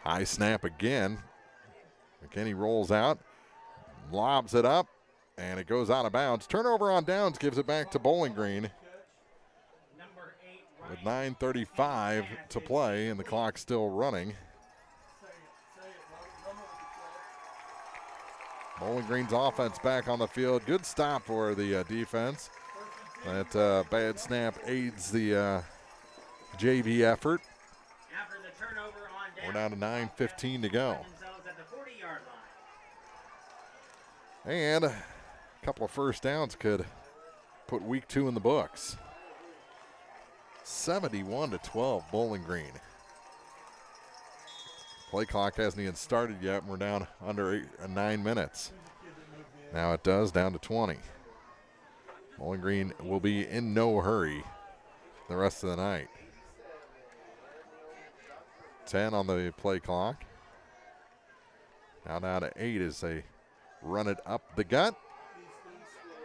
High snap again. McKinney rolls out, lobs it up, and it goes out of bounds. Turnover on downs gives it back to Bowling Green with 9:35 to play, and the clock still running. Bowling Green's offense back on the field. Good stop for the defense. That bad snap aids the JV effort. We're down to 9:15 to go. And a couple of first downs could put Week 2 in the books. 71-12 Bowling Green. Play clock hasn't even started yet, and we're down under 9 minutes. Now it does, down to 20. Bowling Green will be in no hurry the rest of the night. 10 on the play clock. Now down to 8 as they run it up the gut.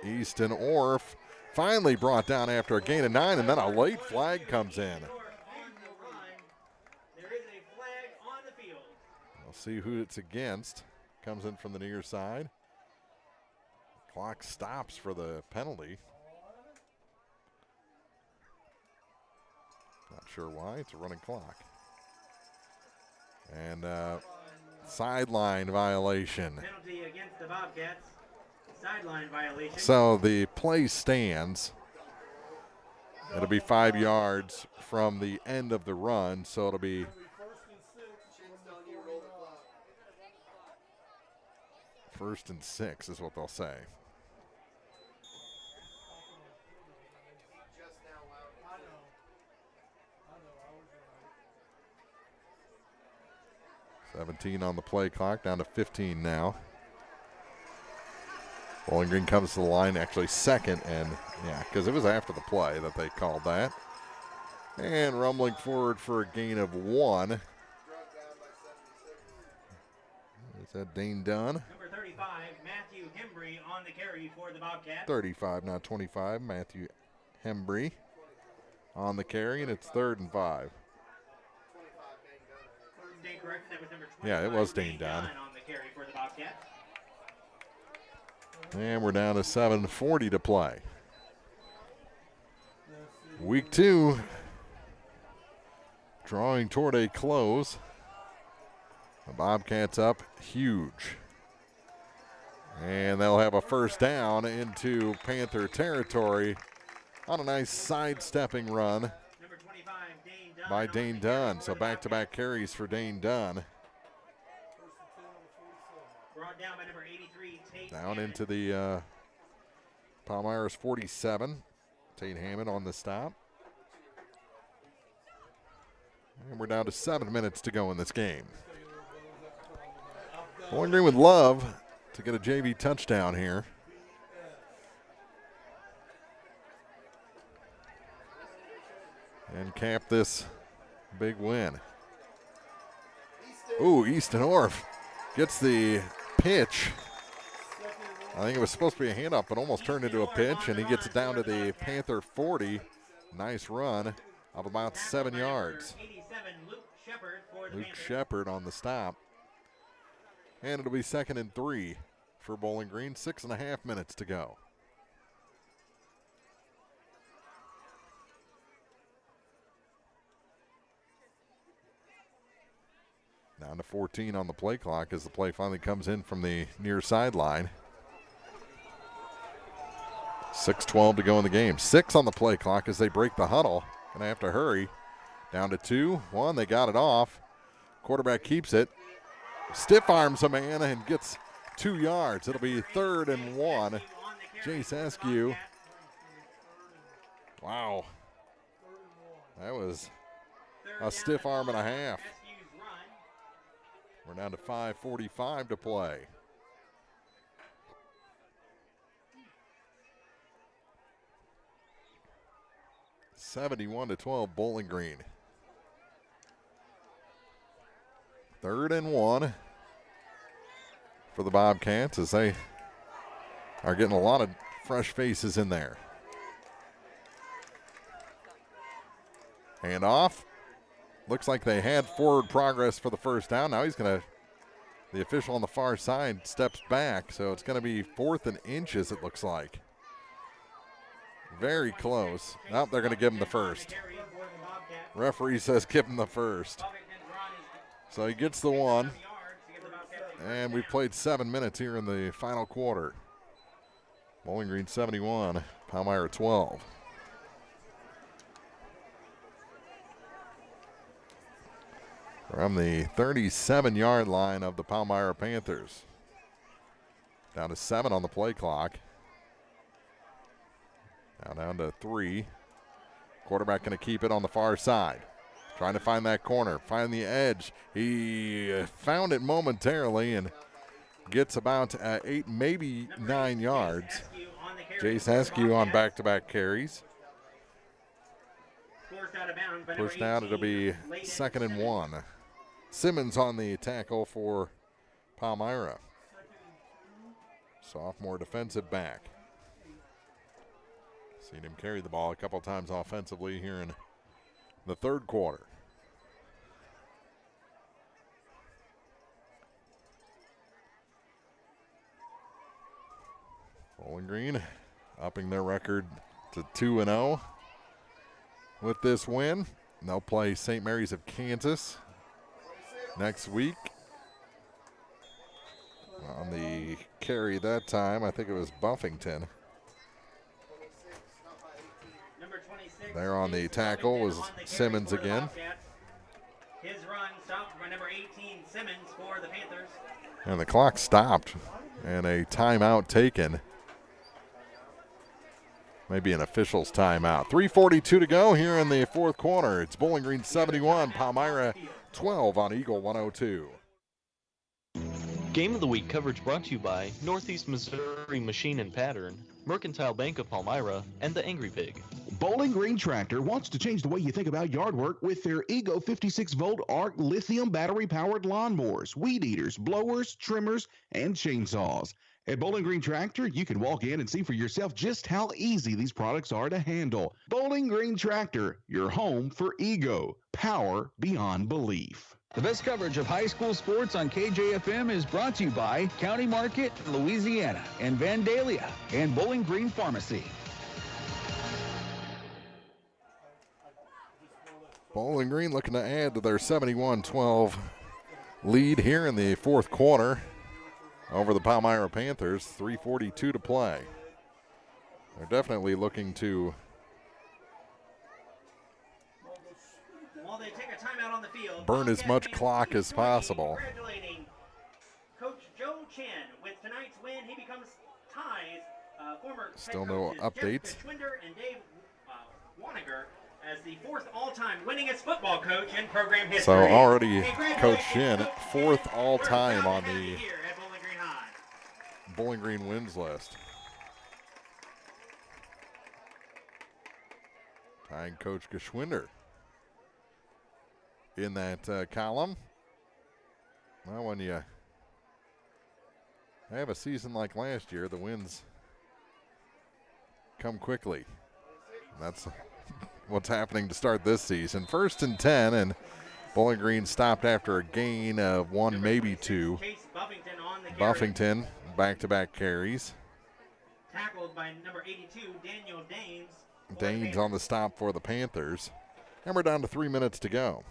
Easton Orff finally brought down after a gain of 9, and then a late flag comes in. We'll see who it's against. Comes in from the near side. Clock stops for the penalty. Not sure why. It's a running clock. And sideline violation. Penalty against the Bobcats. Sideline violation. So the play stands. It'll be 5 yards from the end of the run, so it'll be first and 6 is what they'll say. $17 on the play clock, down to 15 now. Bowling Green comes to the line, actually second, and yeah, because it was after the play that they called that. And rumbling forward for a gain of 1. Said Dane Dunn. Number 35, Matthew Hembry on the carry for the Bobcats. 35, not 25. Matthew Hembry on the carry, and it's 3rd and 5. Yeah, it was Dane Dunn. On the carry for the Bobcats. And we're down to 7:40 to play. Week 2 drawing toward a close. The Bobcats up huge. And they'll have a first down into Panther territory on a nice sidestepping run by Dane Dunn. So back-to-back carries for Dane Dunn. Brought down by number 83, Tate Down into the Palmyra's 47. Tate Hammond on the stop. And we're down to 7 minutes to go in this game. Bowling Green would love to get a JV touchdown here. And cap this big win. Ooh, Easton Orff gets the pitch. I think it was supposed to be a handoff, but almost turned into a pitch, and he gets it down to the Panther 40. Nice run of about 7 yards. Luke Shepard on the stop. And it'll be 2nd and 3 for Bowling Green. 6.5 minutes to go. Down to 14 on the play clock as the play finally comes in from the near sideline. 6:12 to go in the game. 6 on the play clock as they break the huddle. Gonna have to hurry. Down to 2-1. They got it off. Quarterback keeps it. Stiff arms a man and gets 2 yards. It'll be 3rd and 1. Jace Askew. Wow. That was a stiff arm and a half. We're down to 5:45 to play. (71-12) Bowling Green. 3rd and 1 for the Bobcats as they are getting a lot of fresh faces in there. Hand off. Looks like they had forward progress for the first down. Now the official on the far side steps back, so it's going to be 4th and inches, it looks like. Very close. Nope, they're going to give him the first. Referee says give him the first. So he gets the 1. And we've played 7 minutes here in the final quarter. Bowling Green 71, Palmyra 12. From the 37-yard line of the Palmyra Panthers. Down to 7 on the play clock. Now down to 3. Quarterback going to keep it on the far side. Trying to find that corner, find the edge. He found it momentarily and gets about 8, maybe 9 yards. Jace Askew on back-to-back carries. Pushed out, it'll be 2nd and 1. Simmons on the tackle for Palmyra. Sophomore defensive back. Seen him carry the ball a couple times offensively here in the 3rd quarter. Bowling Green upping their record to 2-0 with this win. And they'll play St. Mary's of Kansas next week. On the carry that time, I think it was Buffington. There on the tackle was Simmons again. His run stopped by number 18, Simmons, for the Panthers. And the clock stopped and a timeout taken. Maybe an official's timeout. 3:42 to go here in the 4th quarter. It's Bowling Green 71, Palmyra 12 on Eagle 102. Game of the Week coverage brought to you by Northeast Missouri Machine and Pattern, Mercantile Bank of Palmyra, and the Angry Pig. Bowling Green Tractor wants to change the way you think about yard work with their Ego 56-volt ARC lithium battery-powered lawnmowers, weed eaters, blowers, trimmers, and chainsaws. At Bowling Green Tractor, you can walk in and see for yourself just how easy these products are to handle. Bowling Green Tractor, your home for Ego. Power beyond belief. The best coverage of high school sports on KJFM is brought to you by County Market, Louisiana, and Vandalia, and Bowling Green Pharmacy. Bowling Green looking to add to their 71-12 lead here in the fourth quarter over the Palmyra Panthers. 3:42 to play. They're definitely looking to burn as much clock as possible. Congratulating Coach Joe Chin with tonight's win. He becomes ties former Still no updates. Schwinder and Dave Waniger as the fourth all-time winningest football coach in program history. So already Coach Shin, fourth all-time on the Bowling Green wins list. Tying Coach Geschwinder in that column. Well, when you have a season like last year, the wins come quickly. That's what's happening to start this season. 1st and 10, and Bowling Green stopped after a gain of one, maybe two. Buffington, back-to-back carries. Tackled by number 82, Daniel Danes. Danes on the stop for the Panthers. And we're down to 3 minutes to go.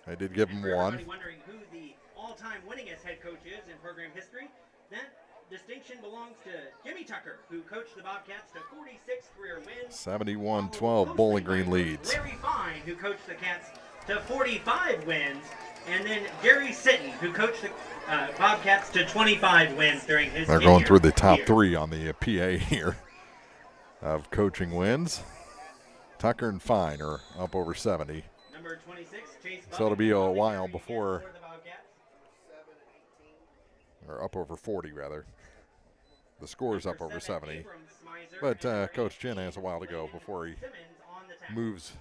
I did give him one. Wondering who the all-time winningest head coach is in program history. That distinction belongs to Jimmy Tucker, who coached the Bobcats to 46 career wins. 71-12 Bowling Green leads. Larry Fine, who coached the Cats to 45 wins. And then Jerry Sitton, who coached the Bobcats to 25 wins during his They're going through the top three on the PA here of coaching wins. Tucker and Fine are up over 70. Number 26, Chase So it'll be a while before, or up over 40 rather. The score's up over 70. But Coach Chin has a while to go before he moves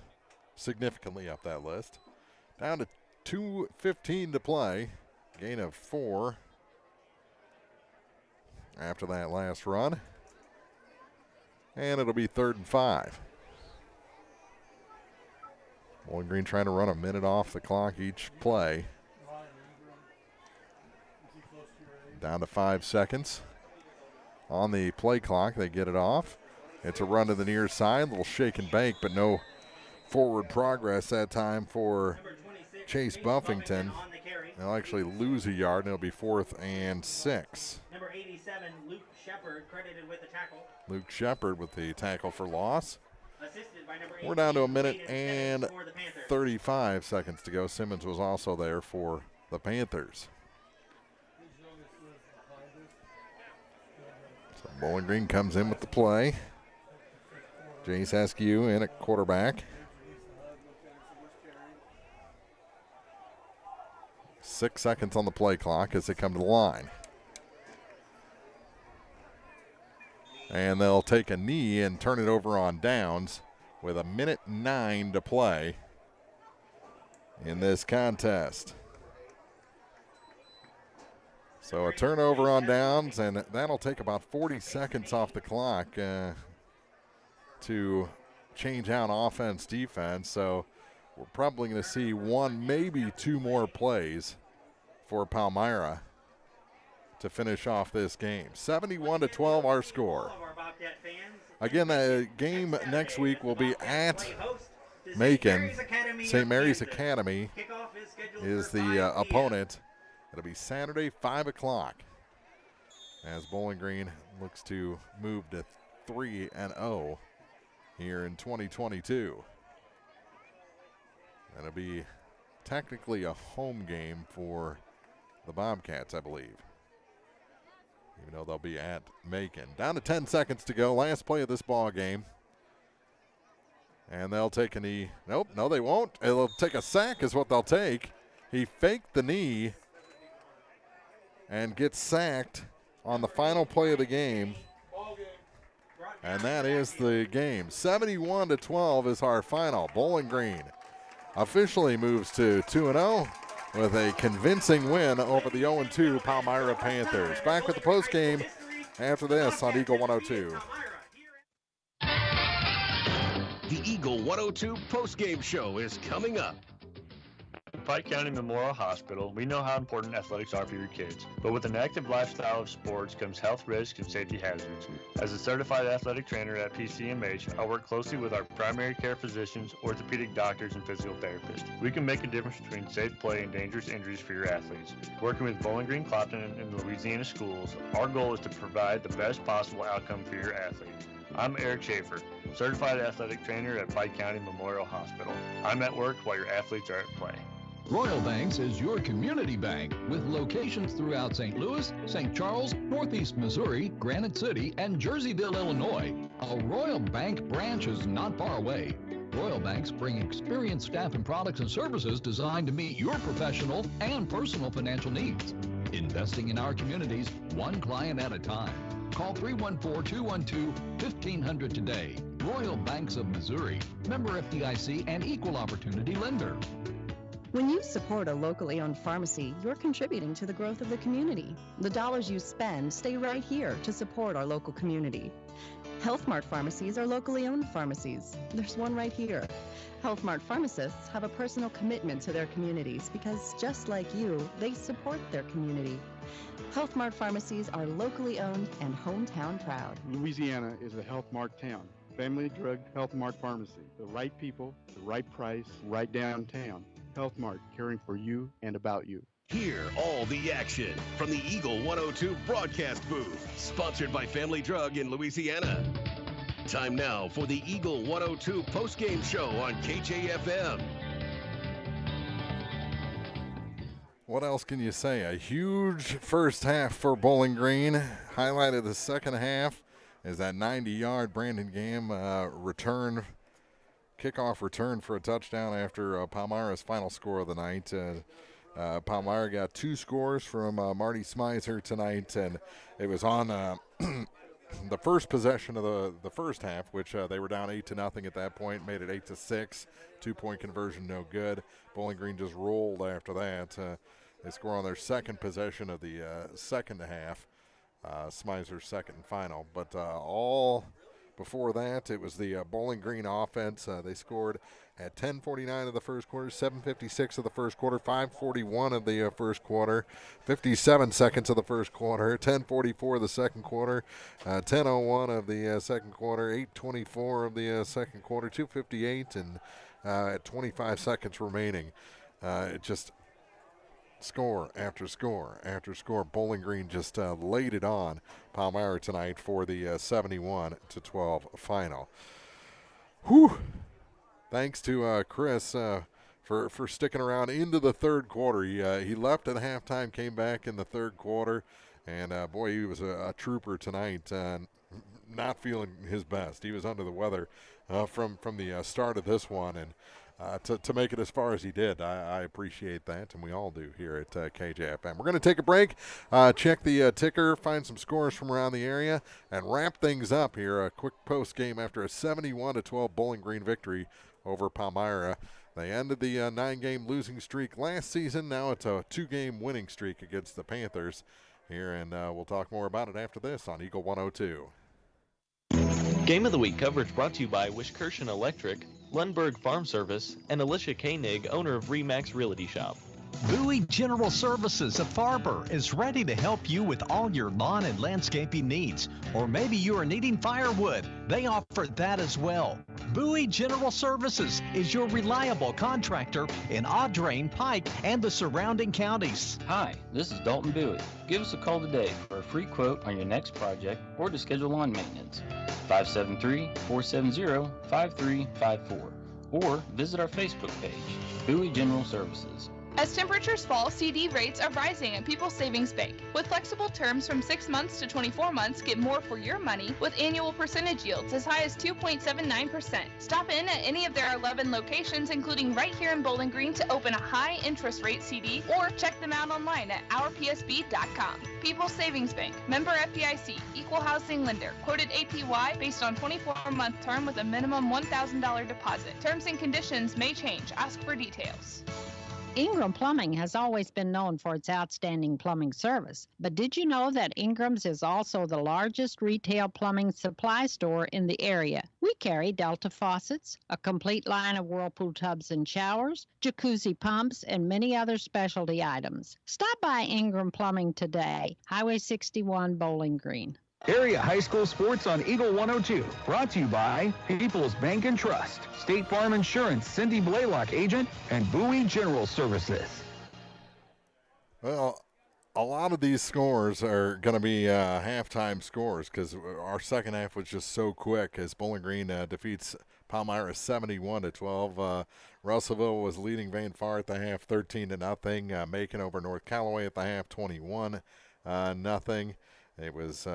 significantly up that list. Down to 2:15 to play. Gain of 4 after that last run. And it'll be 3rd and 5. Bowling Green trying to run a minute off the clock each play. Down to 5 seconds on the play clock. They get it off. It's a run to the near side, little shake and bake, but no forward progress that time for Chase Buffington. They'll actually lose a yard, and it'll be 4th and 6. Number 87, Luke Shepard, credited with the tackle. Luke Shepard with the tackle for loss. Assisted by number 18, we're down to a minute and and 35 seconds to go. Simmons was also there for the Panthers. So Bowling Green comes in with the play. Jace Askew in at quarterback. 6 seconds on the play clock as they come to the line. And they'll take a knee and turn it over on downs with 1:09 to play in this contest. So a turnover on downs, and that'll take about 40 seconds off the clock to change out offense, defense. So we're probably going to see one, maybe two more plays for Palmyra to finish off this game. 71-12 our score. Again, the game next week will be at Macon. St. Mary's Academy is the opponent. It'll be Saturday, 5 o'clock, as Bowling Green looks to move to 3-0 here in 2022. And it'll be technically a home game for the Bobcats, I believe, even though they'll be at Macon. Down to 10 seconds to go. Last play of this ball game. And they'll take a knee. Nope, no, they won't. They'll take a sack is what they'll take. He faked the knee and gets sacked on the final play of the game. And that is the game. 71-12 is our final. Bowling Green officially moves to 2-0 with a convincing win over the 0-2 Palmyra Panthers. Back with the postgame after this on Eagle 102. The Eagle 102 postgame show is coming up. At Pike County Memorial Hospital, we know how important athletics are for your kids, but with an active lifestyle of sports comes health risks and safety hazards. As a certified athletic trainer at PCMH, I work closely with our primary care physicians, orthopedic doctors, and physical therapists. We can make a difference between safe play and dangerous injuries for your athletes. Working with Bowling Green Clopton and Louisiana schools, our goal is to provide the best possible outcome for your athletes. I'm Eric Schaefer, certified athletic trainer at Pike County Memorial Hospital. I'm at work while your athletes are at play. Royal Banks is your community bank with locations throughout St. Louis, St. Charles, Northeast Missouri, Granite City, and Jerseyville, Illinois. A Royal Bank branch is not far away. Royal Banks bring experienced staff and products and services designed to meet your professional and personal financial needs. Investing in our communities, one client at a time. Call 314-212-1500 today. Royal Banks of Missouri, member FDIC and equal opportunity lender. When you support a locally owned pharmacy, you're contributing to the growth of the community. The dollars you spend stay right here to support our local community. Health Mart pharmacies are locally owned pharmacies. There's one right here. Health Mart pharmacists have a personal commitment to their communities because, just like you, they support their community. Health Mart pharmacies are locally owned and hometown proud. Louisiana is a Health Mart town. Family Drug Health Mart Pharmacy. The right people, the right price, right downtown. Health Mart, caring for you and about you. Hear all the action from the Eagle 102 broadcast booth, sponsored by Family Drug in Louisiana. Time now for the Eagle 102 postgame show on KJFM. What else can you say? A huge first half for Bowling Green. Highlighted the second half is that 90-yard Brandon Gamm kickoff return for a touchdown after Palmyra's final score of the night. Palmyra got 2 scores from Marty Smizer tonight, and it was on the first possession of the first half, which they were down 8-0 at that point, made it 8-6. 2-point conversion, no good. Bowling Green just rolled after that. They score on their second possession of the second half, Smizer's second and final. But all before that, it was the Bowling Green offense. They scored at 10:49 of the first quarter, 7:56 of the first quarter, 5:41 of the first quarter, 57 seconds of the first quarter, 10:44 of the second quarter, 10:01 of the second quarter, 8:24 of the second quarter, 2:58, and at 25 seconds remaining. It just score after score after score. Bowling Green just laid it on Palmyra tonight for the 71-12 final. Whew. Thanks to Chris for sticking around into the third quarter. He left at halftime, came back in the third quarter, and boy, he was a trooper tonight. Not feeling his best. He was under the weather from the start of this one, and to make it as far as he did, I appreciate that, and we all do here at KJFM. We're going to take a break, check the ticker, find some scores from around the area, and wrap things up here. A quick post game after a 71-12 Bowling Green victory over Palmyra. They ended the 9-game losing streak last season. Now it's a 2-game winning streak against the Panthers here, and we'll talk more about it after this on Eagle 102. Game of the Week coverage brought to you by Wishkirchen Electric, Lundberg Farm Service, and Alicia Koenig, owner of Remax Realty Shop. Bowie General Services of Farber is ready to help you with all your lawn and landscaping needs. Or maybe you are needing firewood. They offer that as well. Bowie General Services is your reliable contractor in Audrain, Pike, and the surrounding counties. Hi, this is Dalton Bowie. Give us a call today for a free quote on your next project or to schedule lawn maintenance. 573-470-5354. Or visit our Facebook page, Bowie General Services. As temperatures fall, CD rates are rising at People's Savings Bank. With flexible terms from 6 months to 24 months, get more for your money with annual percentage yields as high as 2.79%. Stop in at any of their 11 locations, including right here in Bowling Green, to open a high interest rate CD or check them out online at ourpsb.com. People's Savings Bank, member FDIC, equal housing lender, quoted APY based on 24-month term with a minimum $1,000 deposit. Terms and conditions may change. Ask for details. Ingram Plumbing has always been known for its outstanding plumbing service. But did you know that Ingram's is also the largest retail plumbing supply store in the area? We carry Delta faucets, a complete line of Whirlpool tubs and showers, jacuzzi pumps, and many other specialty items. Stop by Ingram Plumbing today, Highway 61, Bowling Green. Area high school sports on Eagle 102. Brought to you by People's Bank and Trust, State Farm Insurance, Cindy Blaylock agent, and Bowie General Services. Well, a lot of these scores are going to be halftime scores because our second half was just so quick as Bowling Green defeats Palmyra 71-12. Russellville was leading Van Far at the half 13-0. Macon over North Callaway at the half 21-0. It was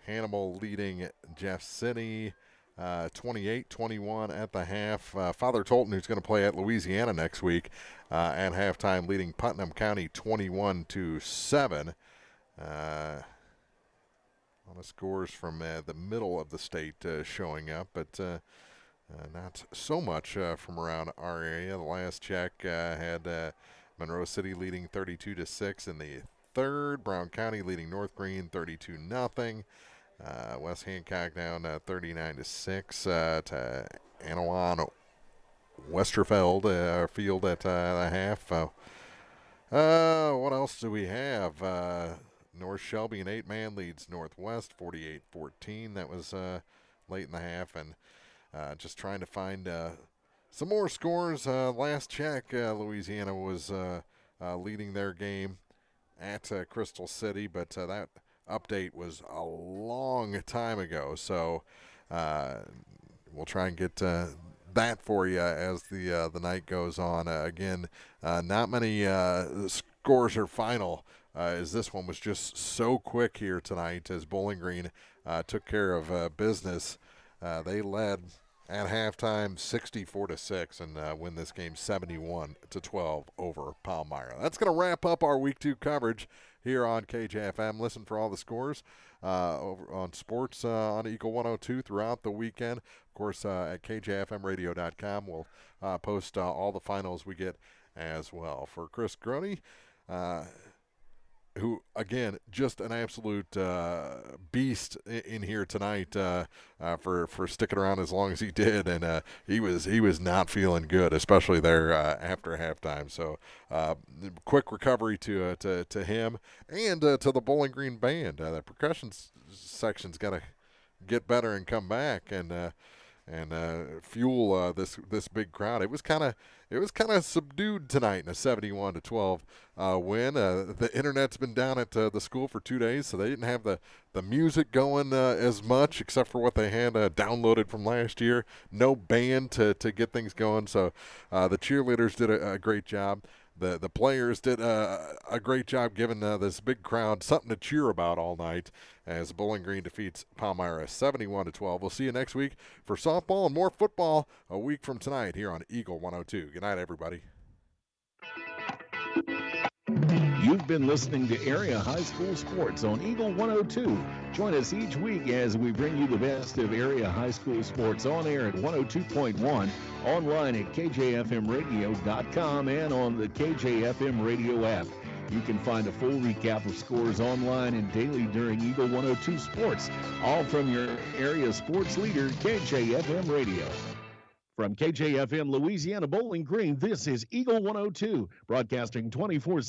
Hannibal leading Jeff City 28-21 at the half. Father Tolton, who's going to play at Louisiana next week, at halftime leading Putnam County 21-7. A lot of scores from the middle of the state showing up, but not so much from around our area. The last check had Monroe City leading 32-6 in the third. Brown County leading North Green 32-0. West Hancock down 39-6 to Anawan Westerfeld field at the half. What else do we have? North Shelby, an 8-man, leads Northwest 48-14. That was late in the half, and just trying to find some more scores. Last check, Louisiana was leading their game at Crystal City, but that update was a long time ago, so we'll try and get that for you as the night goes on. Again, not many scores are final, as this one was just so quick here tonight as Bowling Green took care of business. They led at halftime 64-6 and win this game 71-12 over Palmyra. That's going to wrap up our Week 2 coverage here on KJFM. Listen for all the scores over on sports on Eagle 102 throughout the weekend. Of course, at KJFMradio.com, we'll post all the finals we get as well. For Chris Groney, who, again, just an absolute beast in here tonight for sticking around as long as he did, and he was not feeling good, especially there after halftime. So quick recovery to him and to the Bowling Green band. The percussion section's got to get better and come back and fuel this big crowd. It was kind of subdued tonight in a 71-12 win. The internet's been down at the school for 2 days, so they didn't have the music going as much, except for what they had downloaded from last year. No band to get things going, so the cheerleaders did a great job. The players did a great job giving this big crowd something to cheer about all night as Bowling Green defeats Palmyra 71-12. We'll see you next week for softball and more football a week from tonight here on Eagle 102. Good night, everybody. You've been listening to Area High School Sports on Eagle 102. Join us each week as we bring you the best of area high school sports on air at 102.1, online at kjfmradio.com, and on the KJFM radio app. You can find a full recap of scores online and daily during Eagle 102 Sports, all from your area sports leader, KJFM Radio. From KJFM Louisiana Bowling Green, this is Eagle 102, broadcasting 24/7.